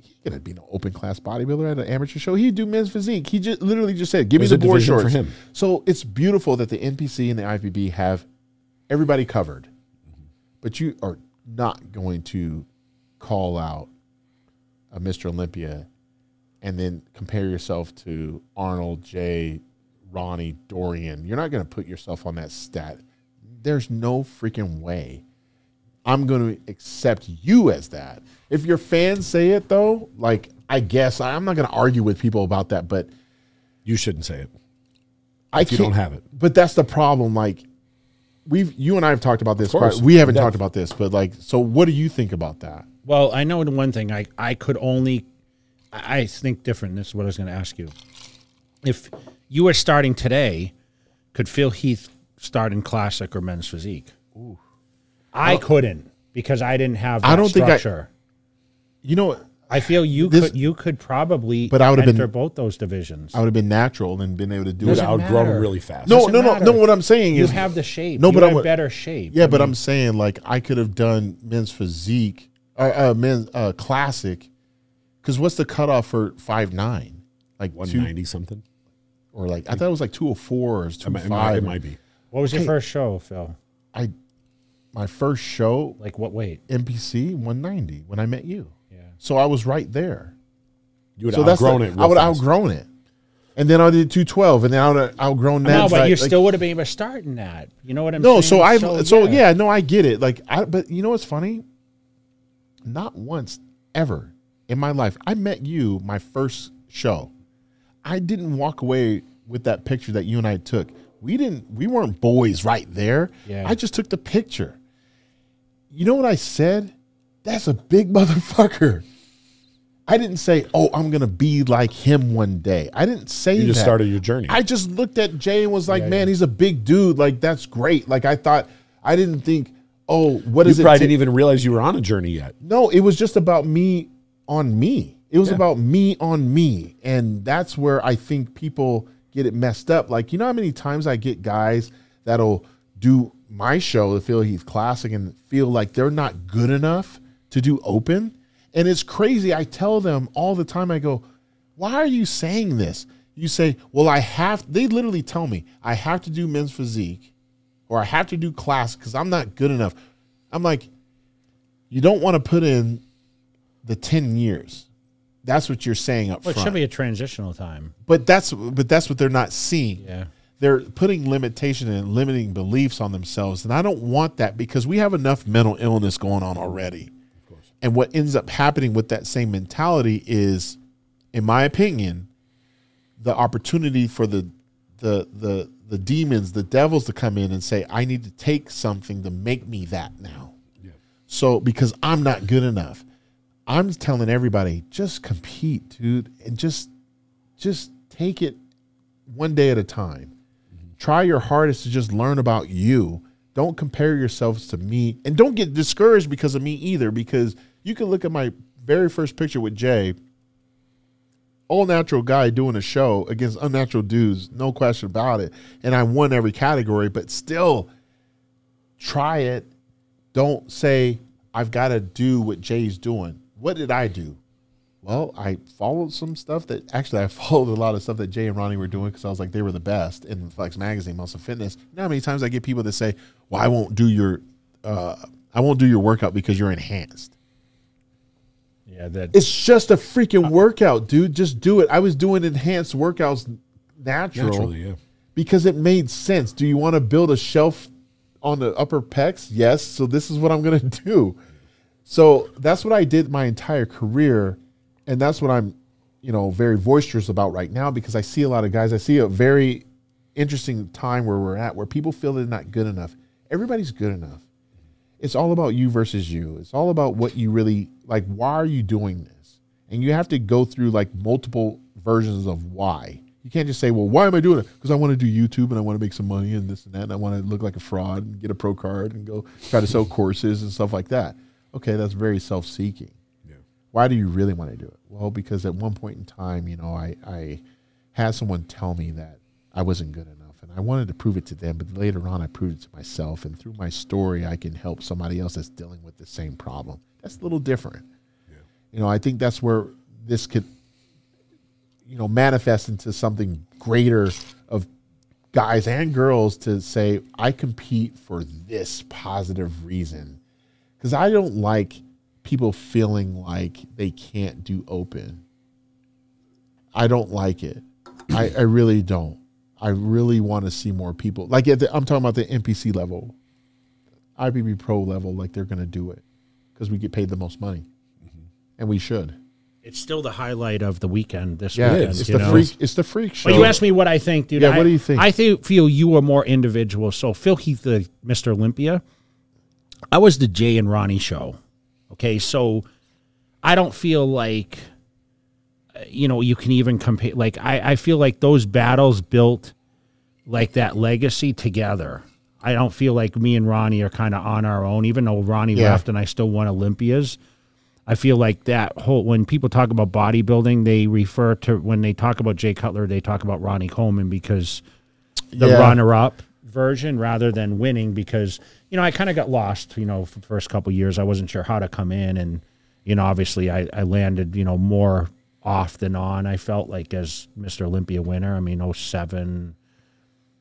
He's gonna be an open class bodybuilder at an amateur show. He'd do men's physique. He just literally just said, "Give me the board shorts." For him. So it's beautiful that the NPC and the IFBB have everybody covered, but you are not going to call out a Mr. Olympia and then compare yourself to Arnold, Jay, Ronnie, Dorian. You're not going to put yourself on that stat. There's no freaking way I'm going to accept you as that. If your fans say it, though, like, I guess I'm not going to argue with people about that, but you shouldn't say it. You don't have it. But that's the problem. Like, you and I have talked about this. course. We haven't talked about this, but like, so what do you think about that? Well, I know the one thing I think different. This is what I was going to ask you. If you were starting today, could Phil Heath start in classic or men's physique? Ooh. I couldn't because I didn't have that structure. You know, I feel you could probably enter both those divisions. I would have been natural and been able to do it. I would grow really fast. No. What I'm saying is you have the shape. No, but I'm better shape. Yeah, but I'm saying like I could have done men's physique, men's classic. Because what's the cutoff for 5'9"? Like 190 something, or like I thought it was like 204 or 205. It might be. What was your first show, Phil? My first show, like what weight? NPC 190 when I met you. Yeah. So I was right there. You would have outgrown it. I would have outgrown it. And then I did 212, and then I would have outgrown that. No, but you still would have been able to start in that. You know what I'm saying? No, I get it. Like, but you know what's funny? Not once ever in my life. I met you my first show. I didn't walk away with that picture that you and I took. We weren't boys right there. Yeah. I just took the picture. You know what I said? That's a big motherfucker. I didn't say, "Oh, I'm going to be like him one day." I didn't say that. You just started your journey. I just looked at Jay and was like, "Man, he's a big dude. Like, that's great." Like, I didn't think, "Oh, what is it?" You probably didn't even realize you were on a journey yet. No, it was just about me on me. It was about me on me. And that's where I think people get it messed up. Like, you know how many times I get guys that'll do my show, the Phil Heath Classic, and feel like they're not good enough to do open? And it's crazy. I tell them all the time, I go, "Why are you saying this?" You say, "Well, they literally tell me I have to do men's physique or I have to do class because I'm not good enough." I'm like, you don't want to put in the 10 years. That's what you're saying up front. It should be a transitional time. But that's what they're not seeing. Yeah. They're putting limitation and limiting beliefs on themselves. And I don't want that because we have enough mental illness going on already. Of course. And what ends up happening with that same mentality is, in my opinion, the opportunity for the demons, the devils to come in and say, "I need to take something to make me that now." Yeah. So because I'm not good enough, I'm telling everybody, just compete, dude, and just take it one day at a time. Try your hardest to just learn about you. Don't compare yourselves to me, and don't get discouraged because of me either, because you can look at my very first picture with Jay, all natural guy doing a show against unnatural dudes, no question about it. And I won every category, but still try it. Don't say, I've got to do what Jay's doing. What did I do? Well, I followed some stuff that actually I followed a lot of stuff that Jay and Ronnie were doing because I was like, they were the best in Flex Magazine, Muscle Fitness. You know how many times I get people that say, well, I won't do your workout because you're enhanced. Yeah, it's just a freaking workout, dude. Just do it. I was doing enhanced workouts naturally, because it made sense. Do you want to build a shelf on the upper pecs? Yes. So this is what I'm going to do. So that's what I did my entire career. And that's what I'm, very boisterous about right now, because I see a lot of guys. I see a very interesting time where we're at, where people feel they're not good enough. Everybody's good enough. It's all about you versus you. It's all about what you really like. Why are you doing this? And you have to go through like multiple versions of why. You can't just say, well, why am I doing it? Because I want to do YouTube and I want to make some money and this and that. And I want to look like a fraud and get a pro card and go try to sell courses and stuff like that. Okay, that's very self-seeking. Yeah. Why do you really want to do it? Well, because at one point in time, I had someone tell me that I wasn't good enough. And I wanted to prove it to them, but later on I proved it to myself. And through my story, I can help somebody else that's dealing with the same problem. That's a little different. Yeah. I think that's where this could, manifest into something greater of guys and girls to say, I compete for this positive reason. Because I don't like people feeling like they can't do open. I don't like it. I really don't. I really want to see more people. Like I'm talking about the NPC level, IBB Pro level, like they're going to do it because we get paid the most money. And we should. It's still the highlight of the weekend this weekend. It's the freak show. But you asked me what I think, dude. Yeah, what do you think? I feel you are more individual. So Phil Heath, the Mr. Olympia, I was the Jay and Ronnie show. Okay, so I don't feel like, you can even compare. Like, I feel like those battles built like that legacy together. I don't feel like me and Ronnie are kind of on our own, even though Ronnie left and I still won Olympias. I feel like that whole, when people talk about bodybuilding, they refer to, when they talk about Jay Cutler, they talk about Ronnie Coleman because the runner-up version rather than winning, because, I kind of got lost, for the first couple of years. I wasn't sure how to come in. And, obviously I landed, more off than on. I felt like as Mr. Olympia winner, 07,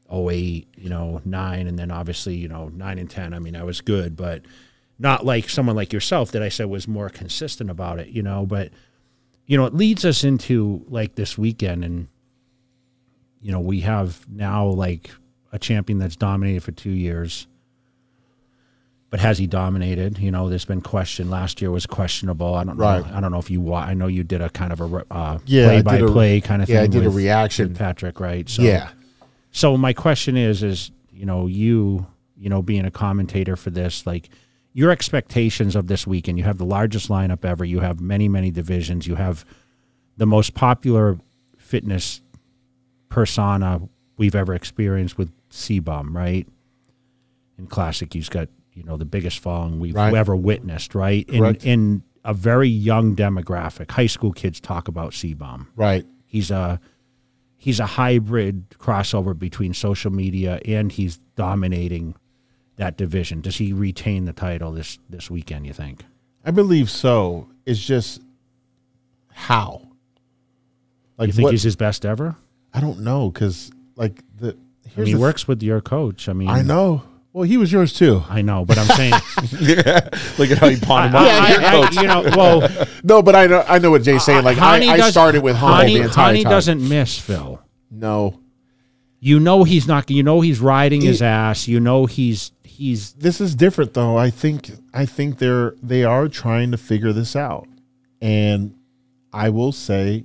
08, 9, and then obviously, 9 and 10. I was good, but not like someone like yourself that I said was more consistent about it, but, it leads us into like this weekend, and, we have now like a champion that's dominated for 2 years. But has he dominated? There's been question. Last year was questionable. I don't know. I don't know if you. I know you did a kind of a play-by-play kind of thing. Yeah, I did a reaction, with Patrick. Right. So, So my question is you being a commentator for this, like your expectations of this weekend. You have the largest lineup ever. You have many, many divisions. You have the most popular fitness persona we've ever experienced with C-Bum, right? In Classic, he's got the biggest following we've ever witnessed, right? In a very young demographic, high school kids talk about C-Bum. Right. He's a hybrid crossover between social media and he's dominating that division. Does he retain the title this weekend, you think? I believe so. It's just how. Like, you think he's his best ever? I don't know, because he works with your coach. I know. Well, he was yours too. I know, but I'm saying, look at how he pawned him off. No, but I know what Jay's saying. Like I started with Hani the entire time. Hani doesn't miss, Phil. No, he's not. He's riding his ass. He's. This is different though. I think they are trying to figure this out, and I will say,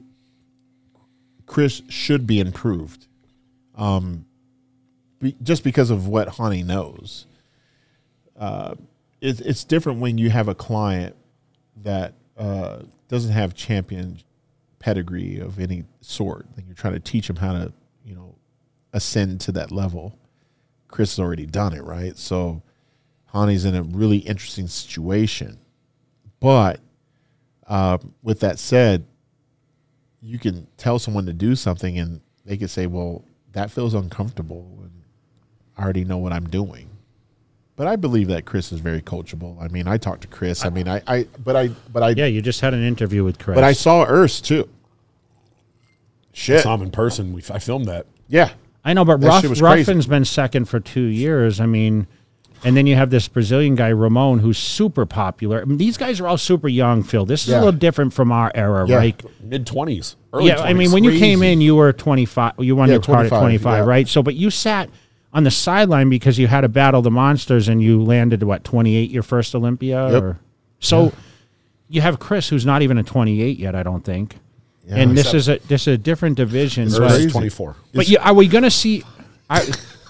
Chris should be improved. Just because of what Hani knows. it's different when you have a client that doesn't have champion pedigree of any sort. Then you're trying to teach them how to, ascend to that level. Chris has already done it, right? So Hani's in a really interesting situation. But with that said, you can tell someone to do something and they could say, well, that feels uncomfortable and I already know what I'm doing. But I believe that Chris is very coachable. I mean, I talked to Chris. I mean, yeah, you just had an interview with Chris. But I saw Urs too. Shit. I saw him in person. I filmed that. Yeah. I know, but That shit was Ruffin's crazy. been second for 2 years. I mean, and then you have this Brazilian guy, Ramon, who's super popular. I mean, these guys are all super young, Phil. This is a little different from our era, Yeah. right? Mid-20s. Yeah, I mean, when you came in, you were 25. You won your card at 25, yeah. right? So, but you sat on the sideline because you had to battle the monsters, and you landed, 28, your first Olympia? Yep. So you have Chris, who's not even a 28 yet, I don't think. Yeah. And this is a different division. Urs But, is 24. are we going to see...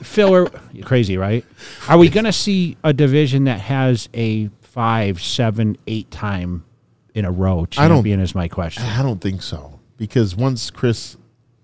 Phil, you're crazy, right? Are we going to see a division that has a 5, 7, 8 time in a row champion? Is my question. I don't think so. Because once Chris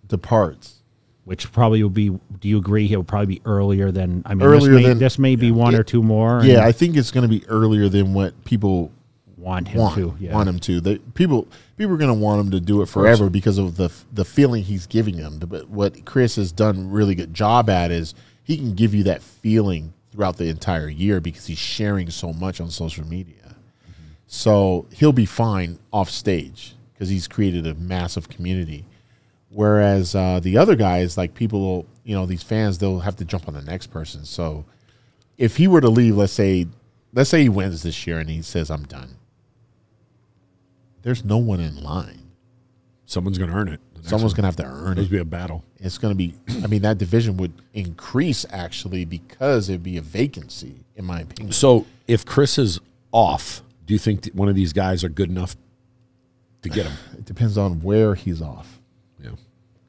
departs, Which probably will be. Do you agree? He'll probably be earlier than. I mean, this may be one or two more. I think it's going to be earlier than what people want him to. Yeah. Want him to. People are going to want him to do it forever because of the feeling he's giving them. But what Chris has done a really good job at is he can give you that feeling throughout the entire year because he's sharing so much on social media. Mm-hmm. So he'll be fine off stage because he's created a massive community. Whereas the other guys, like people, these fans, they'll have to jump on the next person. So if he were to leave, let's say he wins this year and he says, I'm done. There's no one in line. Someone's going to earn it. Someone's going to have to earn it. It'll be a battle. It's going to be, that division would increase actually because it'd be a vacancy, in my opinion. So if Chris is off, do you think one of these guys are good enough to get him? It depends on where he's off. Yeah.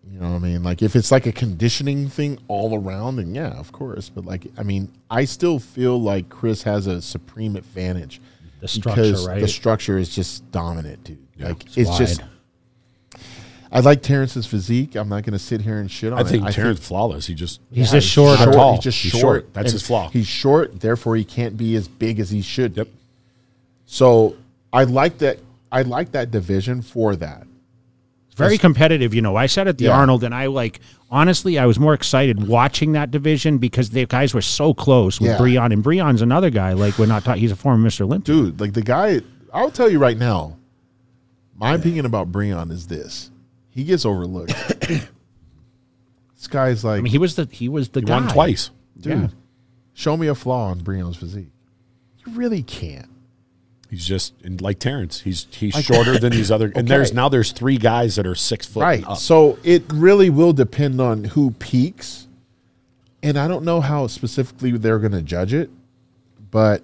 You know what I mean? Like if it's like a conditioning thing all around, then yeah, of course. But I still feel like Chris has a supreme advantage. The structure, right? The structure is just dominant, dude. Yeah, it's wide. just. I like Terrence's physique. I'm not going to sit here and shit on it. I think Terrence flawless. He's just short. Not tall. He's just He's short. That's his flaw. He's short, therefore he can't be as big as he should. Yep. So I like that. I like that division for that. Very competitive, I said at the Arnold, and honestly, I was more excited watching that division because the guys were so close with Breon, and Breon's another guy. We're not talking; he's a former Mr. Olympia. Dude, the guy. I'll tell you right now. My opinion about Breon is this: he gets overlooked. This guy's like, I mean, he was the he guy. won twice. dude. Yeah. Show me a flaw on Breon's physique. You really can't. He's just like Terrence. He's shorter than these other. And there's 3 guys that are 6 foot. Right. And up. So it really will depend on who peaks. And I don't know how specifically they're going to judge it, but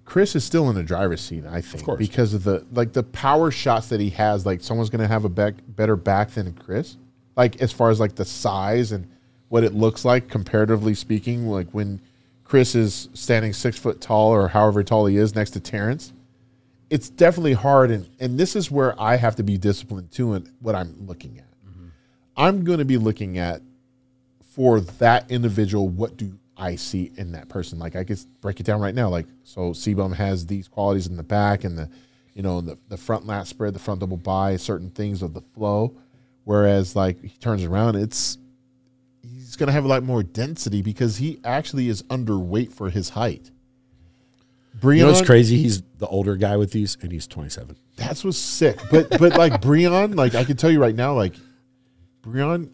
Chris is still in the driver's seat, I think. Of course. Because of the power shots that he has, someone's going to have a better back than Chris. As far as the size and what it looks like comparatively speaking, when Chris is standing 6 foot tall or however tall he is next to Terrence, it's definitely hard. And this is where I have to be disciplined too in what I'm looking at. Mm-hmm. I'm going to be looking at, for that individual, what do I see in that person? I could break it down right now. So C-Bum has these qualities in the back and the front lat spread, the front double bi, certain things of the flow. Whereas he turns around, he's going to have a lot more density because he actually is underweight for his height. Breon, You know what's crazy? He's the older guy with these, and he's 27. That's what's sick. But Breon, I can tell you right now, Breon,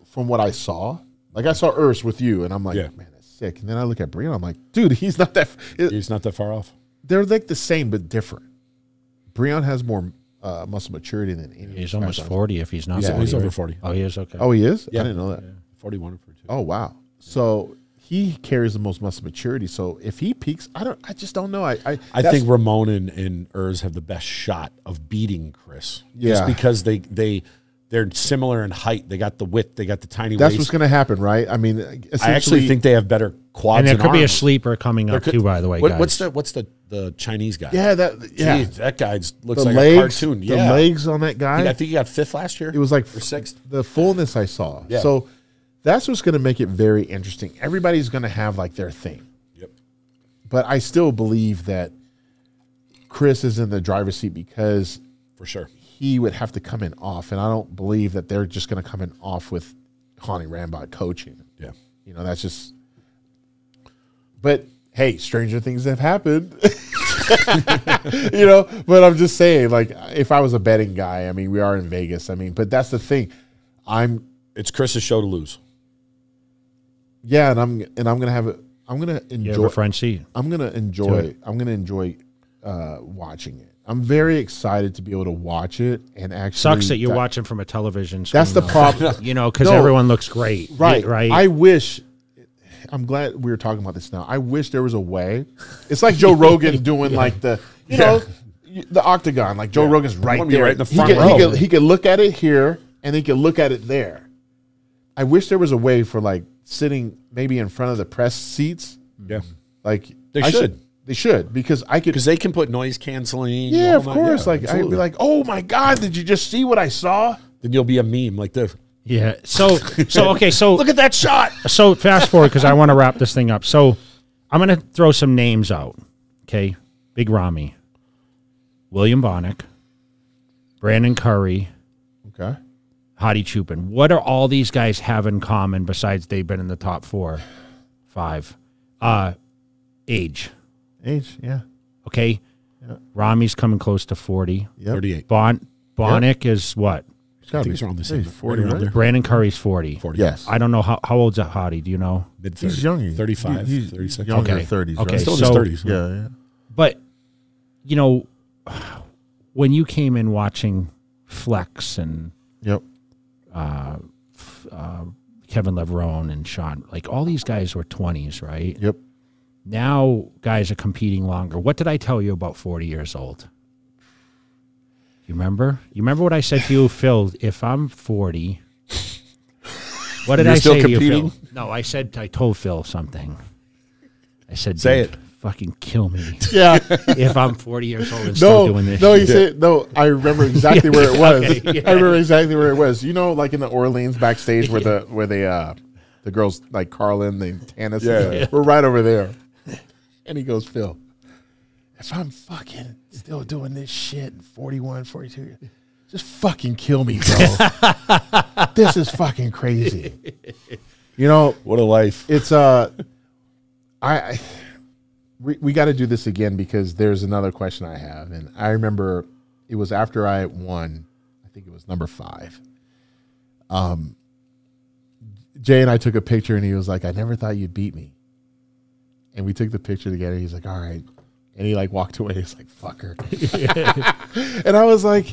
from what I saw, I saw Urs with you, and I'm like, man, that's sick. And then I look at Breon, I'm like, dude, he's not that. He's not that far off. They're the same but different. Breon has more muscle maturity than any. He's almost 40 if he's not. He's over 40. Oh, he is? Okay. Oh, he is? Yeah. I didn't know that. Yeah. 41 or 42. Oh, wow. So he carries the most muscle maturity. So if he peaks, I just don't know. I think Ramon and Urs have the best shot of beating Chris. Yeah. Just because they they're similar in height. They got the width. They got the tiny That's waist. what's going to happen, right? I mean, I actually think they have better quads. And there could be a arms. sleeper coming up too, by the way, guys. What's the Chinese guy? Yeah, Jeez, that guy looks the like legs, a cartoon. the Yeah, legs on that guy. I think he got 5th last year. It was like or 6th. the fullness I saw. Yeah. So that's what's going to make it very interesting. Everybody's going to have like their thing. Yep. But I still believe that Chris is in the driver's seat because For sure. he would have to come in off, and I don't believe that they're just going to come in off with Hani Rambod coaching. Yeah. You know, that's just. But hey, stranger things have happened. You know, but I'm just saying, like, if I was a betting guy, I mean, we are in Vegas. I mean, but that's the thing. It's Chris's show to lose. Yeah, and I'm gonna have it. I'm gonna You have enjoy. a front seat. I'm gonna enjoy. I'm gonna enjoy watching it. I'm very excited to be able to watch it and actually. Sucks that you're watching from a television screen. That's the though. problem. You know, because No. everyone looks great. Right. Right. I wish. I'm glad we were talking about this now. I wish there was a way. It's like Joe Rogan doing like the, you know, the octagon. Like Joe Rogan's right wanna be there. right in the He front could- row. he could look at it here and he could look at it there. I wish there was a way for like sitting maybe in front of the press seats. Yeah. Like They I should. They should, because I could. Because they can put noise canceling. Yeah, all of that. course. Yeah, Like I'd absolutely. be like, "Oh my God, did you just see what I saw?" Then you'll be a meme like this. Yeah. So okay. So Look at that shot. So fast forward because I want to wrap this thing up. So I'm going to throw some names out. Okay. Big Rami, William Bonnick, Brandon Curry, Okay. Hadi Chupin. What do all these guys have in common besides they've been in the top 4, 5? Age. Age, yeah. Okay. Yeah. Rami's coming close to 40. Yep. 38. Bonnick is what? It's gotta I think be he's around the same. 40, Right around right? there. Brandon Curry's 40. 40. Yes. I don't know how old's Hadi. Do you know? Mid He's young. 35, He's 36. Younger Okay. 30s. Okay. Right? Still in So- his 30s. Yeah, yeah. But, you know, when you came in watching Flex and Yep. Kevin Levrone and Sean, like all these guys were 20s, right? Yep. Now guys are competing longer. What did I tell you about 40 years old? You remember? You remember what I said to you, Phil? If I'm 40, what did You're I still say competing? to you, Phil? No, I told Phil something. I said, Say "Dude, fucking kill me Yeah. if I'm 40 years old and still doing this." No, shit." you said no. I remember exactly where it was. Okay, yeah. I remember exactly where it was. You know, like in the Orleans backstage where the girls like Carlin, the Tanis, Yeah. we're right over there. And he goes, "Phil, if I'm fucking still doing this shit in 41, 42, just fucking kill me, bro. This is fucking crazy." You know, What a life. it's we got to do this again because there's another question I have, and I remember it was after I won. I think it was number 5. Jay and I took a picture, and he was like, "I never thought you'd beat me." And we took the picture together. He's like, "All right," and he like walked away. He's like, "Fucker," and I was like,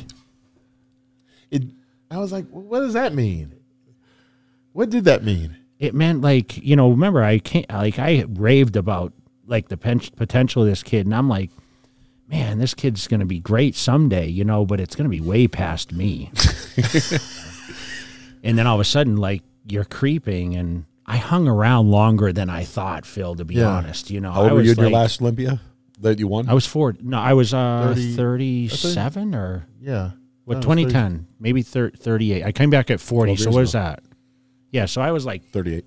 well, "What does that mean? What did that mean?" It meant like, you know, remember I raved about like the potential of this kid, and I'm like, man, this kid's going to be great someday, you know, but it's going to be way past me. And then all of a sudden, like, you're creeping, and I hung around longer than I thought, Phil, to be honest. You know, How old I were was you in your like- last Olympia that you won? I was 4. No, I was 30, 37 or Yeah. what? No, it was 2010, maybe 38. I came back at 40. 12 So years what is ago. that? Yeah, so I was like, 38.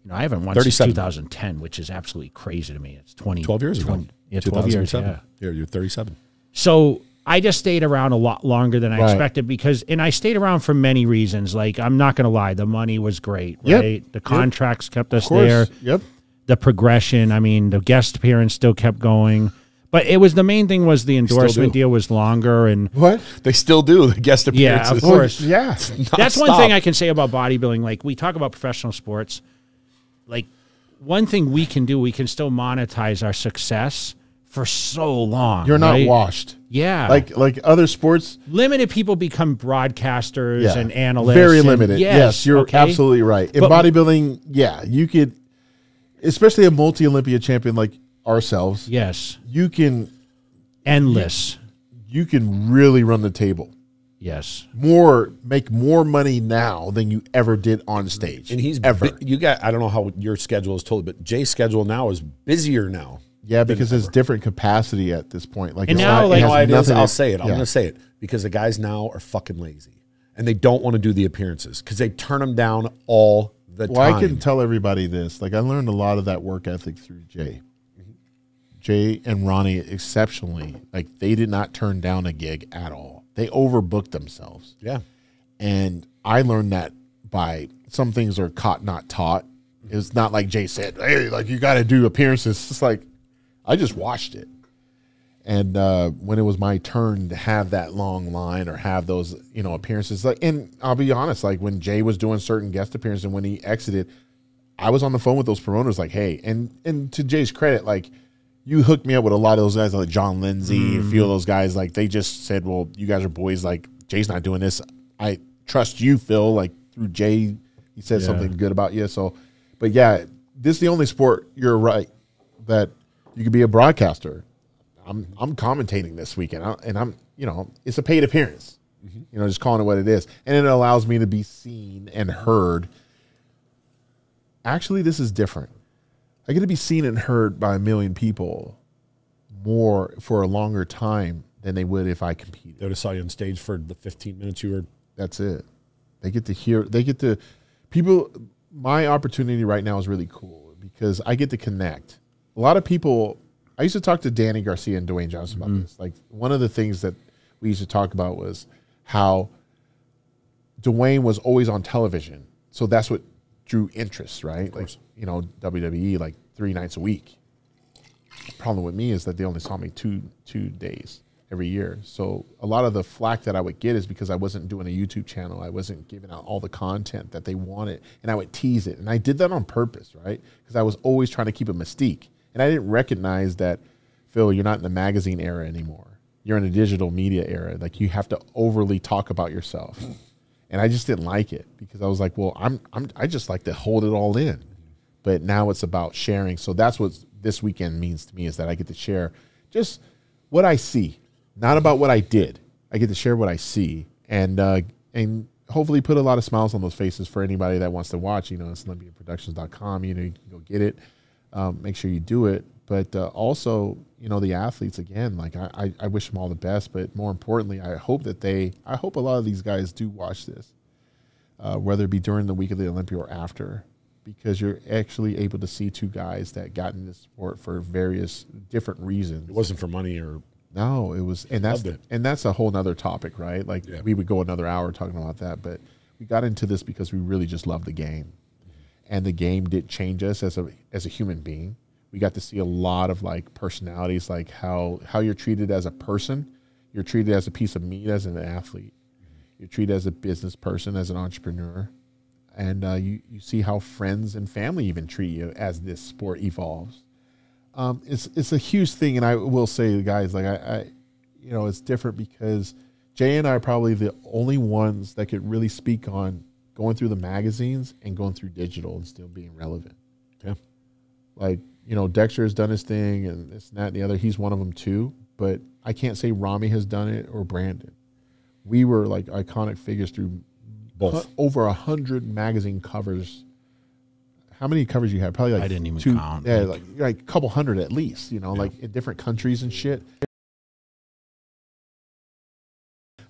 you know, I haven't won since 37. 2010, which is absolutely crazy to me. It's 12 years ago. 20, yeah, 12 years. 2007. Yeah. You're 37. So I just stayed around a lot longer than I Right. expected and I stayed around for many reasons. Like, I'm not going to lie, the money was great, Yep. right? The contracts kept us Of course. there. Yep. The progression, I mean, the guest appearance still kept going. But it was the main thing was the endorsement do. deal was longer, and What? They still do the guest Yeah, appearances. of course. Yeah. that's one Nonstop. thing I can say about bodybuilding. Like, we talk about professional sports. Like, one thing we can do, we can still monetize our success for so long. You're not right? washed. Yeah. Like other sports, Limited people become broadcasters yeah. and analysts. Very and- limited. Yes, you're okay? absolutely right. In But- bodybuilding, yeah, you could, especially a multi-Olympia champion like ourselves, Yes. you can Endless. really run the table. Yes. Make more money now than you ever did on stage. And he's ever. I don't know how your schedule is totally, but Jay's schedule now is busier now. Yeah, because there's different capacity at this point. Like, And it's now, not, like, it has No, it is. nothing to- I'll say it. I'm yeah. going to say it because the guys now are fucking lazy and they don't want to do the appearances because they turn them down all the time. Well, I can tell everybody this. Like, I learned a lot of that work ethic through Jay. Jay and Ronnie exceptionally, like, they did not turn down a gig at all. They overbooked themselves. Yeah. And I learned that by some things are caught, not taught. It's not like Jay said, hey, like, you got to do appearances. It's like, I just watched it. And when it was my turn to have that long line or have those, you know, appearances, like, and I'll be honest, like when Jay was doing certain guest appearances and when he exited, I was on the phone with those promoters, like, hey, and to Jay's credit, like, you hooked me up with a lot of those guys, like John Lindsay, a few of those guys, like, they just said, well, you guys are boys, like, Jay's not doing this. I trust you, Phil, like, through Jay, he said something good about you. So, but yeah, this is the only sport, you're right, that you could be a broadcaster. I'm commentating this weekend, and I'm, you know, it's a paid appearance, you know, just calling it what it is. And it allows me to be seen and heard. Actually, this is different. I get to be seen and heard by 1 million people more for a longer time than they would if I competed. They would have saw you on stage for the 15 minutes you were. That's it. They get to hear, people, my opportunity right now is really cool because I get to connect. A lot of people, I used to talk to Danny Garcia and Dwayne Johnson about this. Like, one of the things that we used to talk about was how Dwayne was always on television. So that's what drew interest, right? Like, you know, WWE, like 3 nights a week. The problem with me is that they only saw me two days every year. So a lot of the flack that I would get is because I wasn't doing a YouTube channel. I wasn't giving out all the content that they wanted, and I would tease it. And I did that on purpose, right? Because I was always trying to keep a mystique. And I didn't recognize that, Phil, you're not in the magazine era anymore. You're in a digital media era. Like, you have to overly talk about yourself. And I just didn't like it because I was like, well, I just like to hold it all in. But now it's about sharing. So that's what this weekend means to me, is that I get to share just what I see, not about what I did. I get to share what I see and hopefully put a lot of smiles on those faces for anybody that wants to watch. You know, it's OlympiaProductions.com. You know, you can go get it. Make sure you do it. But also, you know, the athletes, again, like, I wish them all the best. But more importantly, I hope a lot of these guys do watch this, whether it be during the week of the Olympia or after, because you're actually able to see 2 guys that got in this sport for various different reasons. It wasn't for money or. No, it was, and that's a whole nother topic, right? Like, we would go another hour talking about that, but we got into this because we really just love the game. And the game did change us as a human being. We got to see a lot of, like, personalities, like how you're treated as a person. You're treated as a piece of meat as an athlete. You're treated as a business person, as an entrepreneur. And you see how friends and family even treat you as this sport evolves. It's a huge thing. And I will say, guys, like, I you know, it's different because Jay and I are probably the only ones that could really speak on going through the magazines and going through digital and still being relevant. Yeah. Like, you know, Dexter has done his thing and this and that and the other. He's one of them too. But I can't say Rami has done it or Brandon. We were like iconic figures through both. Over 100 magazine covers. How many covers you had? Probably like I didn't even 2, count. Yeah, like a couple hundred at least, you know, like in different countries and shit.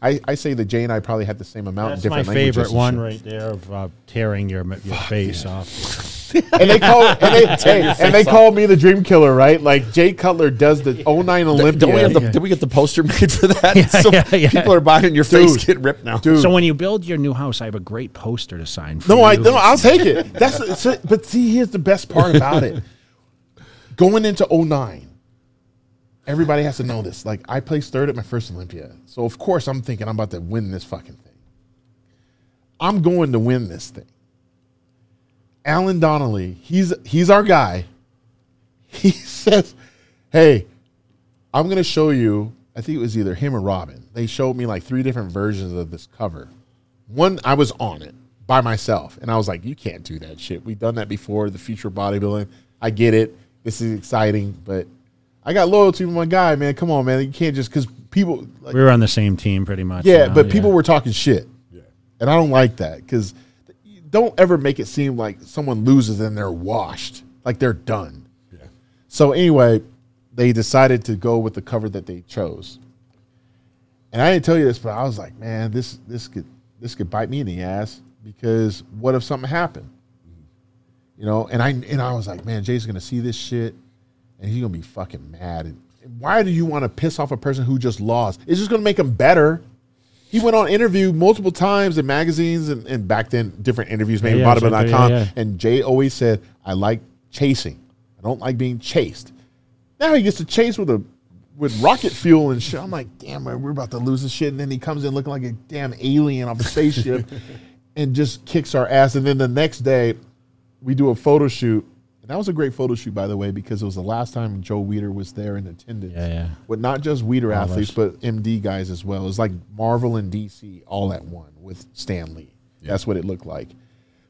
I say that Jay and I probably had the same amount in That's my different languages. favorite one right there of tearing your face off. And they call me the dream killer, right? Like, Jay Cutler does the 09 Olympia. Did we get the poster made for that? Yeah. People are buying your face get ripped now. Dude. So when you build your new house, I have a great poster to sign for No, you. I'll take it. But see, here's the best part about it. Going into 09, everybody has to know this. Like, I placed 3rd at my first Olympia. So, of course, I'm thinking I'm about to win this fucking thing. I'm going to win this thing. Alan Donnelly, he's our guy. He says, hey, I'm going to show you, I think it was either him or Robin. They showed me like 3 different versions of this cover. One, I was on it by myself. And I was like, you can't do that shit. We've done that before, the future of bodybuilding. I get it. This is exciting, but I got loyalty with my guy, man. Come on, man. You can't just because people. Like, we were on the same team pretty much. yeah, but people were talking shit, and I don't like that because don't ever make it seem like someone loses and they're washed, like they're done. Yeah. So anyway, they decided to go with the cover that they chose, and I didn't tell you this, but I was like, man, this could bite me in the ass because what if something happened? You know, and I was like, man, Jay's gonna see this shit, and he's gonna be fucking mad. And why do you want to piss off a person who just lost? It's just gonna make him better. He went on interview multiple times in magazines and back then different interviews, maybe bodybuilding.com. And Jay always said, I like chasing. I don't like being chased. Now he gets to chase with rocket fuel and shit. I'm like, damn, we're about to lose this shit. And then he comes in looking like a damn alien off a spaceship and just kicks our ass. And then the next day we do a photo shoot. And that was a great photo shoot, by the way, because it was the last time Joe Weider was there in attendance. Yeah. With not just Weider athletes, but MD guys as well. It was like Marvel and DC all at one with Stan Lee. Yeah. That's what it looked like.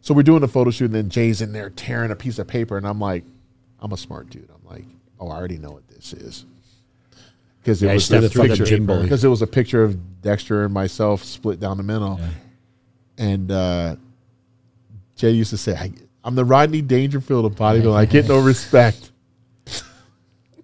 So we're doing the photo shoot, and then Jay's in there tearing a piece of paper, and I'm like, I'm a smart dude. I'm like, oh, I already know what this is. Because it was a picture. Because it was a picture of Dexter and myself split down the middle. Yeah. And Jay used to say, I'm the Rodney Dangerfield of bodybuilding. I get no respect.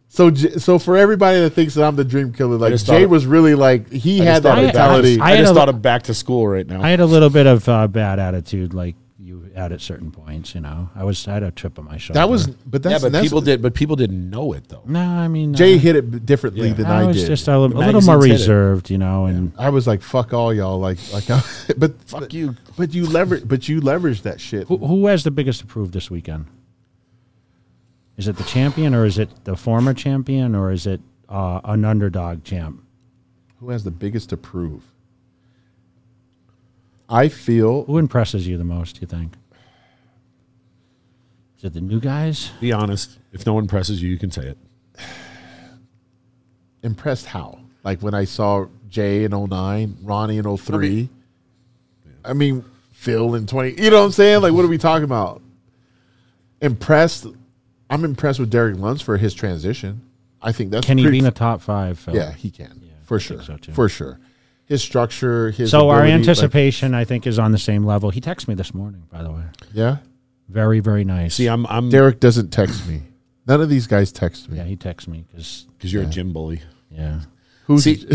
So for everybody that thinks that I'm the dream killer, like Jay was really like he had that mentality. I just thought of back to school right now. I had a little bit of bad attitude, like you had at certain points. You know, I had a chip on my shoulder. People didn't know it though. No, I mean Jay hit it differently than I did. I was just a little more reserved, you know. And I was like, "Fuck all y'all," but fuck you. But you leverage that shit. Who has the biggest to prove this weekend? Is it the champion, or is it the former champion, or is it an underdog champ? Who has the biggest to prove? I feel. Who impresses you the most, do you think? Is it the new guys? Be honest. If no one impresses you, you can say it. Impressed how? Like when I saw Jay in 09, Ronnie in 03. I mean, Phil in 20. You know what I'm saying? Like, what are we talking about? Impressed. I'm impressed with Derek Luntz for his transition. I think that's. Can he be in the top 5, Phil? Yeah, he can. Yeah, for sure. So too. For sure. His structure, his. So ability, our anticipation, I think, is on the same level. He texted me this morning, by the way. Yeah. Very, very nice. See, I'm Derek doesn't text me. None of these guys text me. Yeah, he texts me because you're a gym bully. Yeah. See,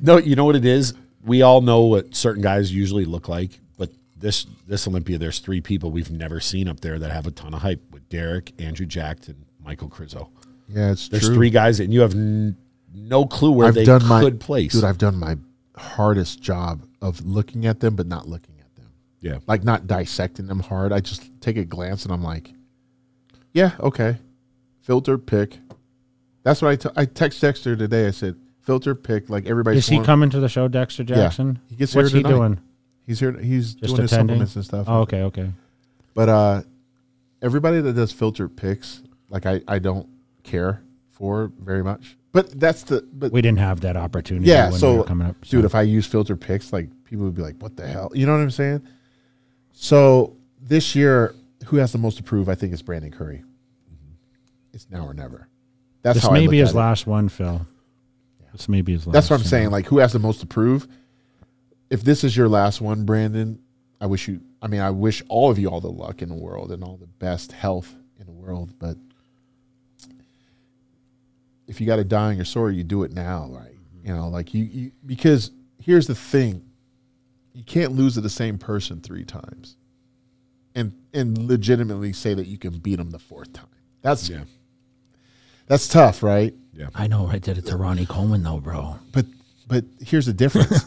no, you know what it is? We all know what certain guys usually look like, but this Olympia, there's 3 people we've never seen up there that have a ton of hype with Derek, Andrew Jacked, and Michael Crizzo. Yeah, there's 3 guys, and you have no clue where they could place. Dude, I've done my hardest job of looking at them, but not looking at them. Yeah. Like not dissecting them hard. I just take a glance, and I'm like, yeah, okay. Filter, pick. That's what I text Dexter today. I said, filter, pick, like everybody. Is he coming to the show, Dexter Jackson? Yeah. He gets What's here he doing? He's here. He's just doing his supplements and stuff. Oh, okay. But everybody that does filter picks, like I don't care for very much. But we didn't have that opportunity. Yeah, when so we were coming up, dude, if I use filter picks, like people would be like, "What the hell?" You know what I'm saying? So this year, who has the most to prove? I think it's Brandon Curry. Mm-hmm. It's now or never. This may be his last one, Phil. Yeah. This may be his last. That's what I'm saying. Like, who has the most to prove? If this is your last one, Brandon, I wish all of you all the luck in the world and all the best health in the world. But if you got to die on your sword, you do it now, right? You know, like you because here's the thing. You can't lose to the same person 3 times and legitimately say that you can beat them the 4th time. That's tough, right? Yeah. I know I did it to Ronnie Coleman though, bro. But here's the difference.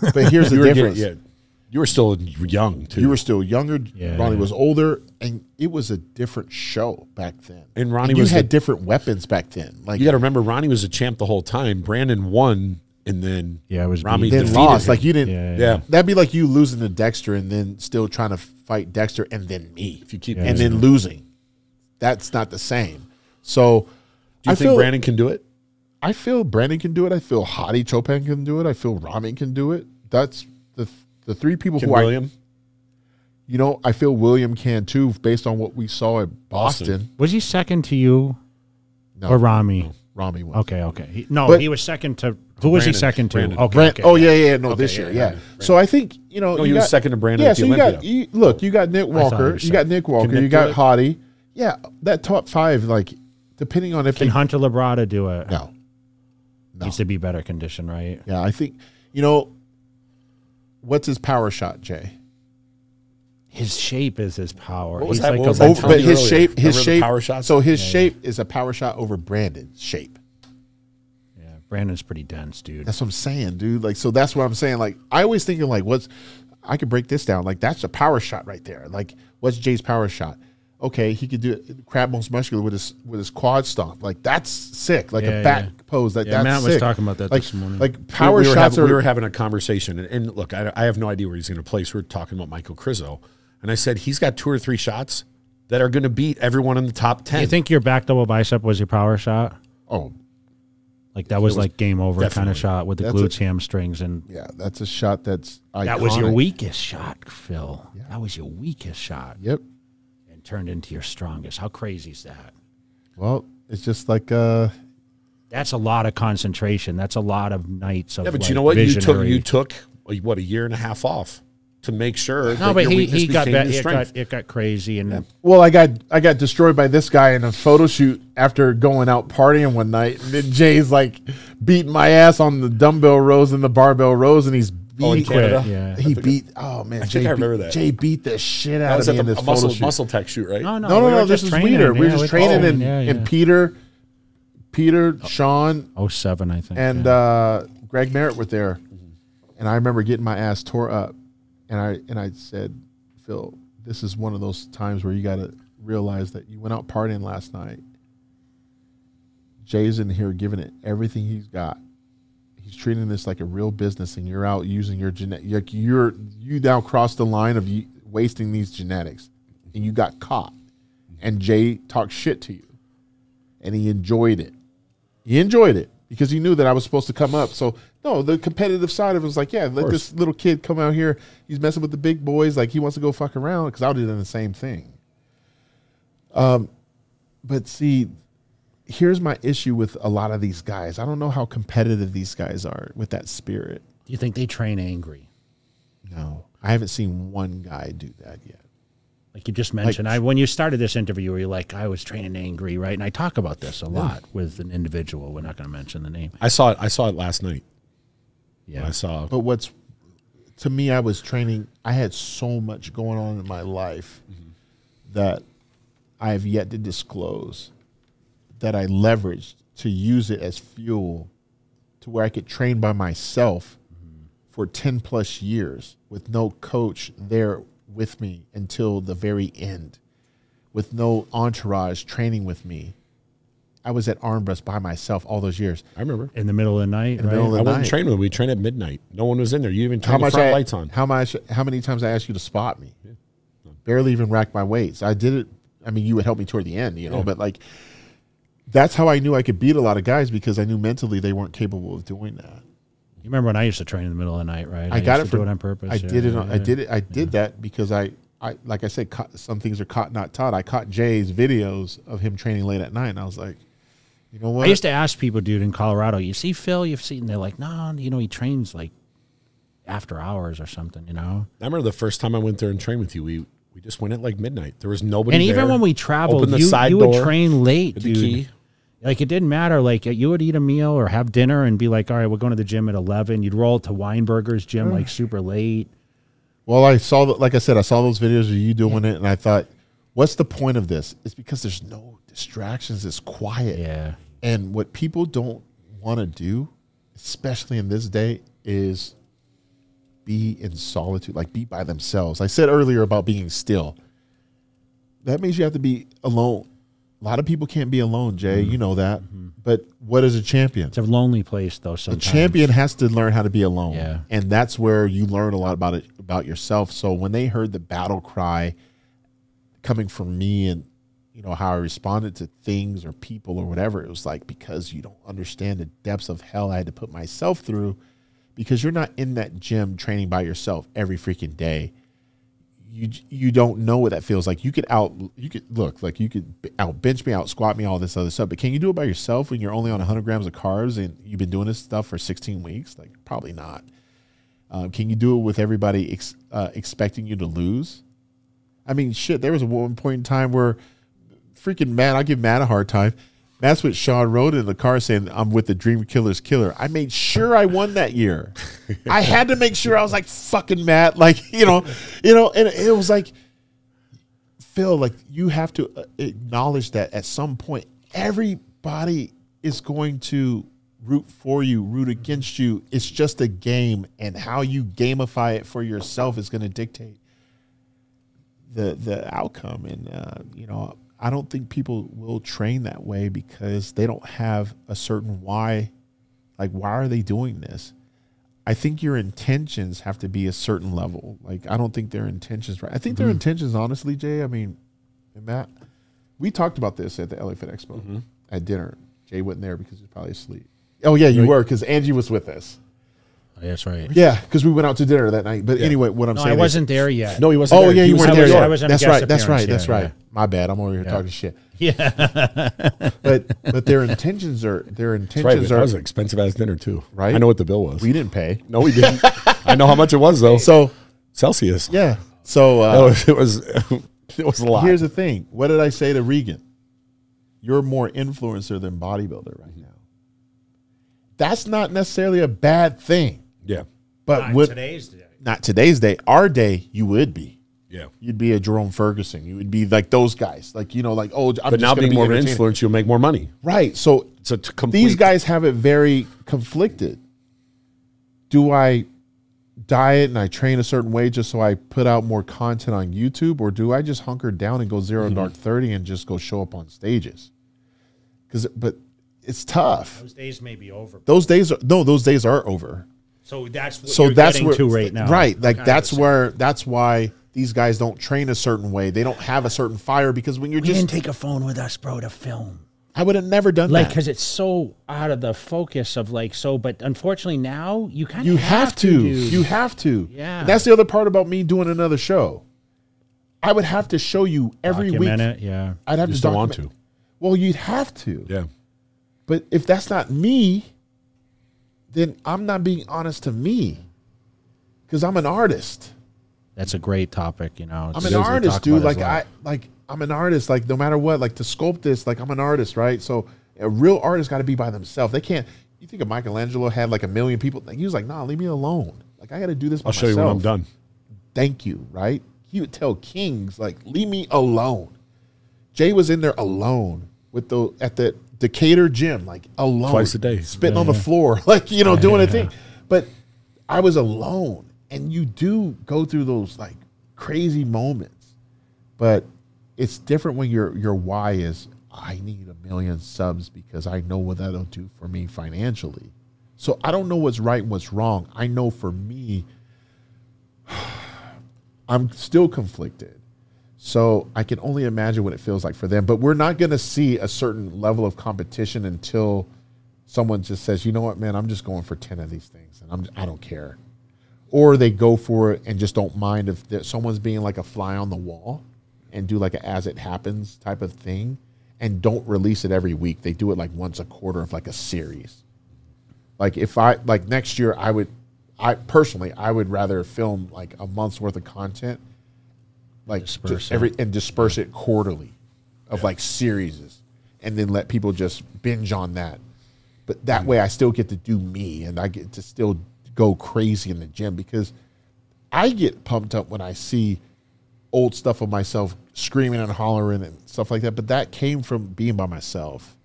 You were still young too. You were still younger. Yeah, Ronnie was older, and it was a different show back then. And Ronnie had different weapons back then. Like you got to remember, Ronnie was a champ the whole time. Brandon won, and then it was Ronnie then lost. him. Like you didn't. Yeah. That'd be like you losing to Dexter and then still trying to fight Dexter and then me. If you keep and then losing, that's not the same. So, do you think Brandon can do it? I feel Brandon can do it. I feel Hadi Chopin can do it. I feel Rami can do it. That's the 3 people can who William? I feel William can too, based on what we saw at Boston. Was he second to you or Rami? Rami won. Okay. But- He was second to. Who was he Brandon. second to? Brandon. Okay. Oh yeah. No, Okay, this year, yeah. So I think he was second to Brandon Yeah, at the so you got Olympia. you got Nick thought he Walker, was you got Nick Walker, Nick you got do it? Hottie. Yeah, that top 5, like depending on if Can Hunter Labrada do it? no. Needs to be better condition, right? Yeah, I think what's his power shot, Jay? His shape is his power. What was He's that- like what a was that Oh, telling but you his earlier? shape, Remember the power shots? So his shape is a power shot over Brandon's shape. Yeah, Brandon's pretty dense, dude. That's what I'm saying, dude. Like, so that's what I'm saying. Like, I always thinking like, I could break this down. Like, that's a power shot right there. Like, what's Jay's power shot? Okay, he could do it, crab most muscular with his quad stomp. Like, that's sick. Like a back pose. That's Matt was sick. talking about that like, this morning. Like power we were shots we were are. having a conversation, and look, I have no idea where he's going to place. We're talking about Michael Krizo, and I said he's got 2 or 3 shots that are going to beat everyone in the top 10. You think your back double bicep was your power shot? Oh, Like that was like game over kind definitely. of shot with the That's glutes, hamstrings, and yeah, that's a shot that's iconic. that was your weakest shot, Phil. That was your weakest shot, Yep. and turned into your strongest. How crazy is that? Well, it's just like That's a lot of concentration. That's a lot of nights of. yeah, but like, you know what? visionary. You took what, a year and a half off to make sure. No, that but your weakness he got became your strength. it got crazy, and Well, I got destroyed by this guy in a photo shoot after going out partying one night. And then Jay's like beating my ass on the dumbbell rows and the barbell rows, and he's Oh, in beat. Canada? yeah. He beat. Oh man, think I remember that. Jay beat the shit That out was of at me in the this photo shoot. muscle tech shoot, right? no, No. This is Peter. We were just training, and Peter, Oh. Sean, 07, I think, and Greg Merritt were there, and I remember getting my ass tore up, and I said, Phil, this is one of those times where you got to realize that you went out partying last night. Jay's in here giving it everything he's got. He's treating this like a real business, and you're out using your genetic. You now crossed the line of wasting these genetics, and you got caught. And Jay talked shit to you, and he enjoyed it. He enjoyed it because he knew that I was supposed to come up. So no, the competitive side of it was like, yeah, let this little kid come out here. He's messing with the big boys, like he wants to go fuck around because I would have done the same thing. But see, here's my issue with a lot of these guys. I don't know how competitive these guys are with that spirit. Do you think they train angry? No, I haven't seen one guy do that yet. Like you just mentioned, when you started this interview, you were like, I was training angry, right? And I talk about this a lot with an individual. We're not going to mention the name. I saw it last night. Yeah. I saw. But to me, I was training. I had so much going on in my life that I have yet to disclose, that I leveraged to use it as fuel to where I could train by myself for 10 plus years with no coach there with me until the very end, with no entourage training with me. I was at Armbrust by myself all those years. I remember. In the middle of the night, In the right? middle of I the wouldn't night. train with. We trained at midnight. No one was in there. You even turned the front lights on. How many times I asked you to spot me? Barely even racked my weights. I did it. I mean, you would help me toward the end, but like, that's how I knew I could beat a lot of guys, because I knew mentally they weren't capable of doing that. You remember when I used to train in the middle of the night, right? I got used it to for do it on purpose. I did it. I did that because I like I said, some things are caught, not taught. I caught Jay's videos of him training late at night, and I was like, you know what? I used to ask people, dude, in Colorado, you see Phil? You've seen? They're like, no, he trains like after hours or something, I remember the first time I went there and trained with you. We just went at like midnight. There was nobody And there. even when we traveled, Open the you side would door, train late, hit the dude. key. Like it didn't matter. Like you would eat a meal or have dinner and be like, all right, we're going to the gym at 11. You'd roll to Weinberger's gym like super late. Well, like I said, I saw those videos of you doing it, and I thought, what's the point of this? It's because there's no distractions. It's quiet. Yeah. And what people don't want to do, especially in this day, is be in solitude, like be by themselves. I said earlier about being still. That means you have to be alone. A lot of people can't be alone, Jay. You know that. But what is a champion? It's a lonely place, though, A sometimes. champion has to learn how to be alone. Yeah. And that's where you learn a lot about yourself. So when they heard the battle cry coming from me, and how I responded to things or people or whatever, it was like, because you don't understand the depths of hell I had to put myself through, because you're not in that gym training by yourself every freaking day. you don't know what that feels like. You could out bench me, out squat me, all this other stuff. But can you do it by yourself when you're only on 100 grams of carbs and you've been doing this stuff for 16 weeks? Like, probably not. Can you do it with everybody expecting you to lose? I mean, shit, there was a one point in time where freaking Matt, I give Matt a hard time. Matt's with Sean Roden in the car saying, I'm with the Dream Killer's killer. I made sure I won that year. I had to make sure. I was like, fucking Matt. Like, you know, and it was like, Phil, like, you have to acknowledge that at some point, everybody is going to root for you, root against you. It's just a game, and how you gamify it for yourself is going to dictate the outcome. And, you know, I don't think people will train that way because they don't have a certain why. Like, why are they doing this? I think your intentions have to be a certain level. Like, I don't think their intentions, right? I think their intentions, honestly, Jay, I mean, and Matt, we talked about this at the LA Fit Expo at dinner. Jay wasn't there because he was probably asleep. Oh, yeah, you were, because Angie was with us. Oh, that's right. Yeah, because we went out to dinner that night. But anyway, what I'm saying I wasn't there yet. No, he wasn't there. Oh, yeah, you weren't there yet. That's right. That's right. My bad. I'm over here talking shit. Yeah. But their intentions are That was an expensive ass dinner too. Right? I know what the bill was. We didn't pay. No, we didn't. I know how much it was though. So Celsius. yeah. So it was a lot. Here's the thing. What did I say to Regan? You're more influencer than bodybuilder right now. That's not necessarily a bad thing. Yeah. But today's day. Not today's day. Our day, you would be. Yeah. You'd be a Jerome Ferguson. You would be like those guys. Like, you know, like, oh, I'm but just now being more of an influence, you'll make more money. Right. So these guys have it very conflicted. Do I diet and I train a certain way just so I put out more content on YouTube, or do I just hunker down and go zero dark 30 and just go show up on stages? But it's tough. Those days may be over. Those days are over. So that's what you're getting to right now. Right. Like, that's why these guys don't train a certain way. They don't have a certain fire, because when you're we didn't take a phone with us, bro, to film. I would have never done like, that. because it's so out of the focus of like, so, but unfortunately now you kind of you have to. You have to. Yeah. And that's the other part about me doing another show. I would have to show you every document week. It, yeah. I'd have You to still document. want to. Well, you'd have to. Yeah. But if that's not me, then I'm not being honest to me, because I'm an artist. That's a great topic, you know. I'm an artist, dude. Like, I'm an artist. Like, no matter what, like, to sculpt this, like, I'm an artist, right? So a real artist got to be by themselves. They can't. You think if Michelangelo had like 1 million people? Like, he was like, nah, leave me alone. Like, I got to do this by myself. I'll show you when I'm done. Thank you, right? He would tell kings, like, leave me alone. Jay was in there alone at the Decatur gym, like, alone. Twice a day. Spitting on the floor, like, you know, doing a thing. But I was alone. And you do go through those, like, crazy moments. But it's different when your why is, I need 1 million subs because I know what that'll do for me financially. So I don't know what's right and what's wrong. I know for me, I'm still conflicted. So I can only imagine what it feels like for them. But we're not going to see a certain level of competition until someone just says, you know what, man, I'm just going for 10 of these things, and I don't care. Or they go for it and just don't mind if someone's being like a fly on the wall and do like a as it happens type of thing and don't release it every week. They do it like once a quarter of like a series. Like, if next year, I would rather film like a month's worth of content, like disperse it quarterly of like series, and then let people just binge on that. But that way I still get to do me, and I get to still go crazy in the gym, because I get pumped up when I see old stuff of myself screaming and hollering and stuff like that. But that came from being by myself.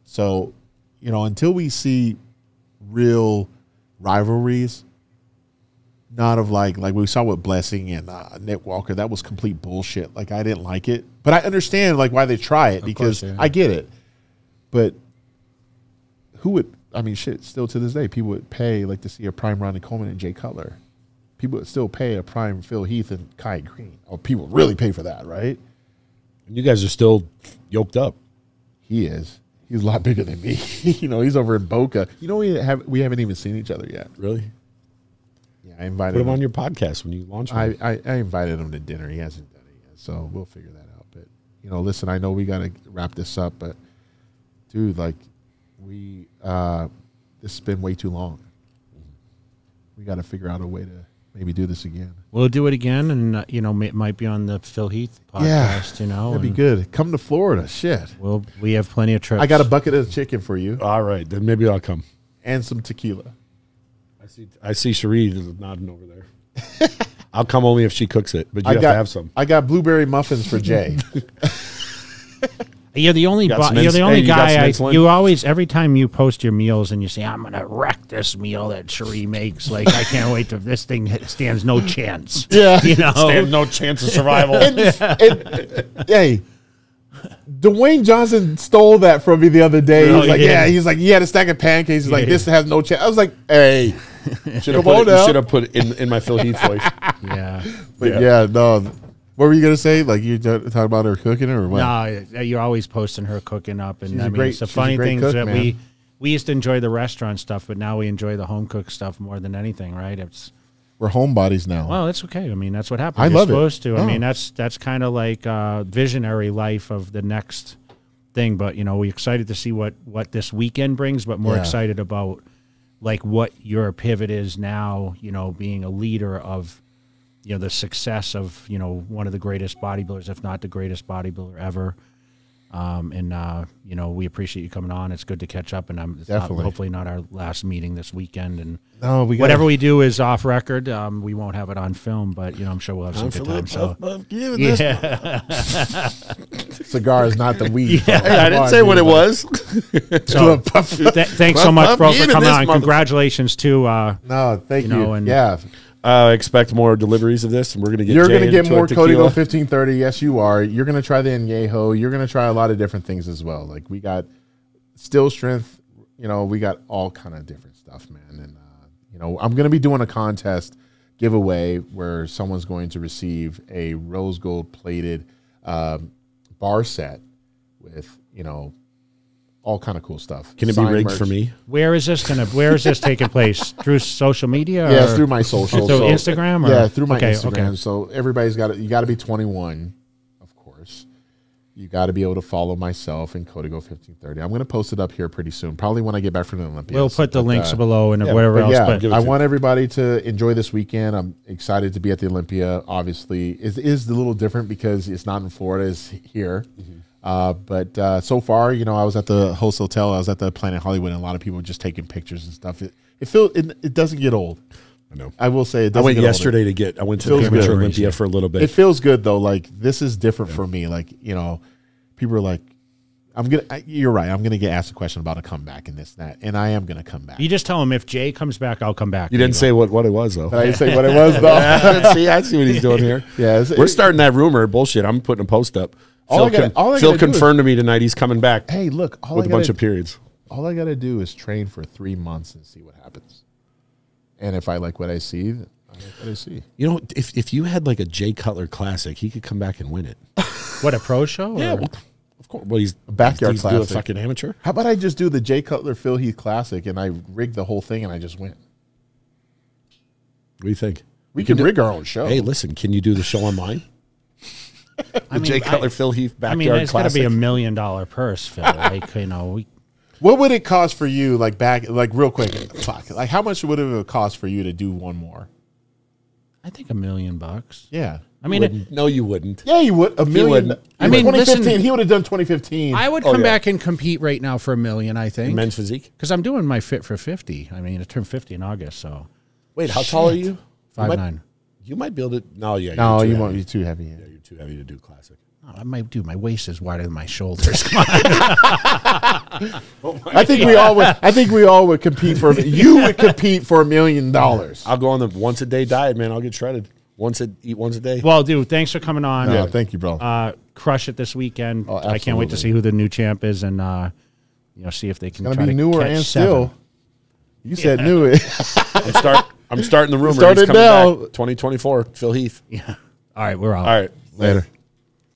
So, you know, until we see real rivalries, not of like we saw with Blessing and Nick Walker, that was complete bullshit. Like, I didn't like it, but I understand like why they try it, because I get it. But who would? I mean, shit. Still to this day, people would pay like to see a prime Ronnie Coleman and Jay Cutler. People would still pay a prime Phil Heath and Kai Green. Or people really pay for that, right? And you guys are still yoked up. He is. He's a lot bigger than me. You know, he's over in Boca. You know, we haven't even seen each other yet. Really? Yeah, I invited Put him on your podcast when you launch one. I invited him to dinner. He hasn't done it yet, so we'll figure that out. But listen, I know we got to wrap this up, but dude, like this has been way too long. We got to figure out a way to maybe do this again. We'll do it again, and it might be on the Phil Heath podcast. That'd be good. Come to Florida. Shit. We have plenty of trips. I got a bucket of chicken for you. All right, then maybe I'll come. And some tequila. I see Cherie nodding over there. I'll come only if she cooks it, but you have to have some. I got blueberry muffins for Jay. You're the only guy. You always, every time you post your meals and you say, I'm gonna wreck this meal that Cherie makes. Like, I can't wait to. This thing stands no chance. Yeah, stand no chance of survival. Hey, Dwayne Johnson stole that from me the other day. He's like, he had a stack of pancakes. He's like, this has no chance. I was like, hey, should have put it in my Phil Heath voice. Yeah, but no. What were you gonna say? Like you talking about her cooking or what? No, you're always posting her cooking up, and it's the funny thing is that man. we used to enjoy the restaurant stuff, but now we enjoy the home cooked stuff more than anything, right? We're homebodies now. Well, it's okay. I mean, that's what happens. I love it. You're supposed to. Oh. I mean, that's kind of like visionary life of the next thing. But we're excited to see what this weekend brings, but more excited about like what your pivot is now. Being a leader of. The success of, one of the greatest bodybuilders, if not the greatest bodybuilder ever. We appreciate you coming on. It's good to catch up, and hopefully not our last meeting this weekend. And whatever we do is off record. We won't have it on film, but, I'm sure we'll have some good time. So, cigar is not the weed. Yeah. Hey, I didn't say what it was. So, thanks so much, bro, for coming on. Congratulations to thank you. And, expect more deliveries of this, and we're going to get. You're going to get more Código 1530. Yes, you are. You're going to try the añejo. You're going to try a lot of different things as well. Like we got still strength. We got all kind of different stuff, man. And I'm going to be doing a contest giveaway where someone's going to receive a rose gold plated bar set with all kind of cool stuff. Can it be rigged for me? Where is this taking place? Through social media? Yeah, it's through my social. Through Instagram? Yeah, through my Instagram. Okay. So everybody's you got to be 21, of course. You got to be able to follow myself and Código 1530. I'm going to post it up here pretty soon, probably when I get back from the Olympia. We'll put the links below and whatever else. Yeah, but I want everybody to enjoy this weekend. I'm excited to be at the Olympia. Obviously, it is a little different because it's not in Florida; it's here. Mm-hmm. But so far, I was at the host hotel. I was at the Planet Hollywood, and a lot of people were just taking pictures and stuff. It doesn't get old. I know. I will say it doesn't. I went get yesterday older. I went to the Amateur Olympia for a little bit. It feels good though. Like this is different for me. Like people are like, you're right. I'm gonna get asked a question about a comeback and this and that, and I am gonna come back. You just tell him if Jay comes back, I'll come back. You didn't say what it was though. But I didn't say what it was though. I see what he's doing here. Yeah, we're starting that rumor bullshit. I'm putting a post up. Phil confirmed to me tonight he's coming back. Hey, look, with a bunch of periods. All I got to do is train for 3 months and see what happens. And if I like what I see, I like what I see. If you had like a Jay Cutler Classic, he could come back and win it. What, a pro show? Yeah, of course. Well, he's a backyard classic. Do a fucking amateur. How about I just do the Jay Cutler Phil Heath Classic and I rig the whole thing and I just win? What do you think? We can rig our own show. Hey, listen, can you do the show on mine? Jay Cutler Phil Heath backyard it's classic. Got to be $1 million purse, Phil. What would it cost for you, like real quick? Fuck, like how much would it cost for you to do one more? I think $1 million. Yeah, I mean, no, you wouldn't. Yeah, you would. $1 million. I mean, 2015. Listen, he would have done 2015. I would come back and compete right now for $1 million. I think men's physique because I'm doing my fit for 50. I mean, I turned 50 in August. So wait, how tall are you? 5'9". You might be able to. No, yeah. No, you won't. You're too heavy. Yeah, you're too heavy to do classic. Oh, I might do. My waist is wider than my shoulders. Come on. I think we all would compete for. You would compete for $1 million. I'll go on the once a day diet, man. I'll get shredded. Eat once a day. Well, dude, thanks for coming on. Yeah, thank you, bro. Crush it this weekend. Oh, I can't wait to see who the new champ is and see if they can. It's try gonna be to newer catch and 7. still. You said new it. I'm starting the rumor. Start He's it coming now. back 2024. Phil Heath. Yeah. All right, we're out. All right, later.